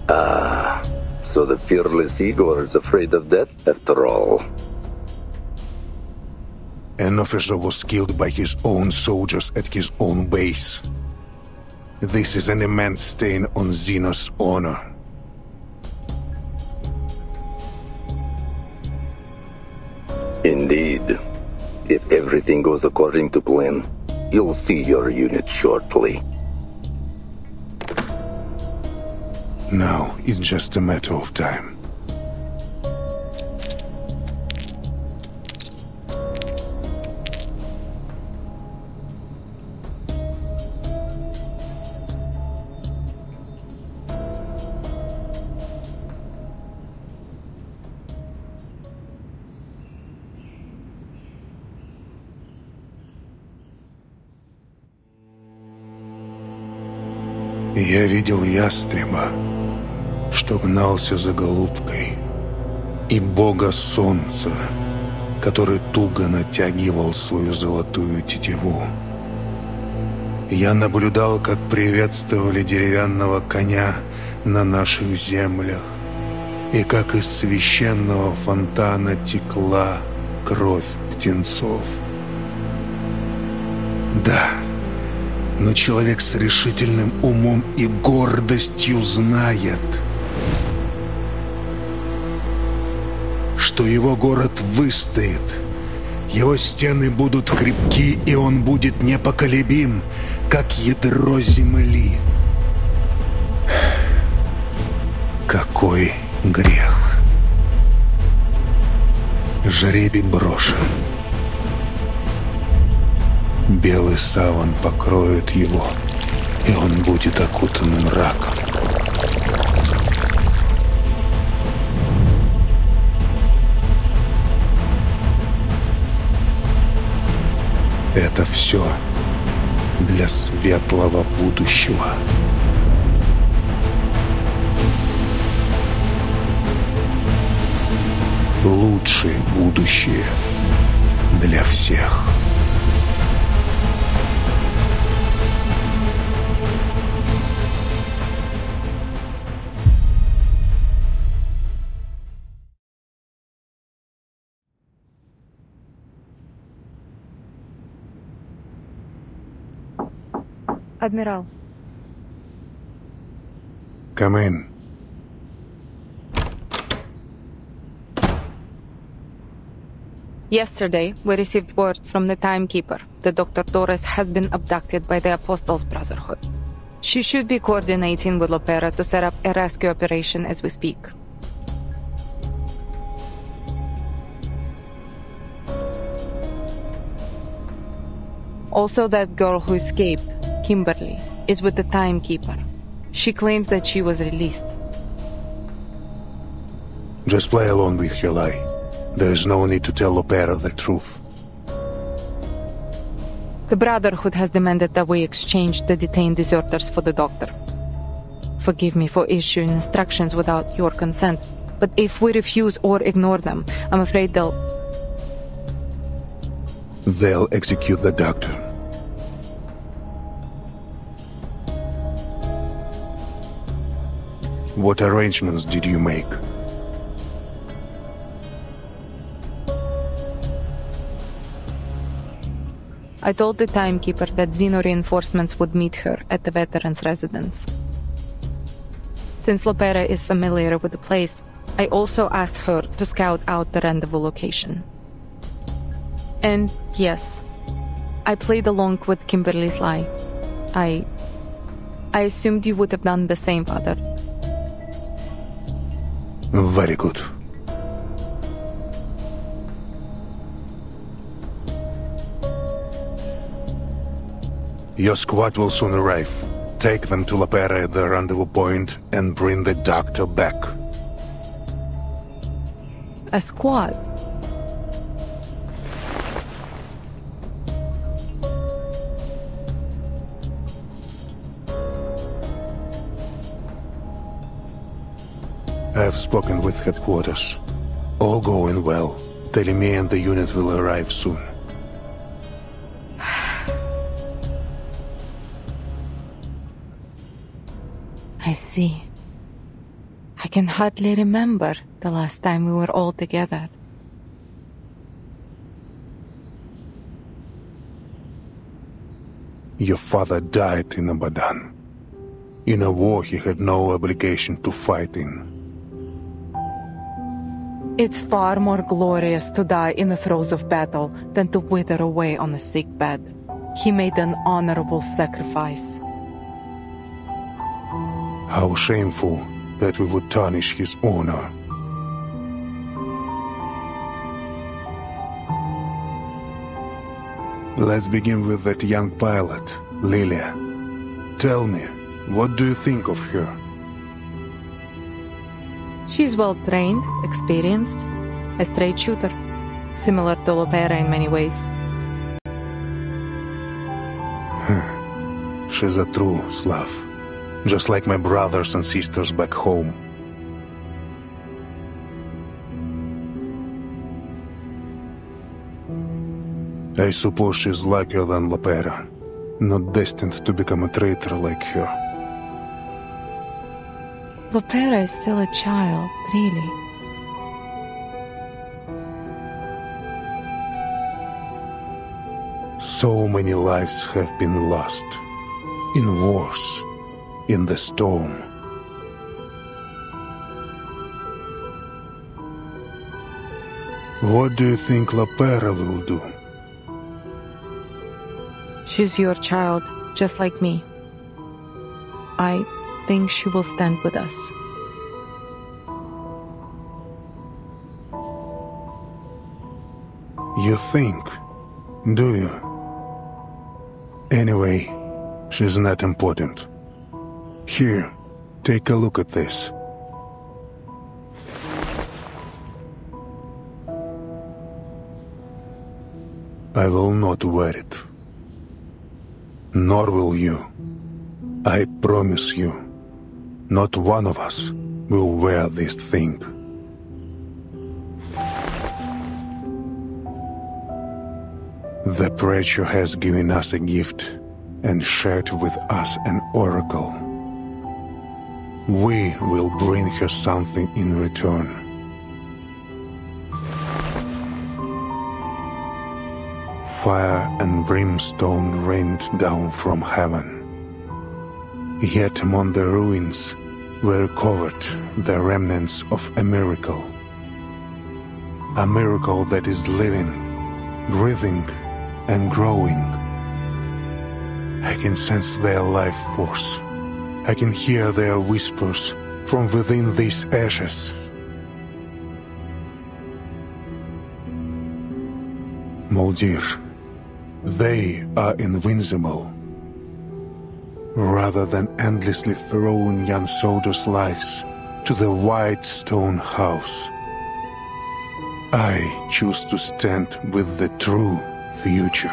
S19: Ah, so the fearless Igor is afraid of death after all.
S4: An officer was killed by his own soldiers at his own base. This is an immense stain on Zeno's honor.
S19: Indeed. If everything goes according to plan, you'll see your unit shortly.
S4: Now it's just a matter of time. Я видел ястреба, что гнался за голубкой, и бога солнца, который туго натягивал свою золотую тетиву. Я наблюдал, как приветствовали деревянного коня на наших землях, и как из священного фонтана текла кровь птенцов. Да, но человек с решительным умом и гордостью знает, что его город выстоит, его стены будут крепки, и он будет непоколебим, как ядро земли. Какой грех! Жребий брошен. Белый саван покроет его, и он будет окутан мраком. Это все для светлого будущего. Лучшее будущее для всех.
S3: Admiral.
S4: Come in.
S3: Yesterday, we received word from the Timekeeper that Dr. Torres has been abducted by the Apostles' Brotherhood. She should be coordinating with Lopera to set up a rescue operation as we speak. Also, that girl who escaped, Kimberly, is with the Timekeeper. She claims that she was released.
S4: Just play along with your lie. There is no need to tell Lopera the truth.
S3: The Brotherhood has demanded that we exchange the detained deserters for the Doctor. Forgive me for issuing instructions without your consent, but if we refuse or ignore them, I'm afraid they'll
S4: execute the Doctor. What arrangements did you make?
S3: I told the Timekeeper that Xeno reinforcements would meet her at the veteran's residence. Since Lopera is familiar with the place, I also asked her to scout out the rendezvous location. And yes, I played along with Kimberly's lie. I assumed you would have done the same, Father.
S4: Very good. Your squad will soon arrive. Take them to Lopera at the rendezvous point and bring the Doctor back.
S3: A squad?
S4: I have spoken with headquarters. All going well. Teleme and the unit will arrive soon.
S3: I see. I can hardly remember the last time we were all together.
S4: Your father died in Abadan. In a war he had no obligation to fight in.
S3: It's far more glorious to die in the throes of battle than to wither away on a sick bed. He made an honorable sacrifice.
S4: How shameful that we would tarnish his honor. Let's begin with that young pilot, Lilia. Tell me, what do you think of her?
S3: She's well-trained, experienced, a straight shooter, similar to Lopera in many ways.
S4: She's a true Slav. just like my brothers and sisters back home. I suppose she's luckier than Lopera, not destined to become a traitor like her.
S3: Lopera is still a child, really.
S4: So many lives have been lost. In wars, in the storm. What do you think Lopera will do?
S3: She's your child, just like me. I think she will stand with us.
S4: You think? Do you? Anyway, she's not important. Here, take a look at this. I will not wear it. Nor will you. I promise you, not one of us will wear this thing. The preacher has given us a gift and shared with us an oracle. We will bring her something in return. Fire and brimstone rained down from heaven. Yet among the ruins were covered the remnants of a miracle. A miracle that is living, breathing, and growing. I can sense their life force. I can hear their whispers from within these ashes. Moldir, they are invincible. Rather than endlessly throwing young soldiers' lives to the white stone house, I choose to stand with the true future.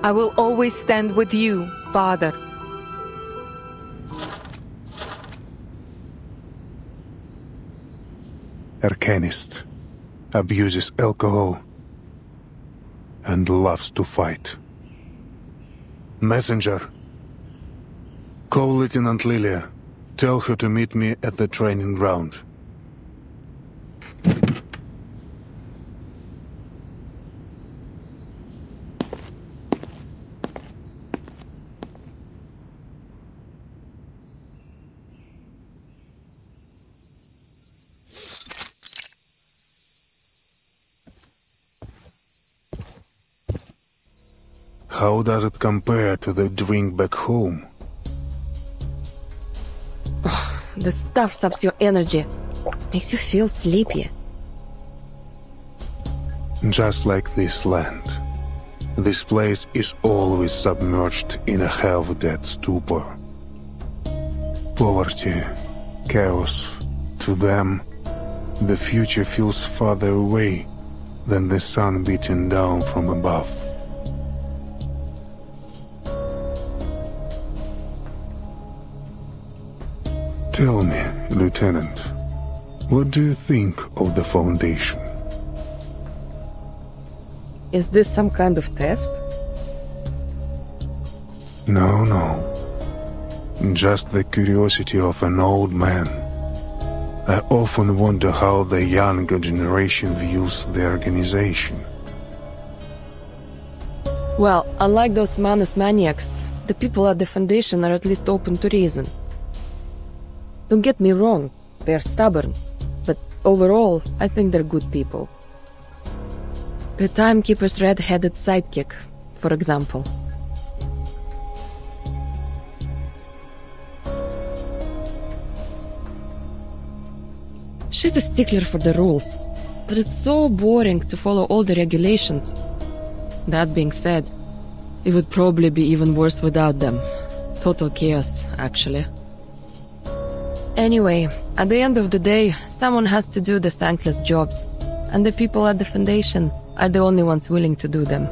S3: I will always stand with you, Father.
S4: Arcanist, abuses alcohol, and loves to fight. Messenger, call Lieutenant Lilia. Tell her to meet me at the training ground. How does it compare to the drink back home?
S9: The stuff saps your energy. Makes you feel sleepy.
S4: Just like this land. This place is always submerged in a half-dead stupor. Poverty, chaos. To them, the future feels farther away than the sun beating down from above. Tell me, Lieutenant, what do you think of the Foundation?
S9: Is this some kind of test?
S4: No, no. Just the curiosity of an old man. I often wonder how the younger generation views the organization.
S9: Well, unlike those Manus maniacs, the people at the Foundation are at least open to reason. Don't get me wrong, they're stubborn, but overall, I think they're good people. The Timekeeper's red-headed sidekick, for example. She's a stickler for the rules, but it's so boring to follow all the regulations. That being said, it would probably be even worse without them. Total chaos, actually. Anyway, at the end of the day, someone has to do the thankless jobs, and the people at the Foundation are the only ones willing to do them.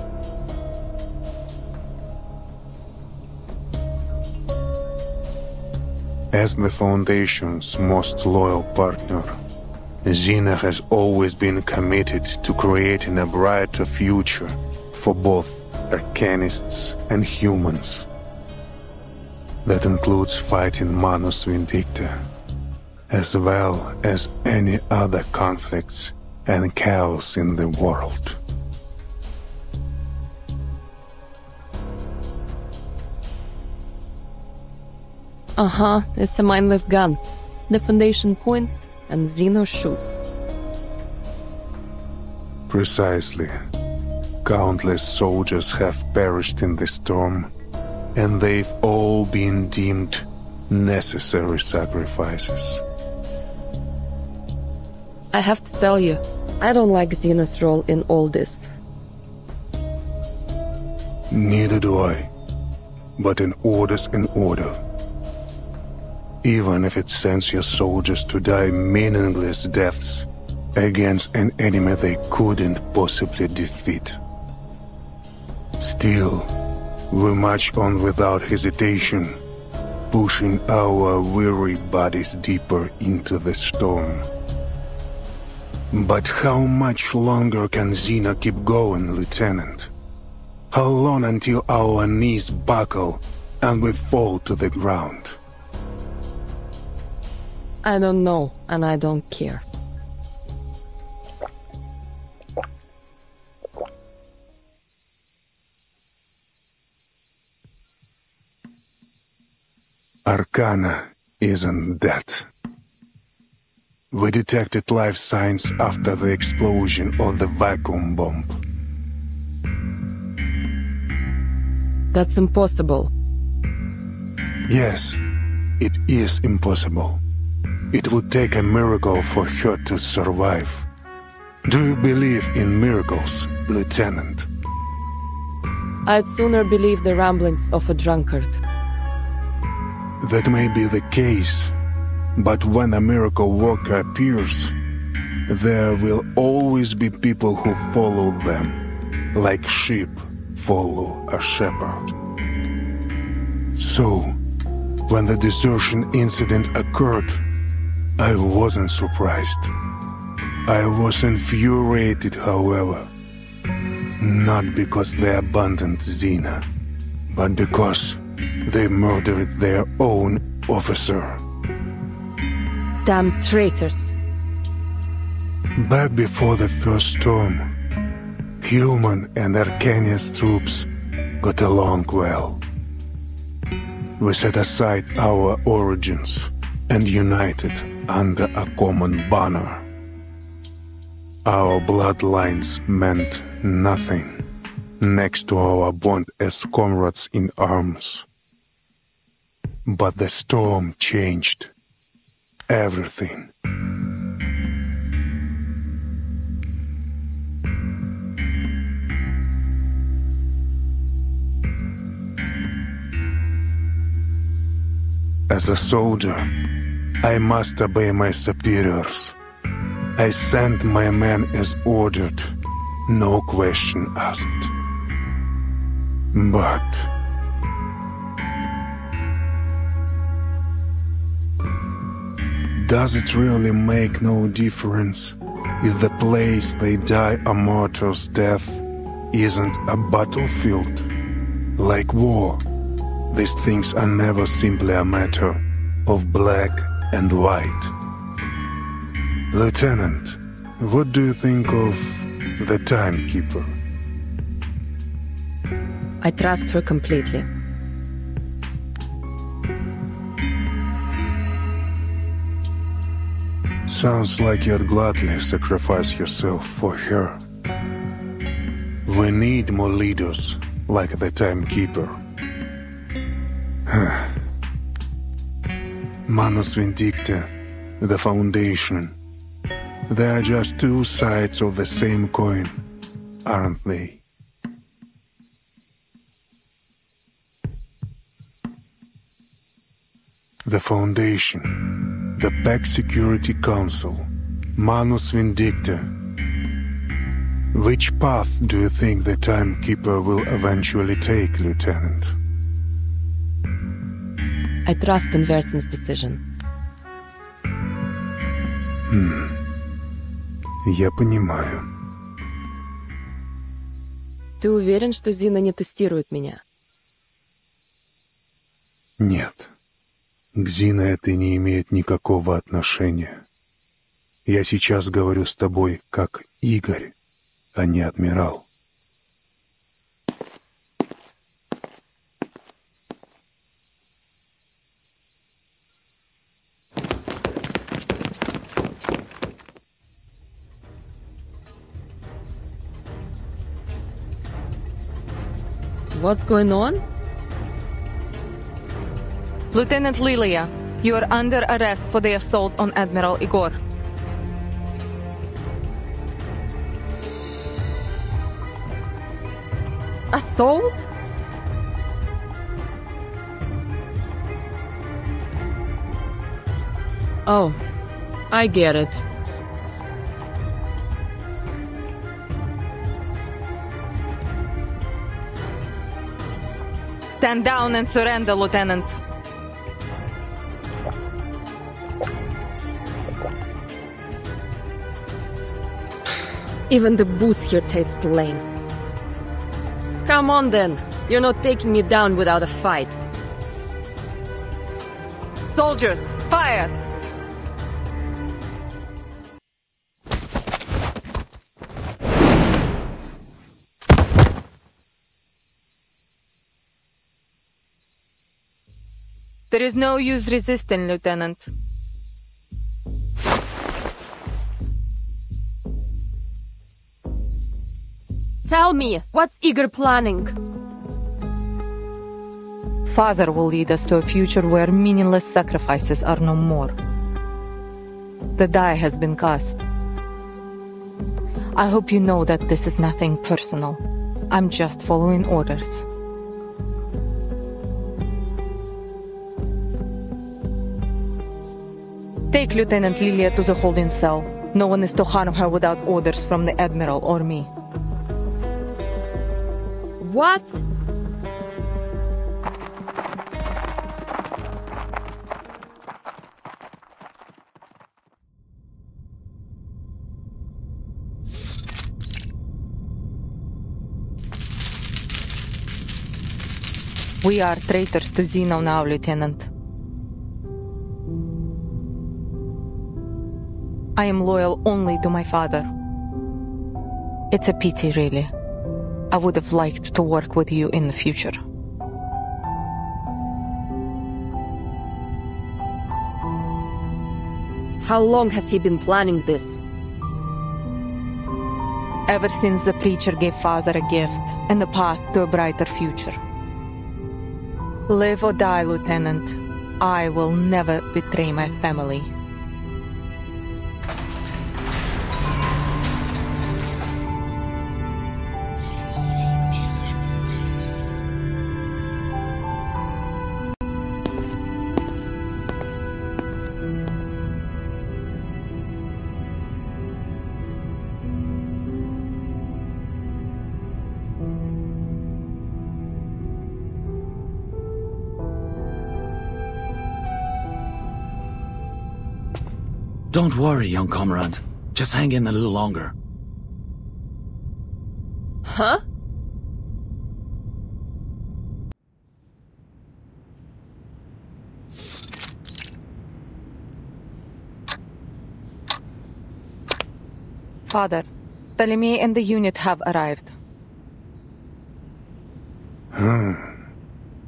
S4: As the Foundation's most loyal partner, Xena has always been committed to creating a brighter future for both Arcanists and humans. That includes fighting Manus Vindicta, as well as any other conflicts and chaos in the world.
S9: It's a mindless gun. The Foundation points and Xeno shoots.
S4: Precisely. Countless soldiers have perished in the storm, and they've all been deemed necessary sacrifices.
S9: I have to tell you, I don't like Xeno's role in all this.
S4: Neither do I. But an order's an order. Even if it sends your soldiers to die meaningless deaths against an enemy they couldn't possibly defeat. Still, we march on without hesitation, pushing our weary bodies deeper into the storm. But how much longer can Xena keep going, Lieutenant? How long until our knees buckle and we fall to the ground?
S9: I don't know, and I don't care.
S4: Arcana isn't dead. We detected life signs after the explosion of the vacuum bomb.
S9: That's impossible.
S4: Yes, it is impossible. It would take a miracle for her to survive. Do you believe in miracles, Lieutenant?
S9: I'd sooner believe the ramblings of a drunkard.
S4: That may be the case, but when a miracle worker appears, there will always be people who follow them, like sheep follow a shepherd. So, when the desertion incident occurred, I wasn't surprised. I was infuriated, however. Not because they abandoned Xena, but because they murdered their own officer.
S9: Damn traitors.
S4: Back before the first storm, human and Arcanius troops got along well. We set aside our origins and united under a common banner. Our bloodlines meant nothing next to our bond as comrades in arms. But the storm changed everything. As a soldier, I must obey my superiors. I sent my men as ordered, no question asked. But does it really make no difference if the place they die a martyr's death isn't a battlefield? Like war, these things are never simply a matter of black and white. Lieutenant, what do you think of the Timekeeper?
S9: I trust her completely.
S4: Sounds like you'd gladly sacrifice yourself for her. We need more leaders like the Timekeeper. Manus Vindicta, the Foundation. They are just two sides of the same coin, aren't they? The Foundation, the Pax Security Council, Manus Vindicta. Which path do you think the Timekeeper will eventually take, Lieutenant?
S9: I trust in Vertin's decision.
S4: Я понимаю.
S9: Ты уверен, что Зина не тестирует меня?
S4: Нет. К Зине это не имеет никакого отношения. Я сейчас говорю с тобой как Игорь, а не адмирал.
S9: What's going on?
S3: Lieutenant Lilia, you are under arrest for the assault on Admiral Igor.
S9: Assault? Oh, I get it.
S3: Stand down and surrender, Lieutenant.
S9: Even the booze here tastes lame. Come on then. You're not taking me down without a fight.
S3: Soldiers, fire! There is no use resisting, Lieutenant.
S9: Tell me, what's Igor planning?
S3: Father will lead us to a future where meaningless sacrifices are no more. The die has been cast. I hope you know that this is nothing personal. I'm just following orders. Take Lieutenant Lilia to the holding cell. No one is to harm her without orders from the Admiral or me.
S9: What?
S3: We are traitors to Zeno now, Lieutenant. I am loyal only to my father. It's a pity, really. I would have liked to work with you in the future.
S9: How long has he been planning this?
S3: Ever since the preacher gave Father a gift and the path to a brighter future. Live or die, Lieutenant. I will never betray my family.
S11: Don't worry, young comrade. Just hang in a little longer.
S9: Huh?
S3: Father, Ptolemy and the unit have arrived.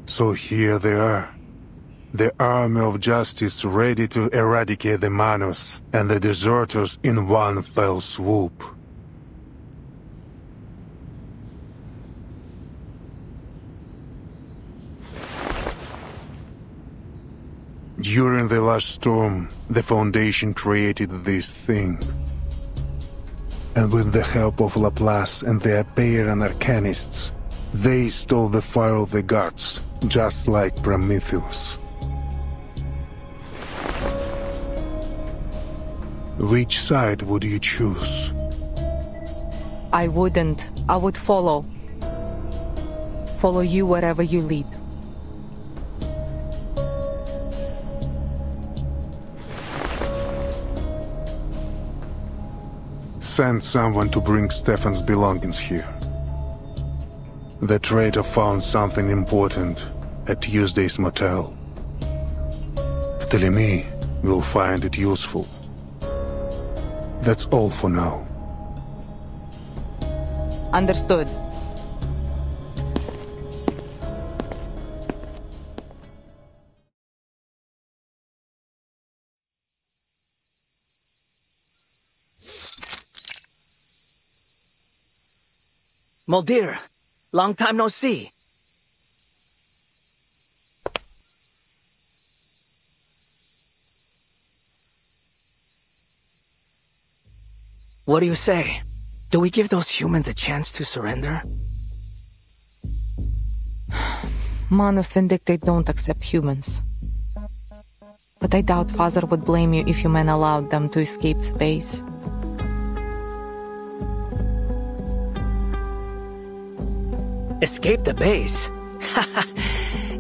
S4: So here they are. The army of justice ready to eradicate the Manus and the deserters in one fell swoop. During the last storm, the Foundation created this thing. And with the help of Laplace and the Apeiran Arcanists, they stole the fire of the gods, just like Prometheus. Which side would you choose?
S3: I wouldn't. I would follow. Follow you wherever you lead.
S4: Send someone to bring Stefan's belongings here. The traitor found something important at Tuesday's motel. Ptolemy will find it useful. That's all for now.
S3: Understood.
S1: Muldir, long time no see. What do you say? Do we give those humans a chance to surrender?
S3: Manus Vindicate don't accept humans. But I doubt Father would blame you if you men allowed them to escape the base.
S1: Escape the base?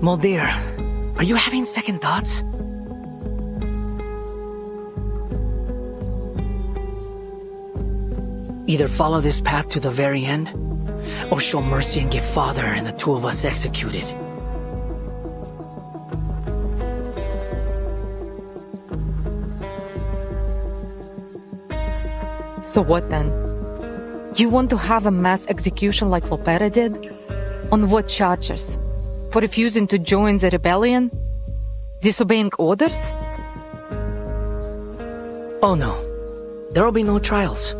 S1: Muldir, are you having second thoughts? Either follow this path to the very end, or show mercy and get Father and the two of us executed.
S3: So what then? You want to have a mass execution like Lopera did? On what charges? For refusing to join the rebellion? Disobeying orders?
S1: Oh no. There will be no trials.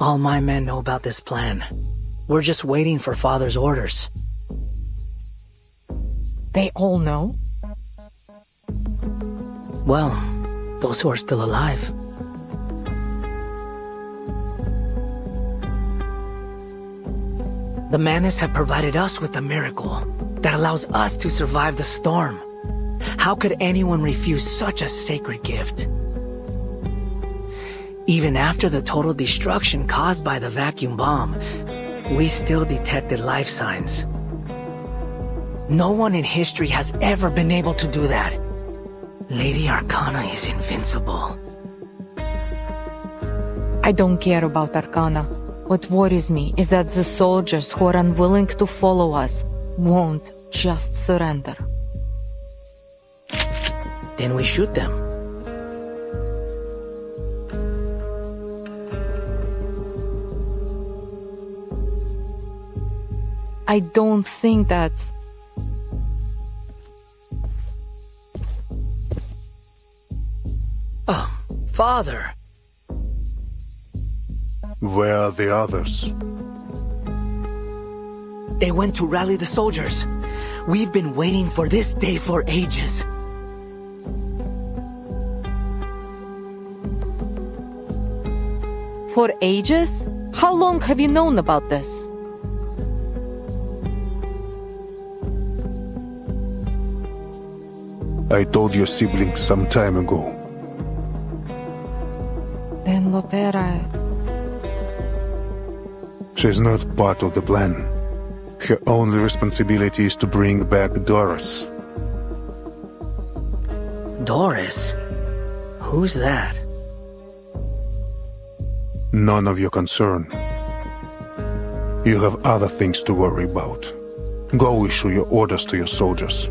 S1: All my men know about this plan. We're just waiting for Father's orders.
S3: They all know?
S1: Well, those who are still alive. The Manus have provided us with a miracle that allows us to survive the storm. How could anyone refuse such a sacred gift? Even after the total destruction caused by the vacuum bomb, we still detected life signs. No one in history has ever been able to do that. Lady Arcana is invincible.
S3: I don't care about Arcana. What worries me is that the soldiers who are unwilling to follow us won't just surrender.
S1: Then we shoot them.
S3: I don't think that's...
S1: Oh, Father!
S4: Where are the others?
S1: They went to rally the soldiers. We've been waiting for this day for ages.
S3: For ages? How long have you known about this?
S4: I told your siblings some time ago.
S3: Then Lopera...
S4: She's not part of the plan. Her only responsibility is to bring back Doris.
S1: Doris? Who's that?
S4: None of your concern. You have other things to worry about. Go issue your orders to your soldiers.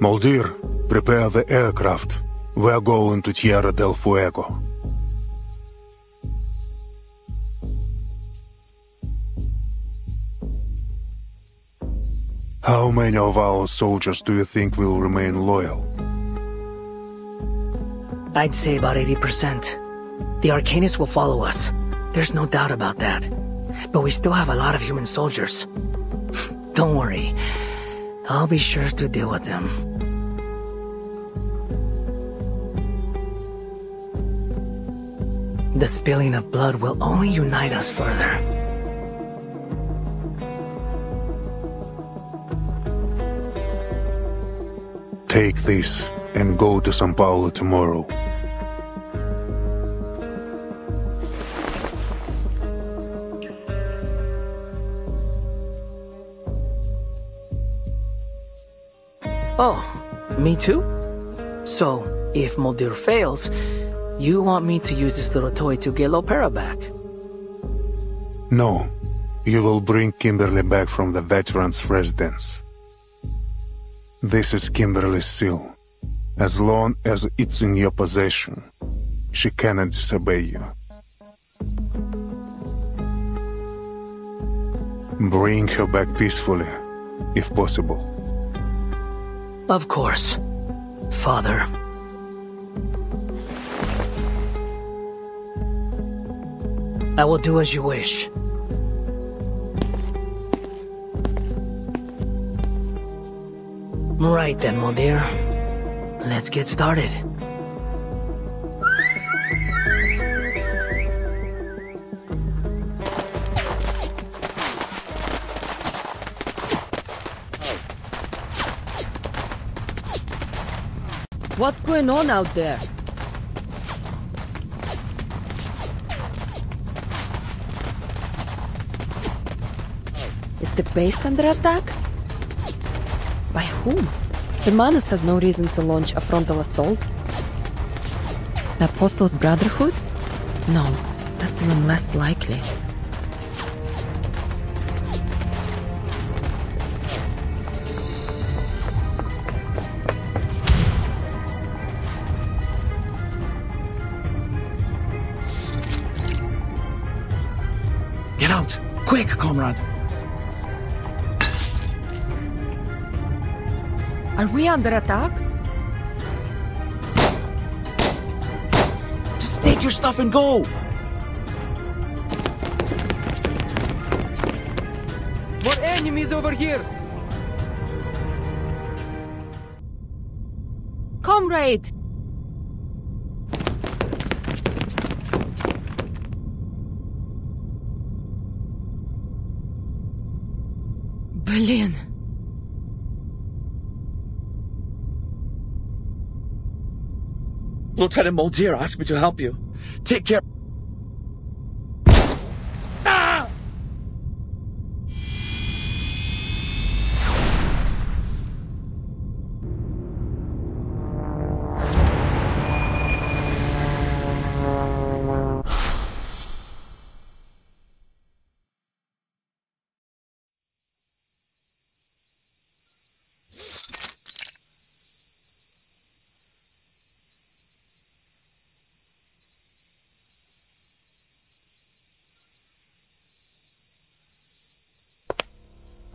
S4: Muldir, prepare the aircraft. We're going to Tierra del Fuego. How many of our soldiers do you think will remain loyal?
S1: I'd say about 80%. The Arcanists will follow us. There's no doubt about that. But we still have a lot of human soldiers. Don't worry. I'll be sure to deal with them. The spilling of blood will only unite us further.
S4: Take this and go to São Paulo tomorrow.
S1: Oh, me too? So, if Muldir fails, you want me to use this little toy to get Lopera back?
S4: No. You will bring Kimberly back from the veterans' residence. This is Kimberly's seal. As long as it's in your possession, she cannot disobey you. Bring her back peacefully, if possible.
S1: Of course, Father. I will do as you wish. Right then, Muldir. Let's get started.
S9: What's going on out there? Is the base under attack? By whom? The Manus has no reason to launch a frontal assault. The Apostles' Brotherhood? No, that's even less likely.
S11: Get out! Quick, comrade!
S9: Are we under attack?
S11: Just take your stuff and go!
S20: More enemies over here!
S9: Comrade! Berlin.
S11: Lieutenant Muldir asked me to help you. Take care. Ah!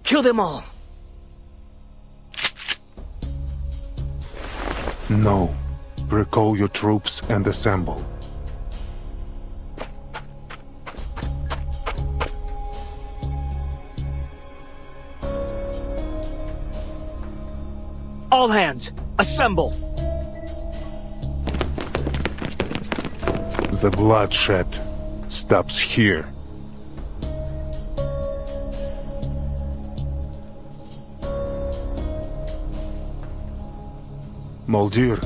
S1: Kill them all!
S4: No. Recall your troops and assemble.
S1: All hands, assemble!
S4: The bloodshed stops here. Muldir,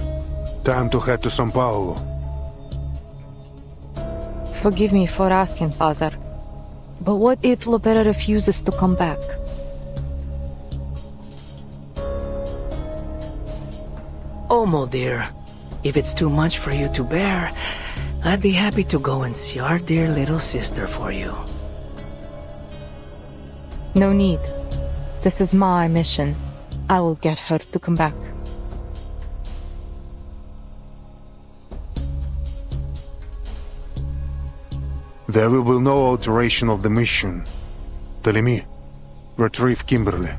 S4: time to head to São Paulo.
S3: Forgive me for asking, Father, but what if Lopera refuses to come back?
S1: Oh, Muldir, if it's too much for you to bear, I'd be happy to go and see our dear little sister for you.
S3: No need. This is my mission. I will get her to come back.
S4: There will be no alteration of the mission. Telemi, retrieve Kimberly.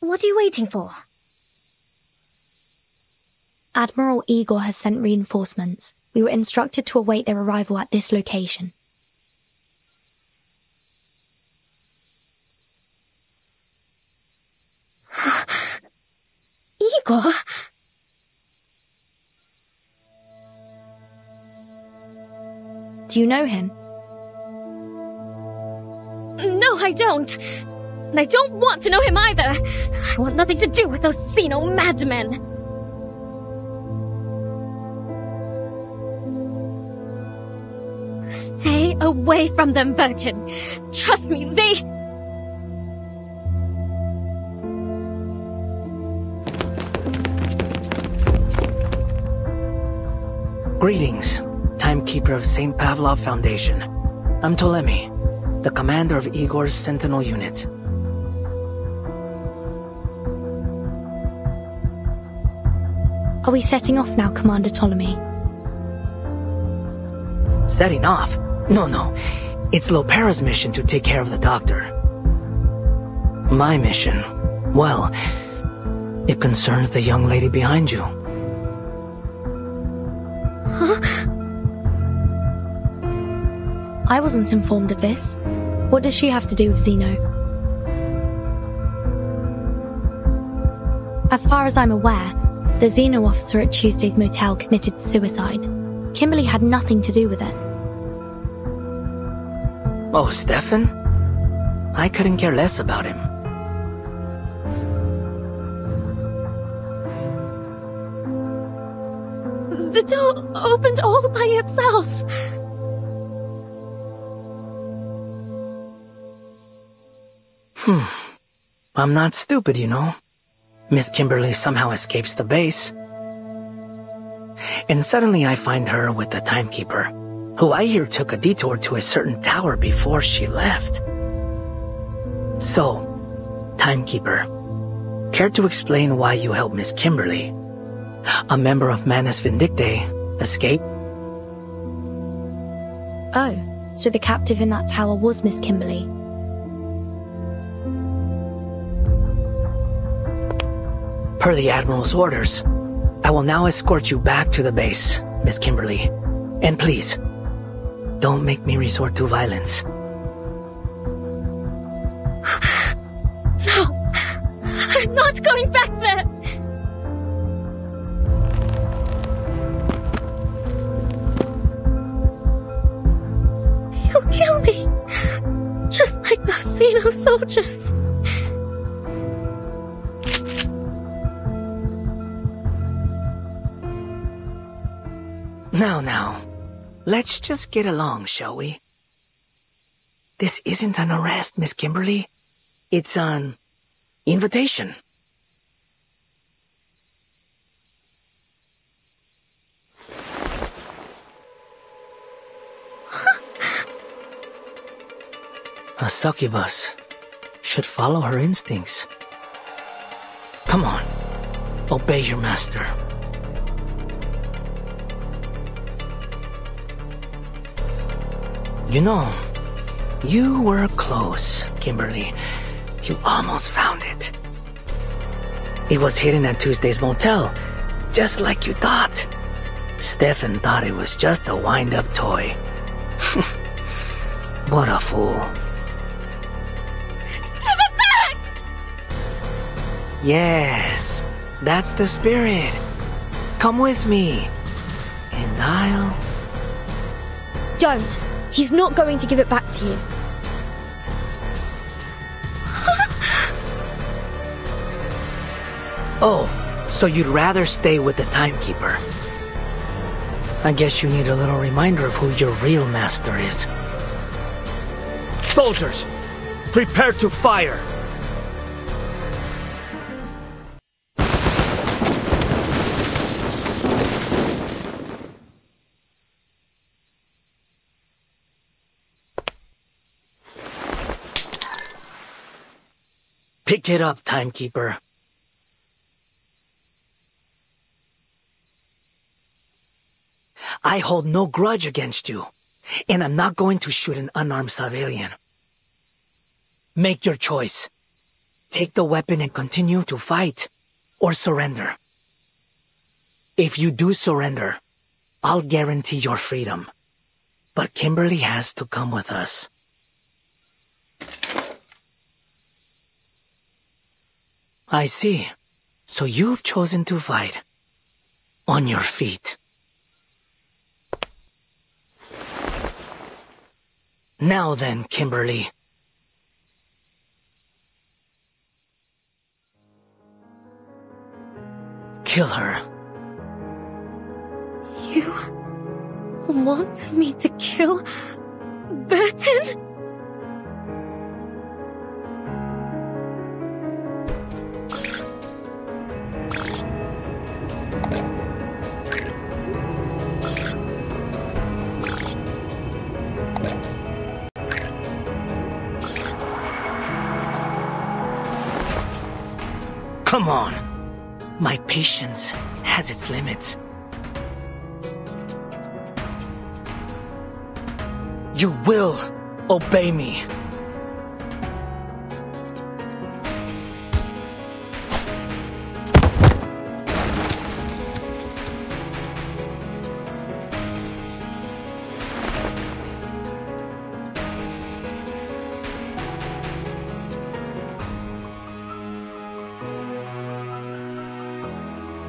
S5: What are you waiting for? Admiral Igor has sent reinforcements. We were instructed to await their arrival at this location.
S17: Igor?
S5: Do you know him?
S17: No, I don't. And I don't want to know him either. I want nothing to do with those Xeno madmen. Stay away from them, Burton. Trust me, they...
S1: Greetings, Timekeeper of St. Pavlov Foundation. I'm Ptolemy, the commander of Igor's Sentinel unit.
S5: Are we setting off now, Commander Ptolemy?
S1: Setting off? No. It's Lopera's mission to take care of the doctor. My mission? Well, it concerns the young lady behind you.
S5: Huh? I wasn't informed of this. What does she have to do with Xeno? As far as I'm aware, the Xeno officer at Tuesday's motel committed suicide. Kimberly had nothing to do with it.
S1: Oh, Stefan? I couldn't care less about him.
S17: The door opened all by itself.
S1: I'm not stupid, you know. Miss Kimberly somehow escapes the base. And suddenly I find her with the Timekeeper, who I hear took a detour to a certain tower before she left. So, Timekeeper, care to explain why you helped Miss Kimberly, a member of Manus Vindictae, escape?
S5: Oh, so the captive in that tower was Miss Kimberly.
S1: Per the Admiral's orders, I will now escort you back to the base, Miss Kimberly. And please, don't make me resort to violence.
S17: No, I'm not going back there. You'll kill me, just like those Xeno soldiers.
S1: Now, let's just get along, shall we? This isn't an arrest, Miss Kimberly. It's an invitation. A succubus should follow her instincts. Come on, obey your master. You know, you were close, Kimberly. You almost found it. It was hidden at Tuesday's motel, just like you thought. Stefan thought it was just a wind-up toy. What a fool.
S17: Give it back!
S1: Yes, that's the spirit. Come with me, and I'll...
S5: Don't! He's not going to give it back to you.
S1: Oh, so you'd rather stay with the Timekeeper. I guess you need a little reminder of who your real master is. Soldiers, prepare to fire! Pick it up, Timekeeper. I hold no grudge against you, and I'm not going to shoot an unarmed civilian. Make your choice. Take the weapon and continue to fight, or surrender. If you do surrender, I'll guarantee your freedom. But Kimberly has to come with us. I see. So you've chosen to fight. On your feet. Now then, Kimberly. Kill her.
S17: You want me to kill Burton?
S1: Come on. My patience has its limits. You will obey me.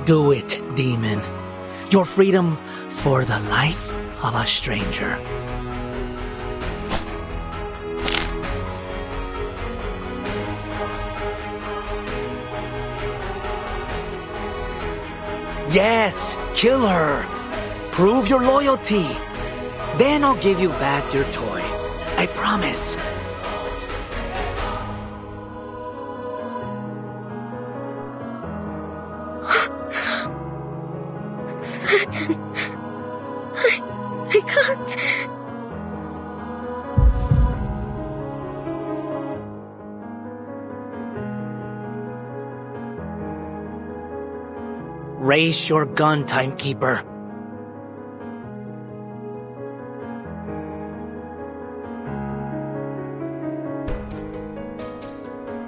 S1: Do it, demon. Your freedom for the life of a stranger. Yes, kill her. Prove your loyalty. Then I'll give you back your toy. I promise.
S17: Burton, I can't.
S1: Raise your gun, timekeeper.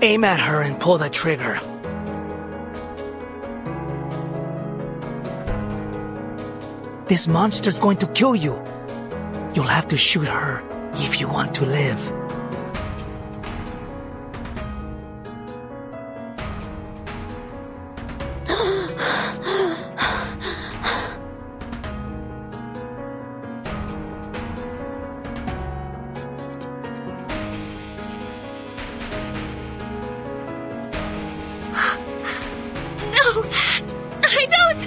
S1: Aim at her and pull the trigger. This monster's going to kill you. You'll have to shoot her if you want to live.
S17: No, I don't.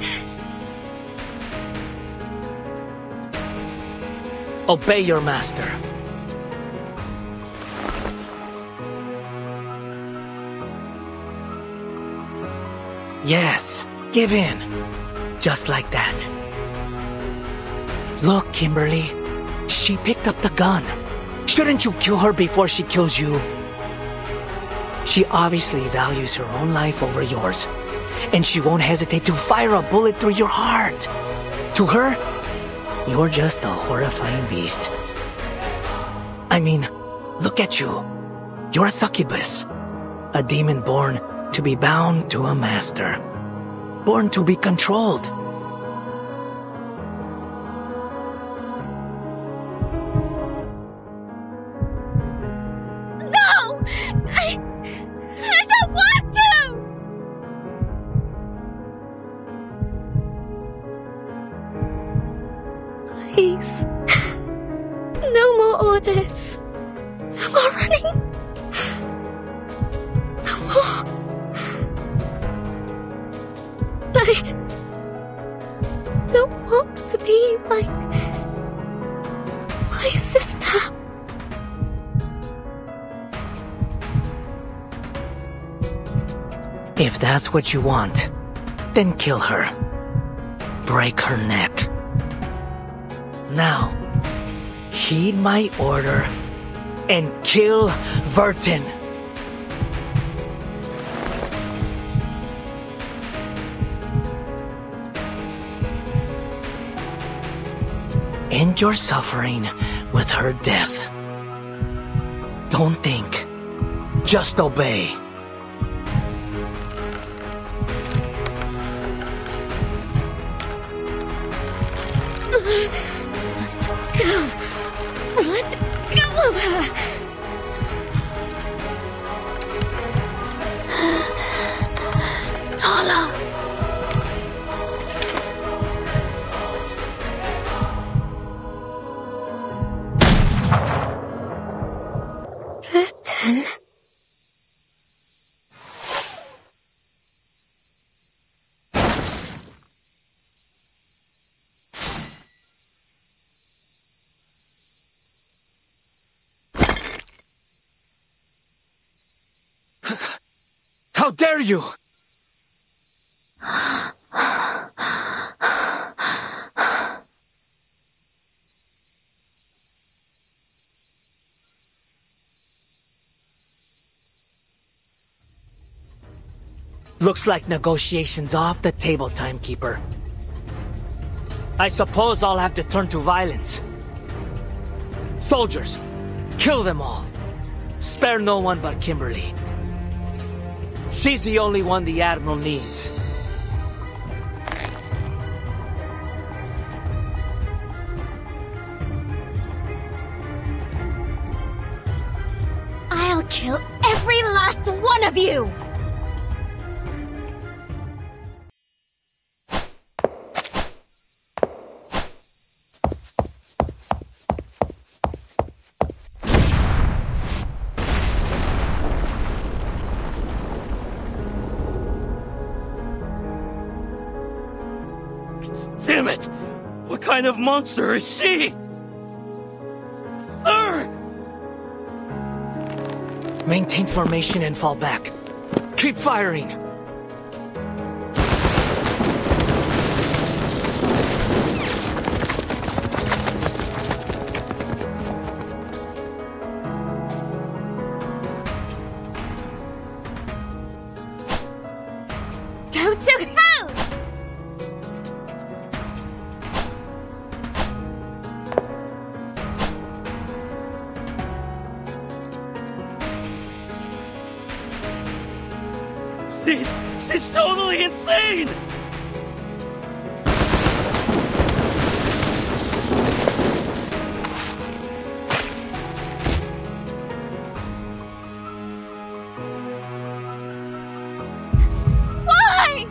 S1: Obey your master. Yes, give in. Just like that. Look, Kimberly. She picked up the gun. Shouldn't you kill her before she kills you? She obviously values her own life over yours. And she won't hesitate to fire a bullet through your heart. To her, you're just a horrifying beast. I mean, look at you. You're a succubus. A demon born to be bound to a master. Born to be controlled.
S17: No! I don't want to! Please. No more orders. No more running. No more. I don't want to be like my sister.
S1: If that's what you want, then kill her. Break her neck. Now, heed my order and kill Vertin. End your suffering with her death. Don't think. Just obey.
S17: Let go of her!
S7: Nala!
S17: Litten.
S1: How dare you! Looks like negotiations off the table, Timekeeper. I suppose I'll have to turn to violence. Soldiers, kill them all. Spare no one but Kimberly. She's the only one the Admiral needs.
S17: I'll kill every last one of you!
S11: Damn it! What kind of monster is she? Sir!
S1: Maintain formation and fall back. Keep firing!
S17: Go to hell!
S11: She's totally insane!
S17: Why?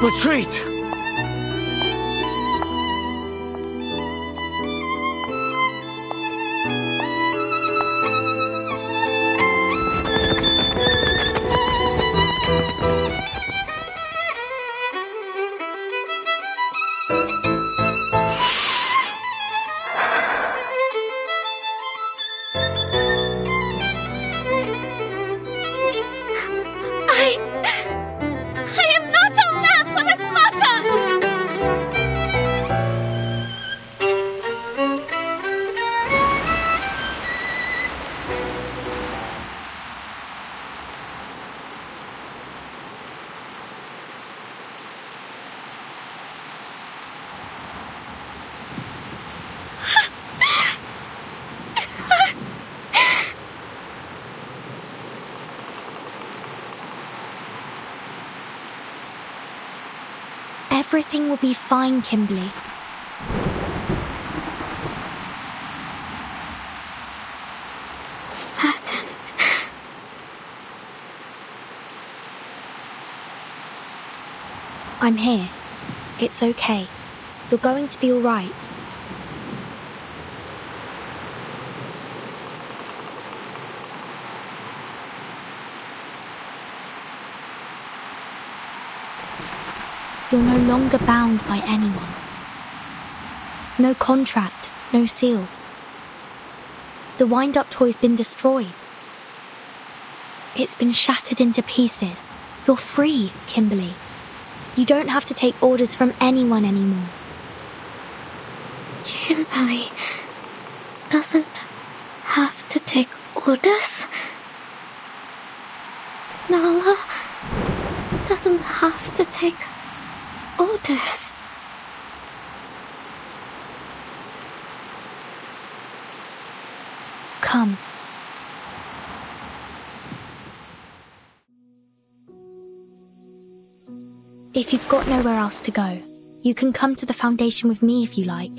S1: Retreat!
S17: I am not a lamb for the slaughter!
S5: Everything will be fine, Kimberly.
S17: Burton.
S5: I'm here. It's okay. You're going to be all right. You're no longer bound by anyone. No contract, no seal. The wind-up toy's been destroyed. It's been shattered into pieces. You're free, Kimberly. You don't have to take orders from anyone anymore.
S17: Kimberly doesn't have to take orders? Nala doesn't have to take orders.
S5: Come. If you've got nowhere else to go, you can come to the Foundation with me if you like.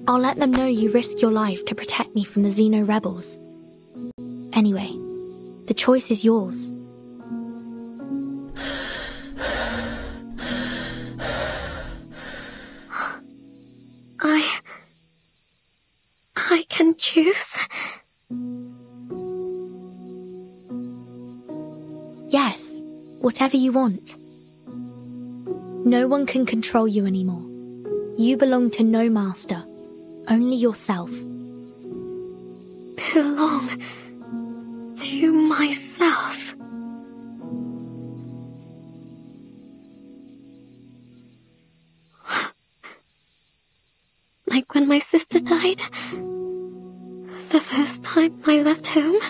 S5: I'll let them know you risked your life to protect me from the Xeno rebels. Anyway, the choice is yours.
S17: I can choose?
S5: Yes, whatever you want. No one can control you anymore. You belong to no master, only yourself.
S17: Belong to myself. Like when my sister died, the first time I left home.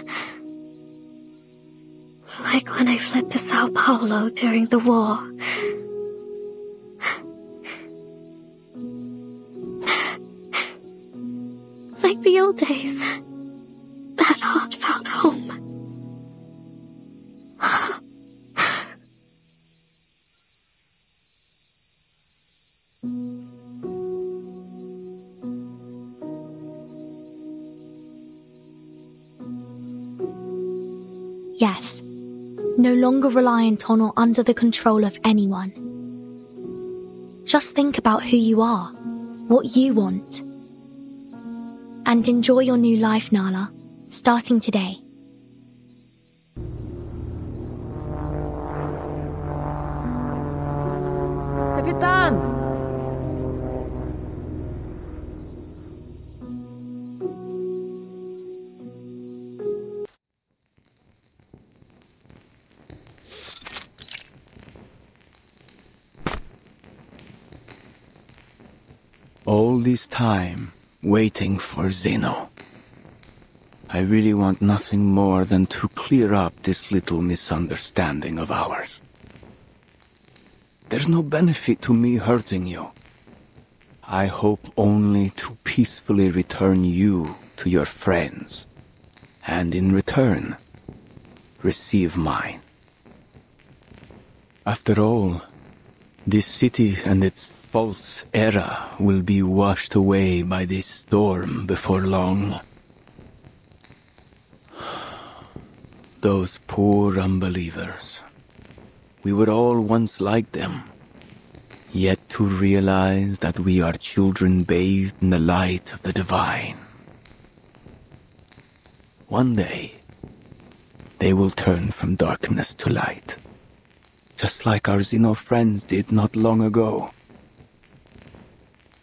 S17: Like when I fled to Sao Paulo during the war. Like the old days. That heartfelt home.
S5: Yes, no longer reliant on or under the control of anyone. Just think about who you are, what you want. And enjoy your new life, Nala, starting today.
S9: Kapitan!
S10: All this time, waiting for Xeno. I really want nothing more than to clear up this little misunderstanding of ours. There's no benefit to me hurting you. I hope only to peacefully return you to your friends, and in return, receive mine. After all, this city and its false era will be washed away by this storm before long. Those poor unbelievers. We were all once like them. Yet to realize that we are children bathed in the light of the divine. One day, they will turn from darkness to light, just like our Xeno friends did not long ago.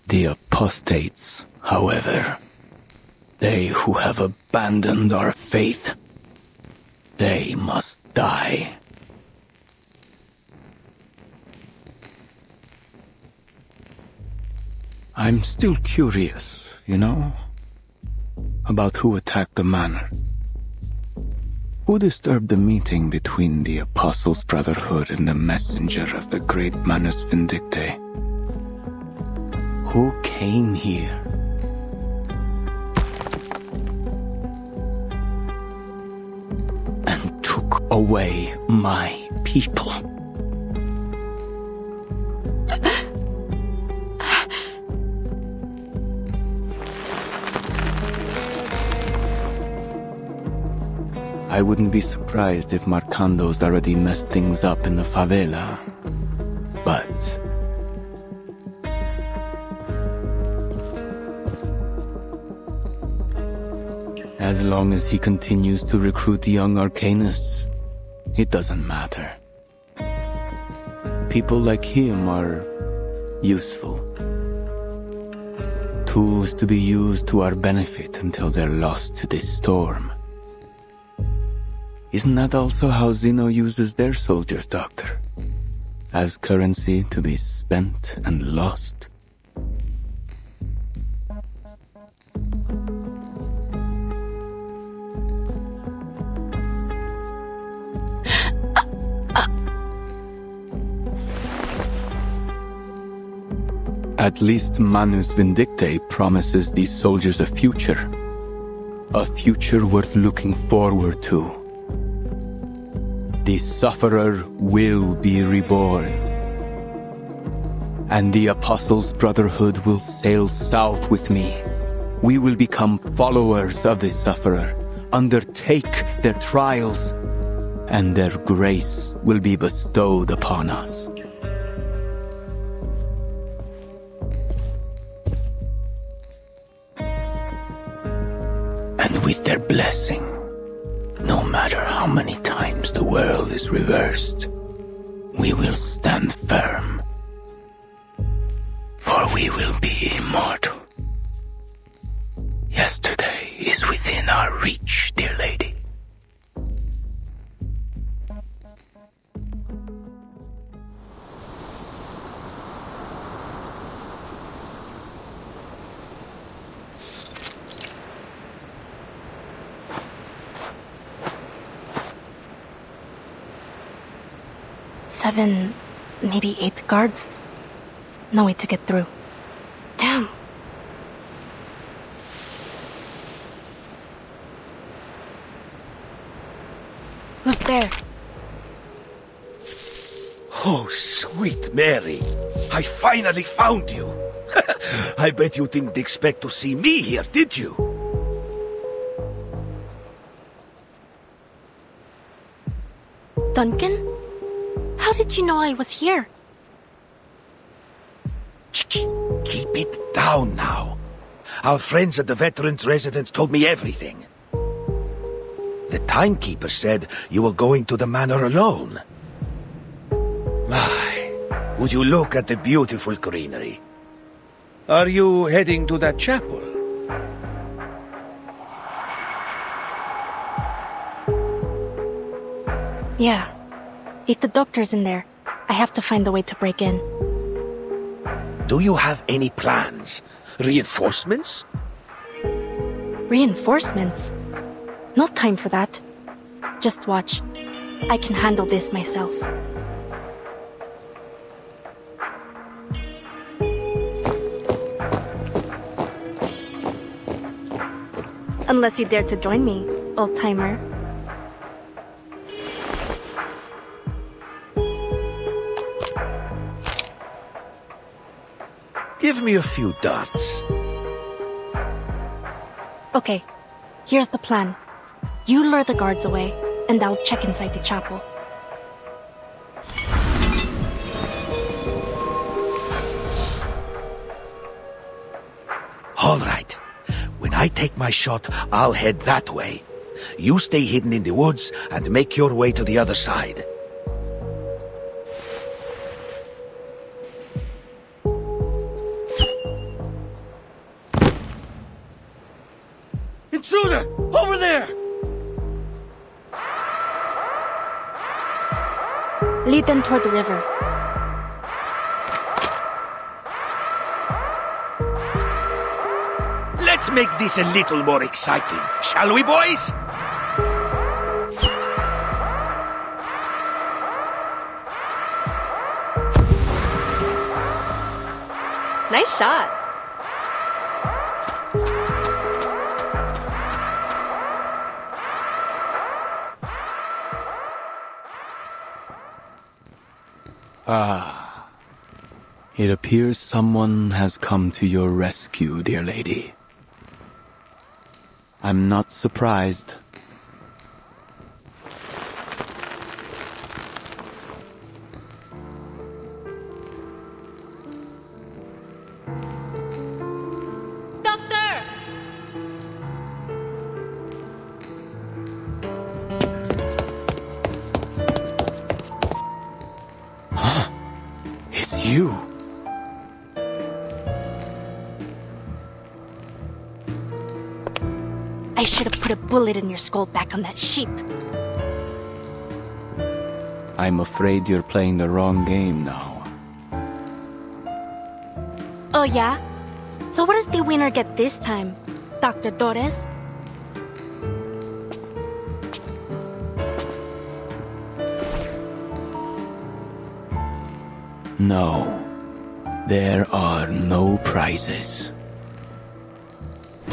S10: The apostates, however, they who have abandoned our faith, they must die. I'm still curious, you know, about who attacked the manor. Who disturbed the meeting between the Apostles' Brotherhood and the messenger of the great Manus Vindictae? Who came here? And took away my people. I wouldn't be surprised if Marcando's already messed things up in the favela. But as long as he continues to recruit young arcanists, it doesn't matter. People like him are useful. Tools to be used to our benefit until they're lost to this storm. Isn't that also how Xeno uses their soldiers, Doctor? As currency to be spent and lost? At least Manus Vindictae promises these soldiers a future. A future worth looking forward to. The Sufferer will be reborn. And the Apostles' Brotherhood will sail south with me. We will become followers of the Sufferer, undertake their trials, and their grace will be bestowed upon us. And with their blessing, no matter how many times the world is reversed, we will stand firm. For we will be immortal. Yesterday is within our reach, dear lady.
S6: Seven, maybe 8 guards. No way to get through. Damn. Who's there?
S11: Oh, sweet Mary. I finally found you. I bet you didn't expect to see me here, did you?
S6: Duncan? How did you know I was here?
S11: Keep it down now. Our friends at the Veterans Residence told me everything. The timekeeper said you were going to the manor alone. My, would you look at the beautiful greenery? Are you heading to that chapel?
S6: Yeah. If the doctor's in there, I have to find a way to break in.
S11: Do you have any plans? Reinforcements?
S6: Reinforcements? No time for that. Just watch. I can handle this myself. Unless you dare to join me, old-timer.
S11: Give me a few darts.
S6: Okay, here's the plan. You lure the guards away, and I'll check inside the chapel.
S11: All right. When I take my shot, I'll head that way. You stay hidden in the woods and make your way to the other side. Intruder! Over there!
S6: Lead them toward the river.
S11: Let's make this a little more exciting, shall we, boys?
S6: Nice shot.
S10: Ah. It appears someone has come to your rescue, dear lady. I'm not surprised.
S6: Doctor!
S10: Huh? It's you.
S6: I should have put a bullet in your skull back on that sheep.
S10: I'm afraid you're playing the wrong game now.
S6: Oh yeah? So what does the winner get this time, Dr. Torres?
S10: No. There are no prizes.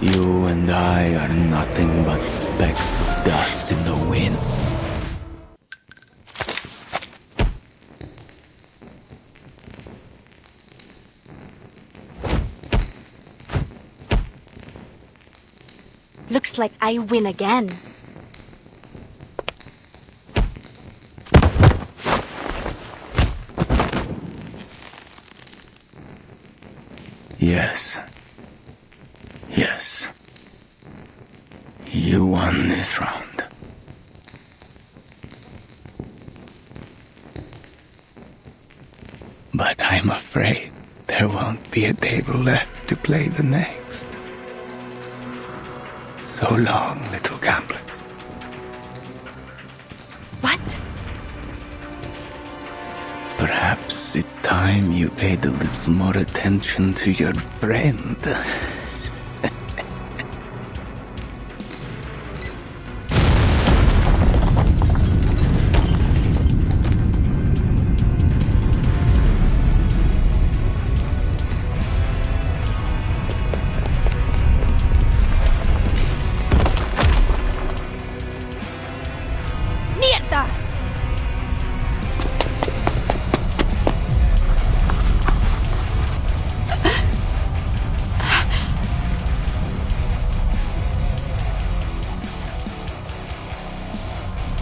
S10: You and I are nothing but specks of dust in the wind.
S6: Looks like I win again.
S10: Yes. Yes. You won this round. But I'm afraid there won't be a table left to play the next. So long, little gambler.
S6: What?
S10: Perhaps it's time you paid a little more attention to your friend.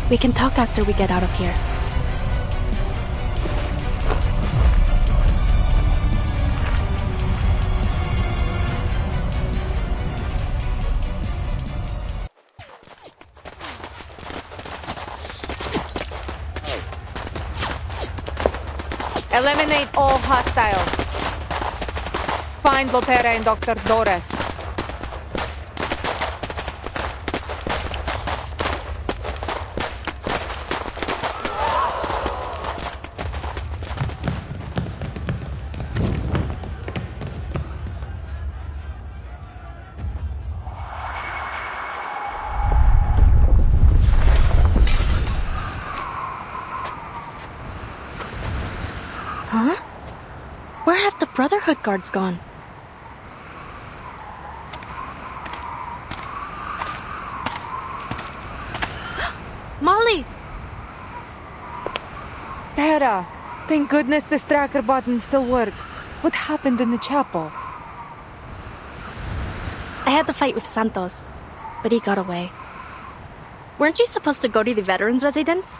S6: We can talk after we get out of here.
S3: Eliminate all hostiles. Find Lopera and Dr. Doris.
S6: Huh? Where have the Brotherhood guards gone? Molly!
S3: Tara! Thank goodness this tracker button still works. What happened in the chapel?
S6: I had to fight with Santos, but he got away. Weren't you supposed to go to the veterans' residence?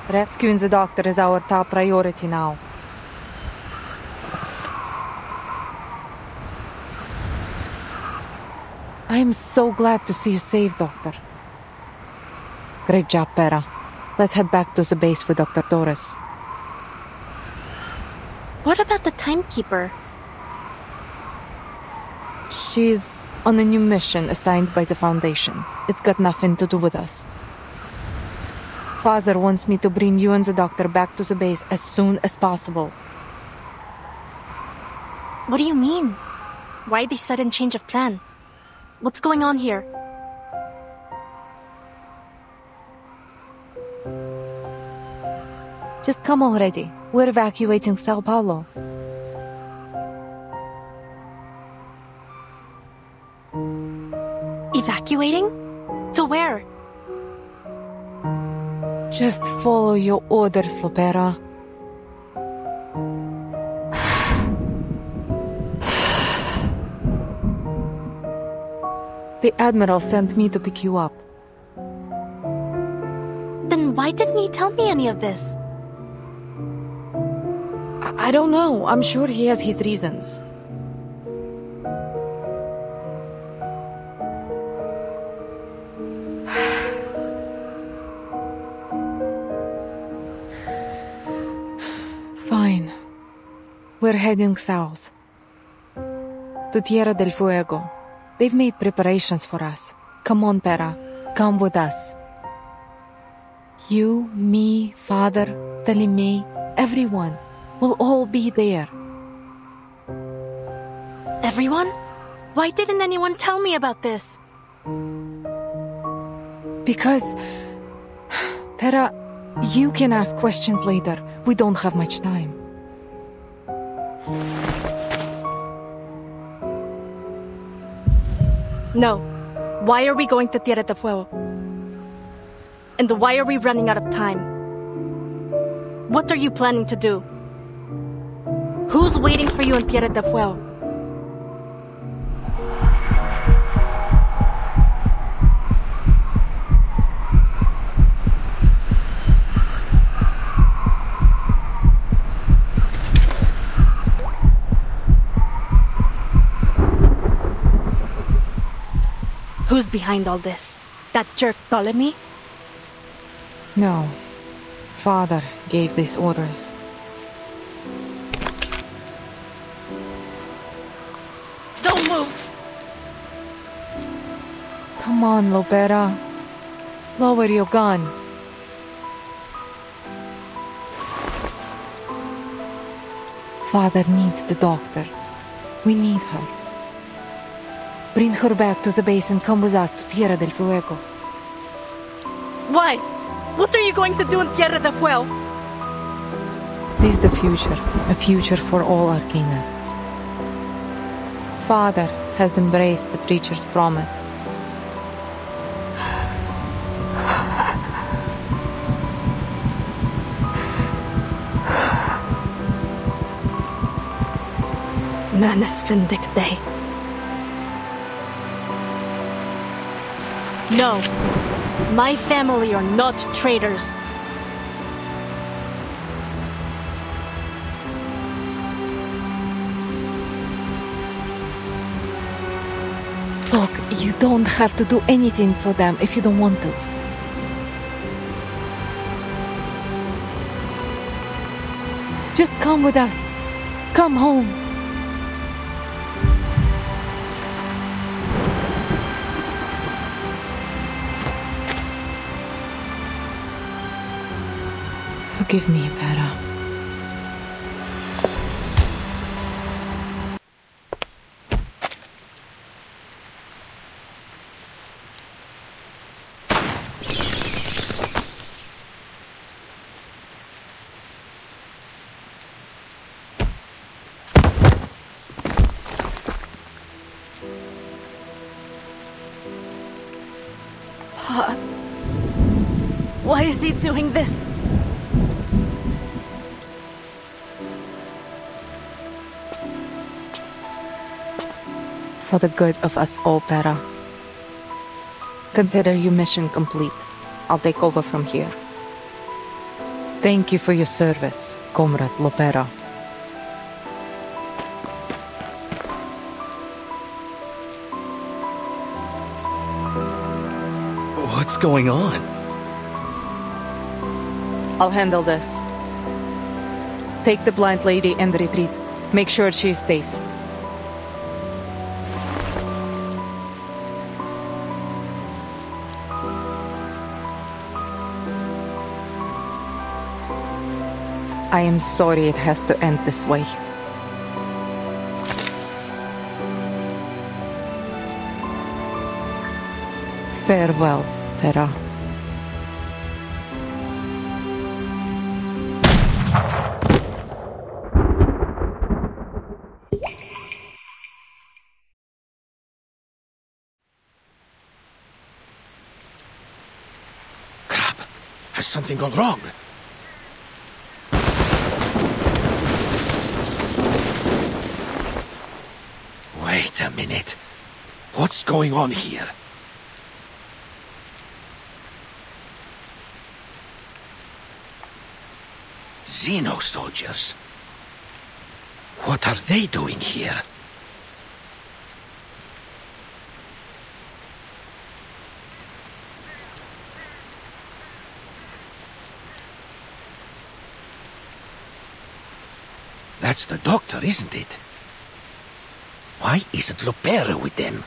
S3: Rescuing the doctor is our top priority now. I am so glad to see you safe, Doctor. Great job, Pera. Let's head back to the base with Dr. Doris.
S6: What about the timekeeper?
S3: She's on a new mission assigned by the Foundation. It's got nothing to do with us. Father wants me to bring you and the doctor back to the base as soon as possible.
S6: What do you mean? Why the sudden change of plan? What's going on here?
S3: Just come already. We're evacuating Sao Paulo.
S6: Evacuating? To where?
S3: Just follow your orders, Lopera. The Admiral sent me to pick you up.
S6: Then why didn't he tell me any of this?
S3: I don't know. I'm sure he has his reasons. Fine. We're heading south. To Tierra del Fuego. They've made preparations for us. Come on, Pera. Come with us. You, me, Father, Talimei, everyone. We'll all be there.
S6: Everyone? Why didn't anyone tell me about this?
S3: Because Pera, you can ask questions later. We don't have much time.
S6: No. Why are we going to Tierra del Fuego? And why are we running out of time? What are you planning to do? Who's waiting for you in Tierra del Fuego? Who's behind all this? That jerk Ptolemy?
S3: No. Father gave these orders.
S6: Don't move!
S3: Come on, Lopera. Lower your gun. Father needs the doctor. We need her. Bring her back to the base and come with us to Tierra del Fuego.
S6: Why? What are you going to do in Tierra del Fuego?
S3: Seize the future, a future for all Arcanists. Father has embraced the preacher's promise.
S6: Manus Vindicte. No. My family are not traitors.
S3: Look, you don't have to do anything for them if you don't want to. Just come with us. Come home. Forgive me, Pera.
S6: Pa. Why is he doing this?
S3: For the good of us all, Pera. Consider your mission complete. I'll take over from here. Thank you for your service, Comrade Lopera.
S21: What's going on?
S3: I'll handle this. Take the blind lady and retreat. Make sure she's safe. I am sorry it has to end this way. Farewell, Pera.
S11: Crap! Has something gone wrong? Wait a minute. What's going on here? Xeno soldiers. What are they doing here? That's the doctor, isn't it? Why isn't Lopera with them?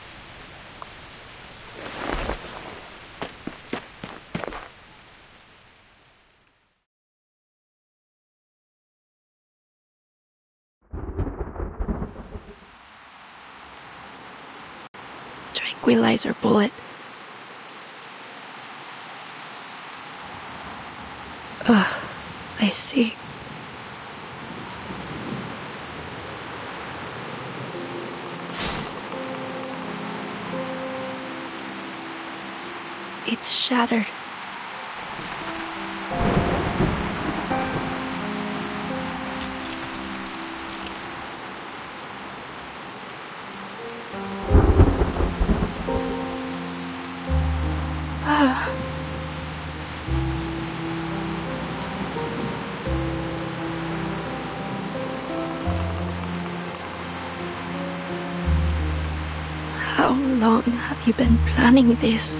S2: Tranquilizer bullet.
S5: I see. It's shattered. How long have you been planning this?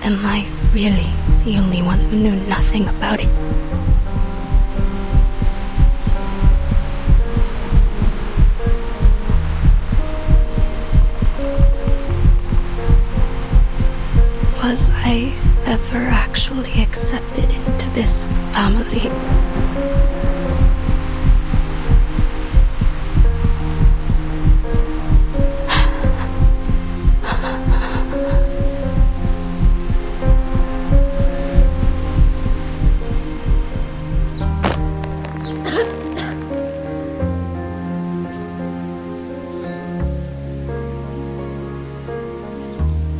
S5: Am I really the only one who knew nothing about it? Was I ever actually accepted into this family?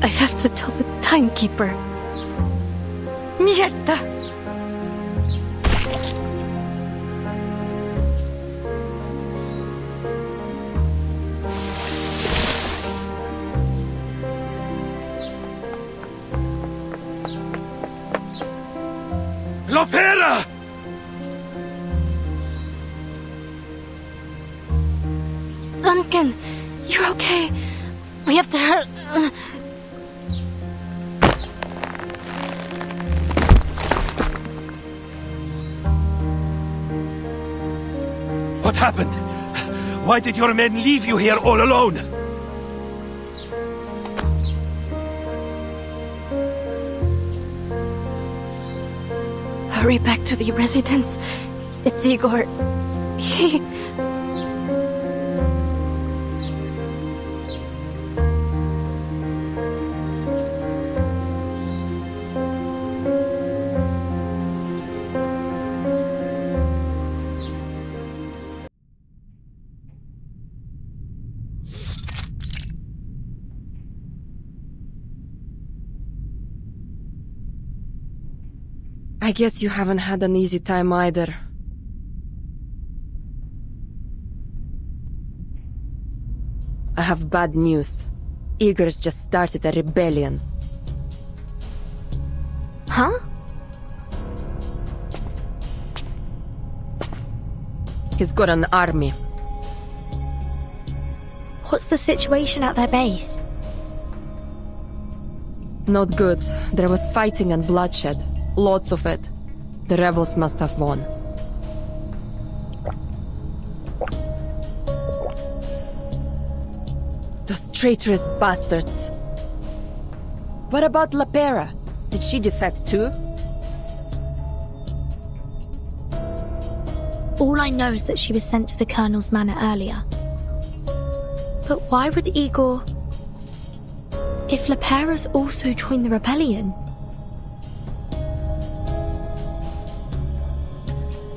S5: I have to tell the timekeeper. Mierda!
S11: Lopera!
S6: Duncan, you're okay. We have to hurry.
S11: What happened? Why did your men leave you here all alone?
S6: Hurry back to the residence. It's Igor. He...
S9: I guess you haven't had an easy time either. I have bad news. Igor's just started a rebellion.
S6: Huh?
S9: He's got an army.
S5: What's the situation at their base?
S9: Not good. There was fighting and bloodshed. Lots of it. The rebels must have won. Those traitorous bastards. What about Lopera? Did she defect too?
S5: All I know is that she was sent to the Colonel's manor earlier. But why would Igor... If Lopera's also joined the rebellion?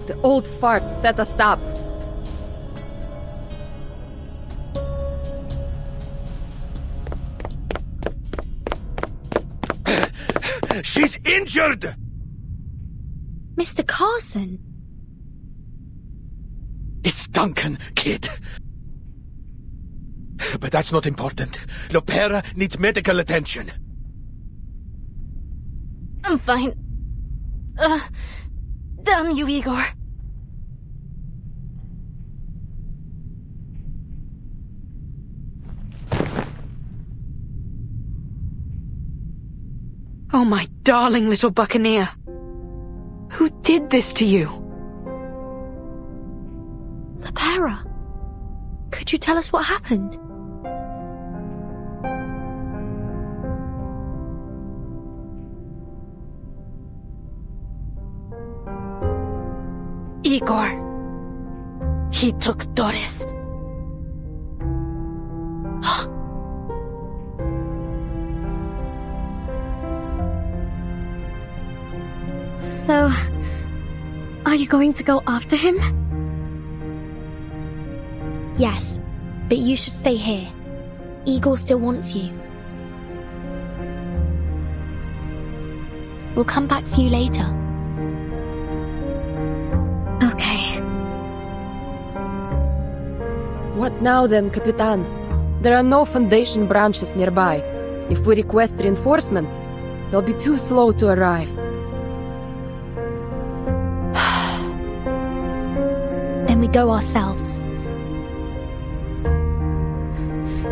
S9: The old fart set us up.
S11: She's injured!
S5: Mr. Carson?
S11: It's Duncan, kid. But that's not important. Lopera needs medical attention.
S6: I'm fine. Damn you, Igor.
S3: Oh, my darling little buccaneer. Who did this to you?
S5: Lopera, could you tell us what happened?
S6: Igor. He took Doris.
S17: So, are you going to go after him?
S5: Yes, but you should stay here. Igor still wants you. We'll come back for you later.
S17: Okay.
S9: What now then, Capitan? There are no Foundation branches nearby. If we request reinforcements, they'll be too slow to arrive.
S5: Then we go ourselves.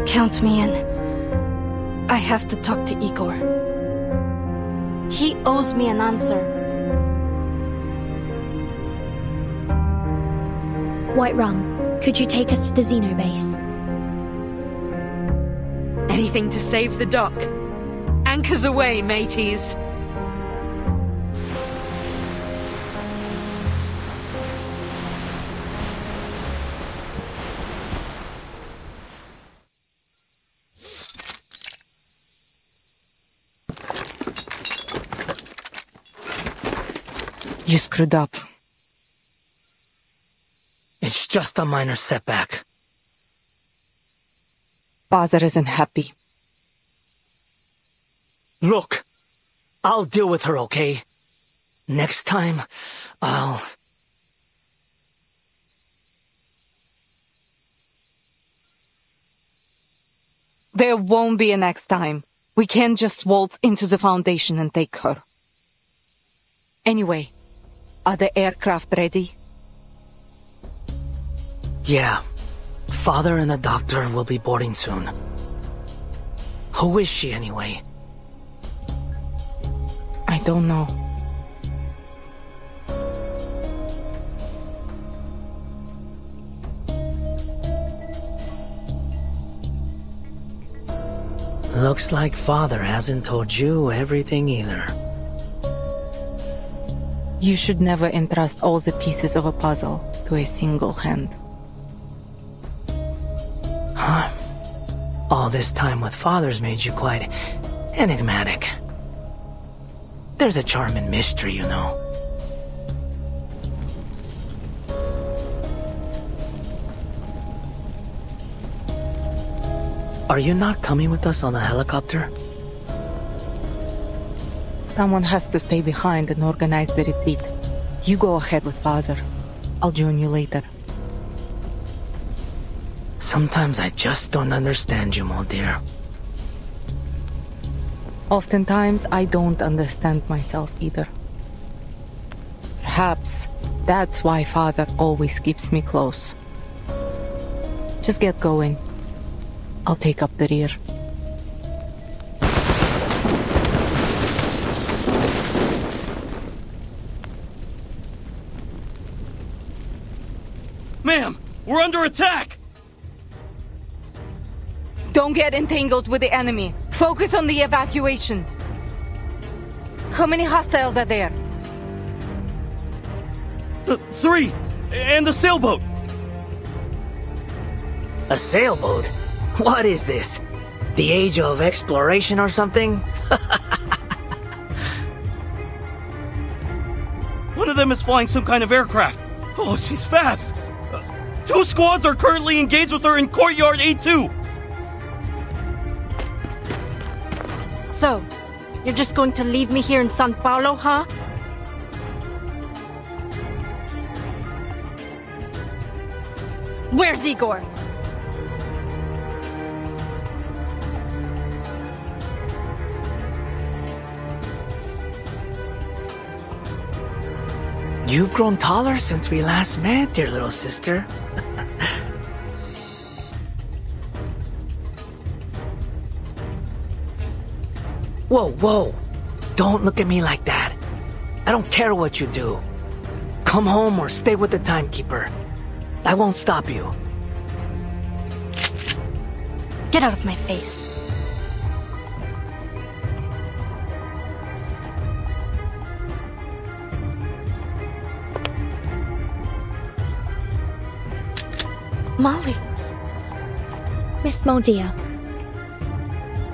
S6: Count me in. I have to talk to Igor. He owes me an answer.
S5: White Rum, could you take us to the Xeno base?
S15: Anything to save the dock. Anchors away, mateys.
S1: You screwed up. It's just a minor setback.
S3: Father isn't happy.
S1: Look, I'll deal with her, okay? Next time, I'll...
S3: There won't be a next time. We can't just waltz into the Foundation and take her. Anyway, are the aircraft ready?
S1: Yeah. Father and the doctor will be boarding soon. Who is she, anyway?
S3: I don't know.
S1: Looks like Father hasn't told you everything either.
S3: You should never entrust all the pieces of a puzzle to a single hand.
S1: Huh? All this time with Father's made you quite enigmatic. There's a charm in mystery, you know. Are you not coming with us on the helicopter?
S3: Someone has to stay behind and organize the retreat. You go ahead with Father. I'll join you later.
S1: Sometimes I just don't understand you, my dear.
S3: Oftentimes, I don't understand myself either. Perhaps that's why Father always keeps me close. Just get going. I'll take up the rear.
S21: Ma'am, we're under attack!
S3: Don't get entangled with the enemy. Focus on the evacuation. How many hostiles are there?
S21: 3! And the sailboat!
S1: A sailboat? What is this? The age of exploration or something?
S21: One of them is flying some kind of aircraft. Oh, she's fast! 2 squads are currently engaged with her in Courtyard A2!
S6: So, you're just going to leave me here in Sao Paulo, huh? Where's Igor?
S1: You've grown taller since we last met, dear little sister. Whoa, whoa. Don't look at me like that. I don't care what you do. Come home or stay with the timekeeper. I won't stop you.
S6: Get out of my face. Molly.
S5: Miss Moldia.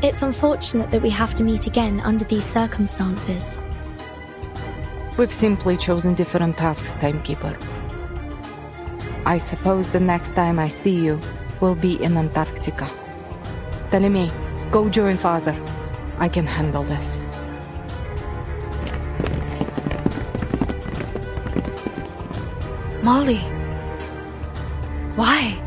S5: It's unfortunate that we have to meet again under these circumstances.
S3: We've simply chosen different paths, Timekeeper. I suppose the next time I see you will be in Antarctica. Telemi, go join Father. I can handle this. Molly. Why?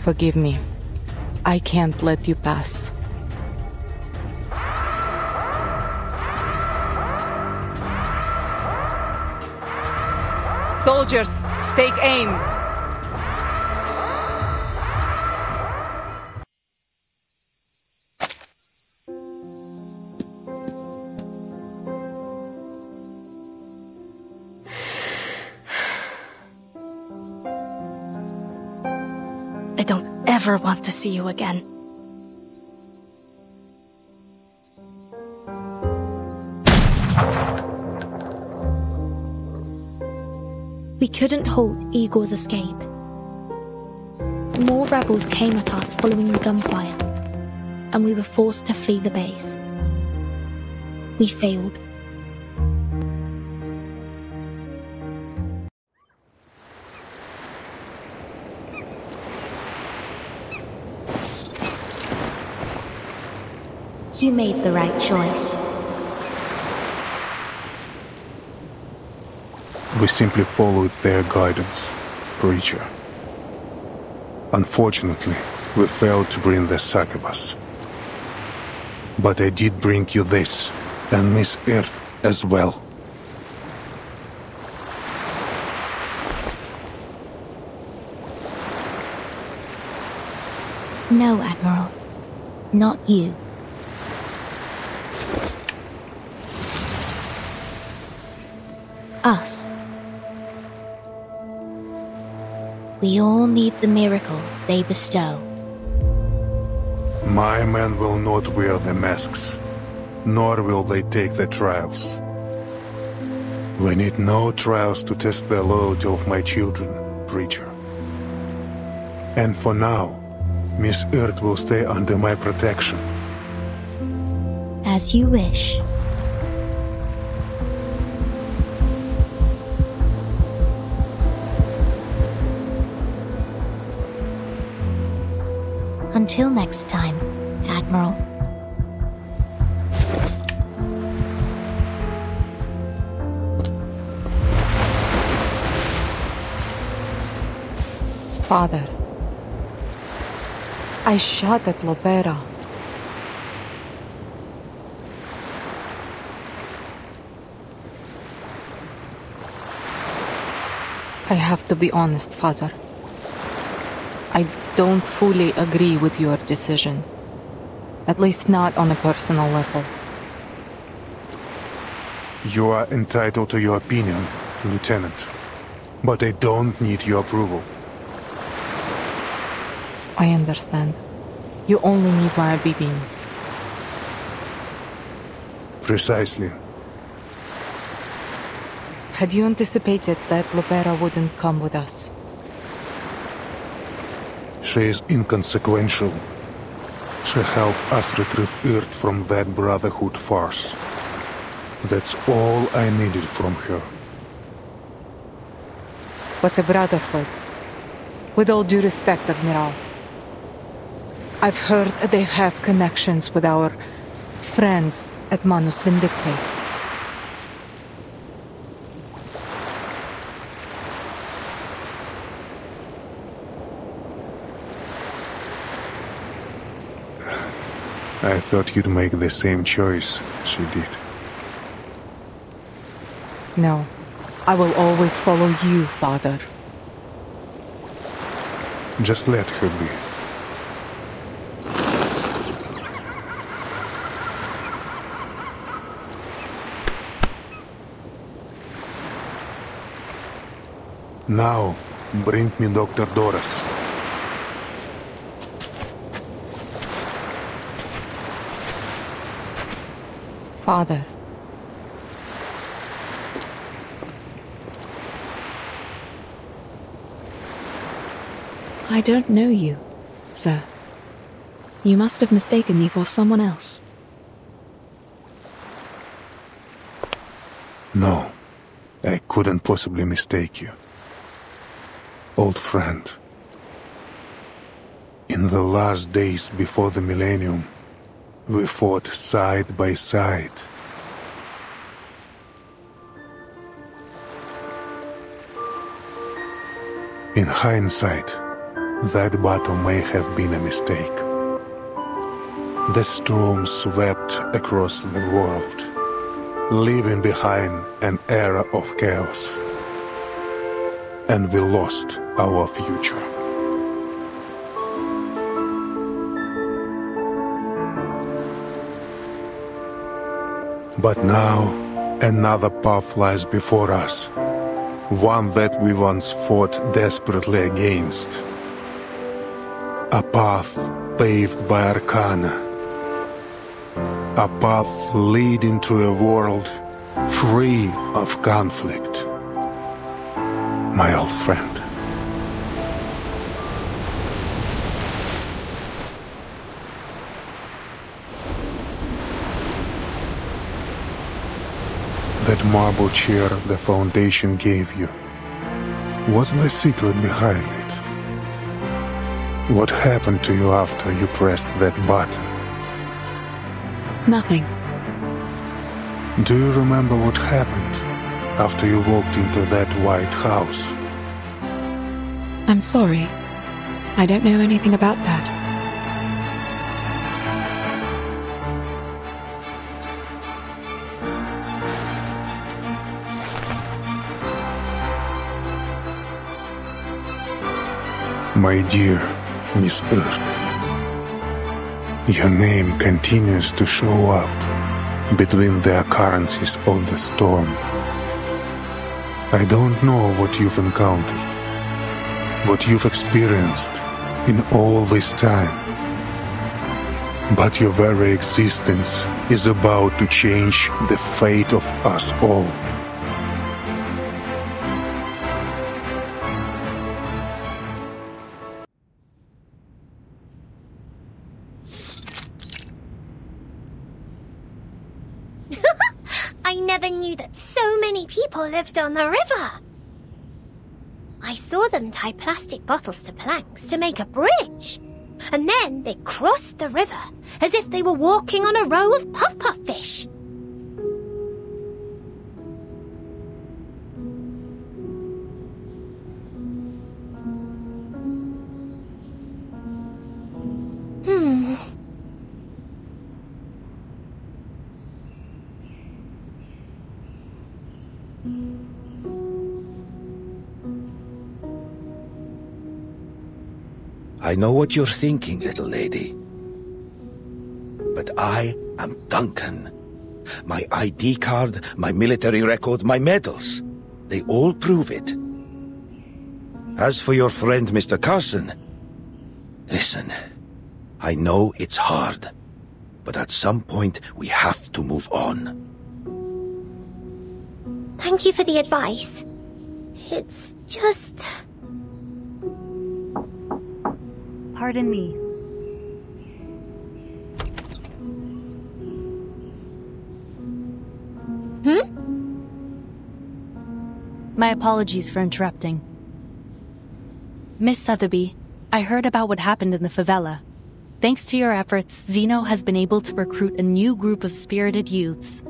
S3: Forgive me. I can't let you pass. Soldiers, take aim!
S6: I don't ever want to see you again.
S5: We couldn't halt Igor's escape. More rebels came at us following the gunfire, and we were forced to flee the base. We failed.
S7: You made the right choice.
S4: We simply followed their guidance, Preacher. Unfortunately, we failed to bring the succubus. But I did bring you this, and Miss Earth as well.
S7: No, Admiral. Not you. Us. We all need the miracle they bestow.
S4: My men will not wear the masks, nor will they take the trials. We need no trials to test the loyalty of my children, Preacher. And for now, Miss Earth will stay under my protection.
S7: As you wish. Until next time, Admiral.
S3: Father, I shot at Lopera. I have to be honest, Father. I don't fully agree with your decision. At least not on a personal level.
S4: You are entitled to your opinion, Lieutenant. But I don't need your approval.
S3: I understand. You only need my obedience.
S4: Precisely.
S3: Had you anticipated that Lopera wouldn't come with us?
S4: She is inconsequential. She helped us retrieve Earth from that Brotherhood farce. That's all I needed from her.
S3: But the Brotherhood... With all due respect, Admiral, I've heard they have connections with our friends at Manus Vindicte.
S4: I thought you'd make the same choice she did.
S3: No. I will always follow you, Father.
S4: Just let her be. Now, bring me Dr. Doris.
S3: Father.
S2: I don't know you, sir. You must have mistaken me for someone else.
S4: No, I couldn't possibly mistake you. Old friend. In the last days before the millennium, we fought side by side. In hindsight, that battle may have been a mistake. The storm swept across the world, leaving behind an era of chaos. And we lost our future. But now, another path lies before us. One that we once fought desperately against. A path paved by Arcana. A path leading to a world free of conflict. My old friend. That marble chair the Foundation gave you, what's the secret behind it? What happened to you after you pressed that button?
S2: Nothing.
S4: Do you remember what happened after you walked into that white house?
S2: I'm sorry. I don't know anything about that.
S4: My dear Miss Earth, your name continues to show up between the occurrences of the storm. I don't know what you've encountered, what you've experienced in all this time, but your very existence is about to change the fate of us all.
S7: I never knew that so many people lived on the river. I saw them tie plastic bottles to planks to make a bridge. And then they crossed the river as if they were walking on a row of puff-puff fish.
S11: I know what you're thinking, little lady. But I am Duncan. My ID card, my military record, my medals. They all prove it. As for your friend, Mr. Carson, listen, I know it's hard, but at some point we have to move on.
S7: Thank you for the advice. It's just...
S12: Pardon me. My apologies for interrupting. Miss Sotheby, I heard about what happened in the favela. Thanks to your efforts, Zeno has been able to recruit a new group of spirited youths.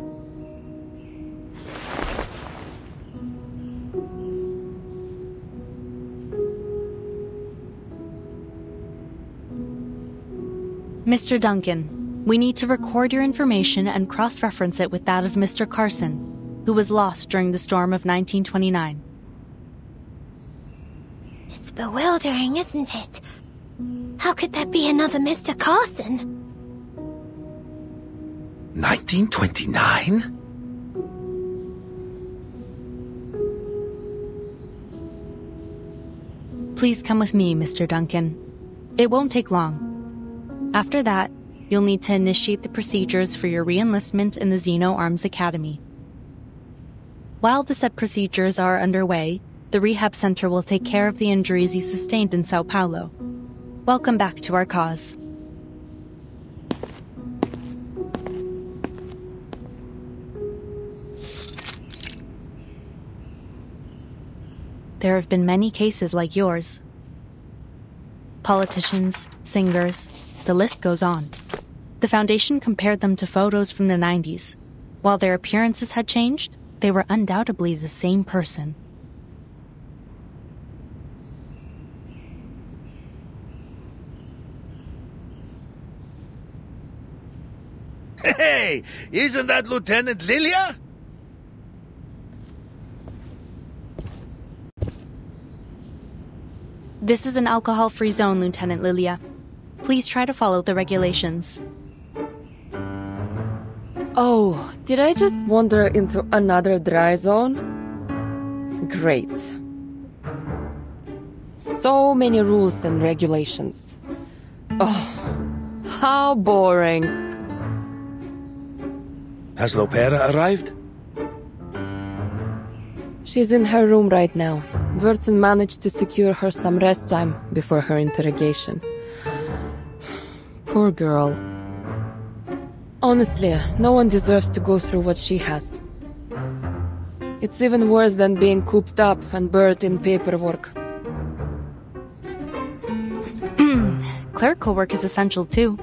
S12: Mr. Duncan, we need to record your information and cross-reference it with that of Mr. Carson, who was lost during the storm of 1929.
S7: It's bewildering, isn't it? How could there be another Mr. Carson?
S11: 1929?
S12: Please come with me, Mr. Duncan. It won't take long. After that, you'll need to initiate the procedures for your re-enlistment in the Zeno Arms Academy. While the said procedures are underway, the rehab center will take care of the injuries you sustained in Sao Paulo. Welcome back to our cause. There have been many cases like yours. Politicians, singers, the list goes on. The Foundation compared them to photos from the 90s. While their appearances had changed, they were undoubtedly the same person.
S11: Hey, isn't that Lieutenant Lilia?
S12: This is an alcohol-free zone, Lieutenant Lilia. Please try to follow the regulations.
S9: Oh, did I just wander into another dry zone? Great. So many rules and regulations. Oh, how boring.
S11: Has Lopera arrived?
S9: She's in her room right now. Wurtzen managed to secure her some rest time before her interrogation. Poor girl. Honestly, no one deserves to go through what she has. It's even worse than being cooped up and buried in paperwork.
S12: Clerical work is essential too.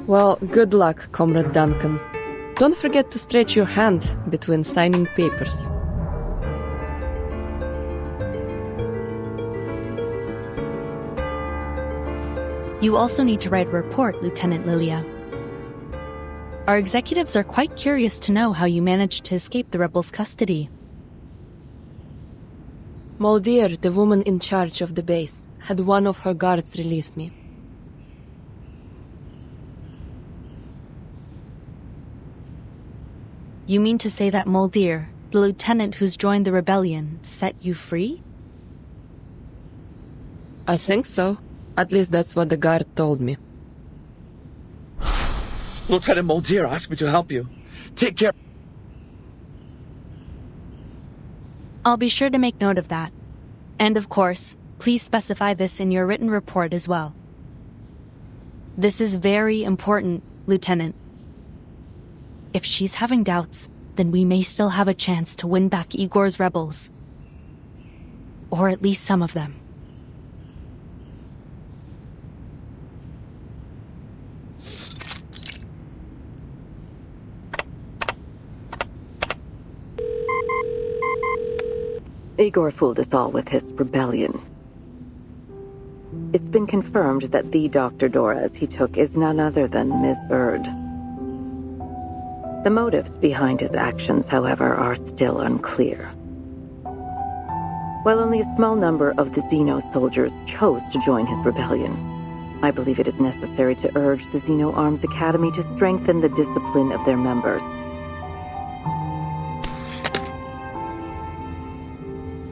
S9: Well, good luck, Comrade Duncan. Don't forget to stretch your hand between signing papers.
S12: You also need to write a report, Lieutenant Lilia. Our executives are quite curious to know how you managed to escape the rebels' custody.
S9: Moldier, the woman in charge of the base, had one of her guards release me.
S12: You mean to say that Moldier, the lieutenant who's joined the rebellion, set you free?
S9: I think so. At least that's what the guard told me.
S21: Lieutenant Moldier asked me to help you. Take care.
S12: I'll be sure to make note of that. And of course, please specify this in your written report as well. This is very important, Lieutenant. If she's having doubts, then we may still have a chance to win back Igor's rebels. Or at least some of them.
S16: Igor fooled us all with his rebellion. It's been confirmed that the Dr. Doras he took is none other than Ms. Erd. The motives behind his actions, however, are still unclear. While only a small number of the Xeno soldiers chose to join his rebellion, I believe it is necessary to urge the Xeno Arms Academy to strengthen the discipline of their members.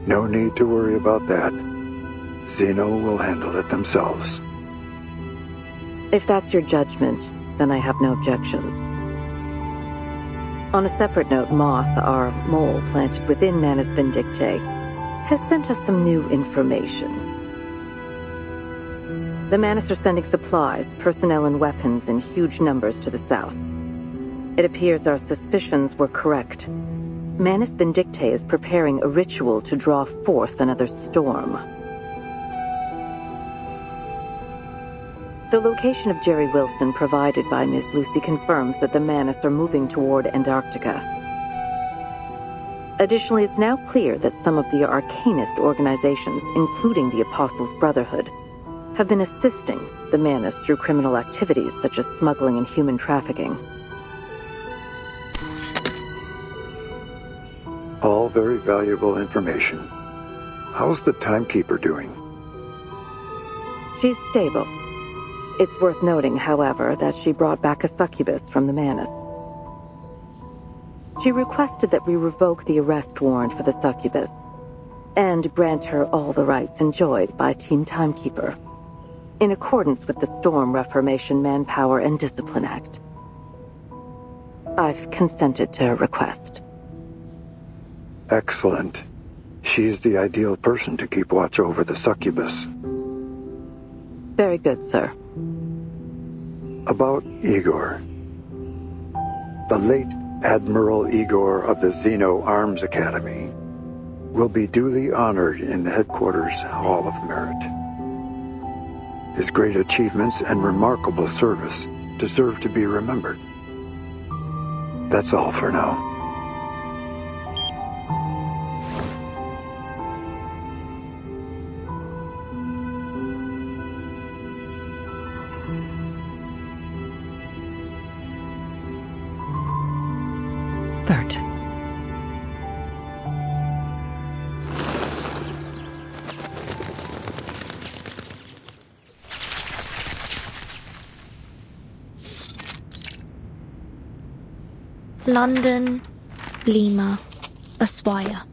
S22: No need to worry about that. Xeno will handle it themselves.
S16: If that's your judgment, then I have no objections. On a separate note, Moth, our mole planted within Manus Vindictae, has sent us some new information. The Manus are sending supplies, personnel, and weapons in huge numbers to the south. It appears our suspicions were correct. Manus Vindictae is preparing a ritual to draw forth another storm. The location of Jerry Wilson provided by Miss Lucy confirms that the Manus are moving toward Antarctica. Additionally, it's now clear that some of the arcanist organizations, including the Apostles' Brotherhood, have been assisting the Manus through criminal activities such as smuggling and human trafficking.
S22: All very valuable information. How's the timekeeper doing?
S16: She's stable. It's worth noting, however, that she brought back a succubus from the Manus. She requested that we revoke the arrest warrant for the succubus, and grant her all the rights enjoyed by Team Timekeeper, in accordance with the Storm Reformation Manpower and Discipline Act. I've consented to her request.
S22: Excellent. She's the ideal person to keep watch over the succubus.
S16: Very good, sir.
S22: About Igor. The late Admiral Igor of the Xeno Arms Academy will be duly honored in the headquarters Hall of Merit. His great achievements and remarkable service deserve to be remembered. That's all for now.
S12: Bert.
S5: London, Lima, Ushuaia.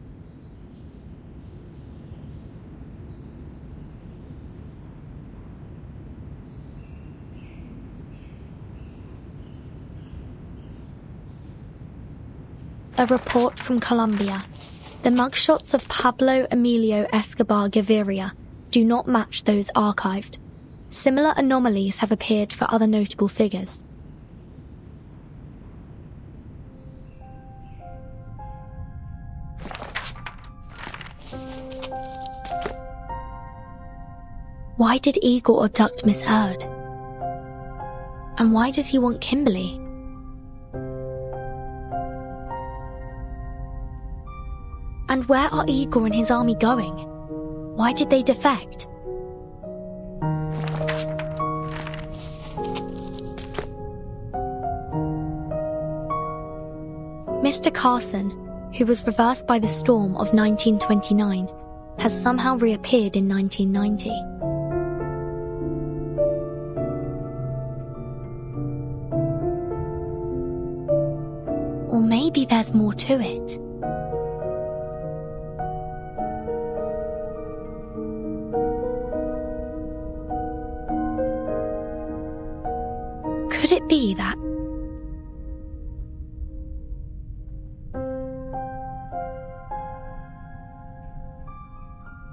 S5: A report from Colombia. The mugshots of Pablo Emilio Escobar Gaviria do not match those archived. Similar anomalies have appeared for other notable figures. Why did Igor abduct Miss Erd? And why does he want Kimberly? And where are Igor and his army going? Why did they defect? Mr. Carson, who was reversed by the storm of 1929, has somehow reappeared in 1990. Or maybe there's more to it. Could it be that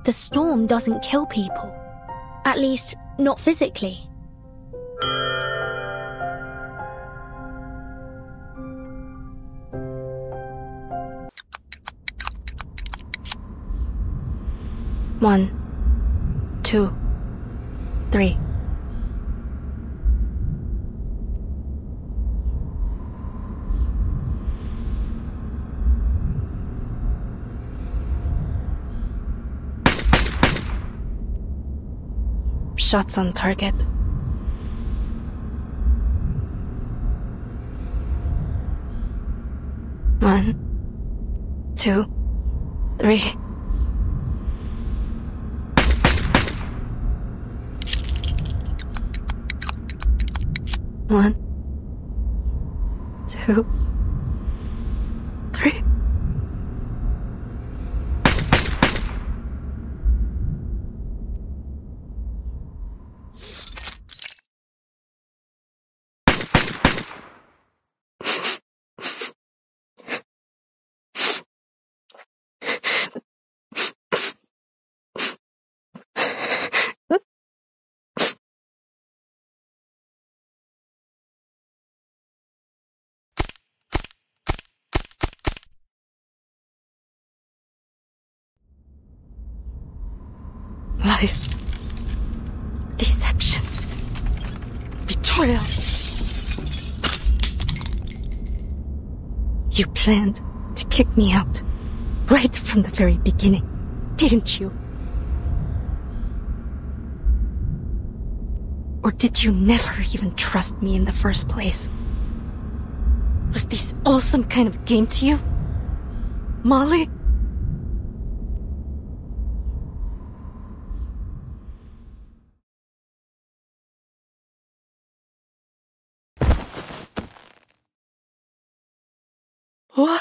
S5: the storm doesn't kill people? At least, not physically.
S6: One, 2, 3. Shots on target. One, 2, 3. One, 2, 3. Lies. Deception. Betrayal. You planned to kick me out. Right from the very beginning, didn't you? Or did you never even trust me in the first place? Was this all some kind of game to you? Molly? Why?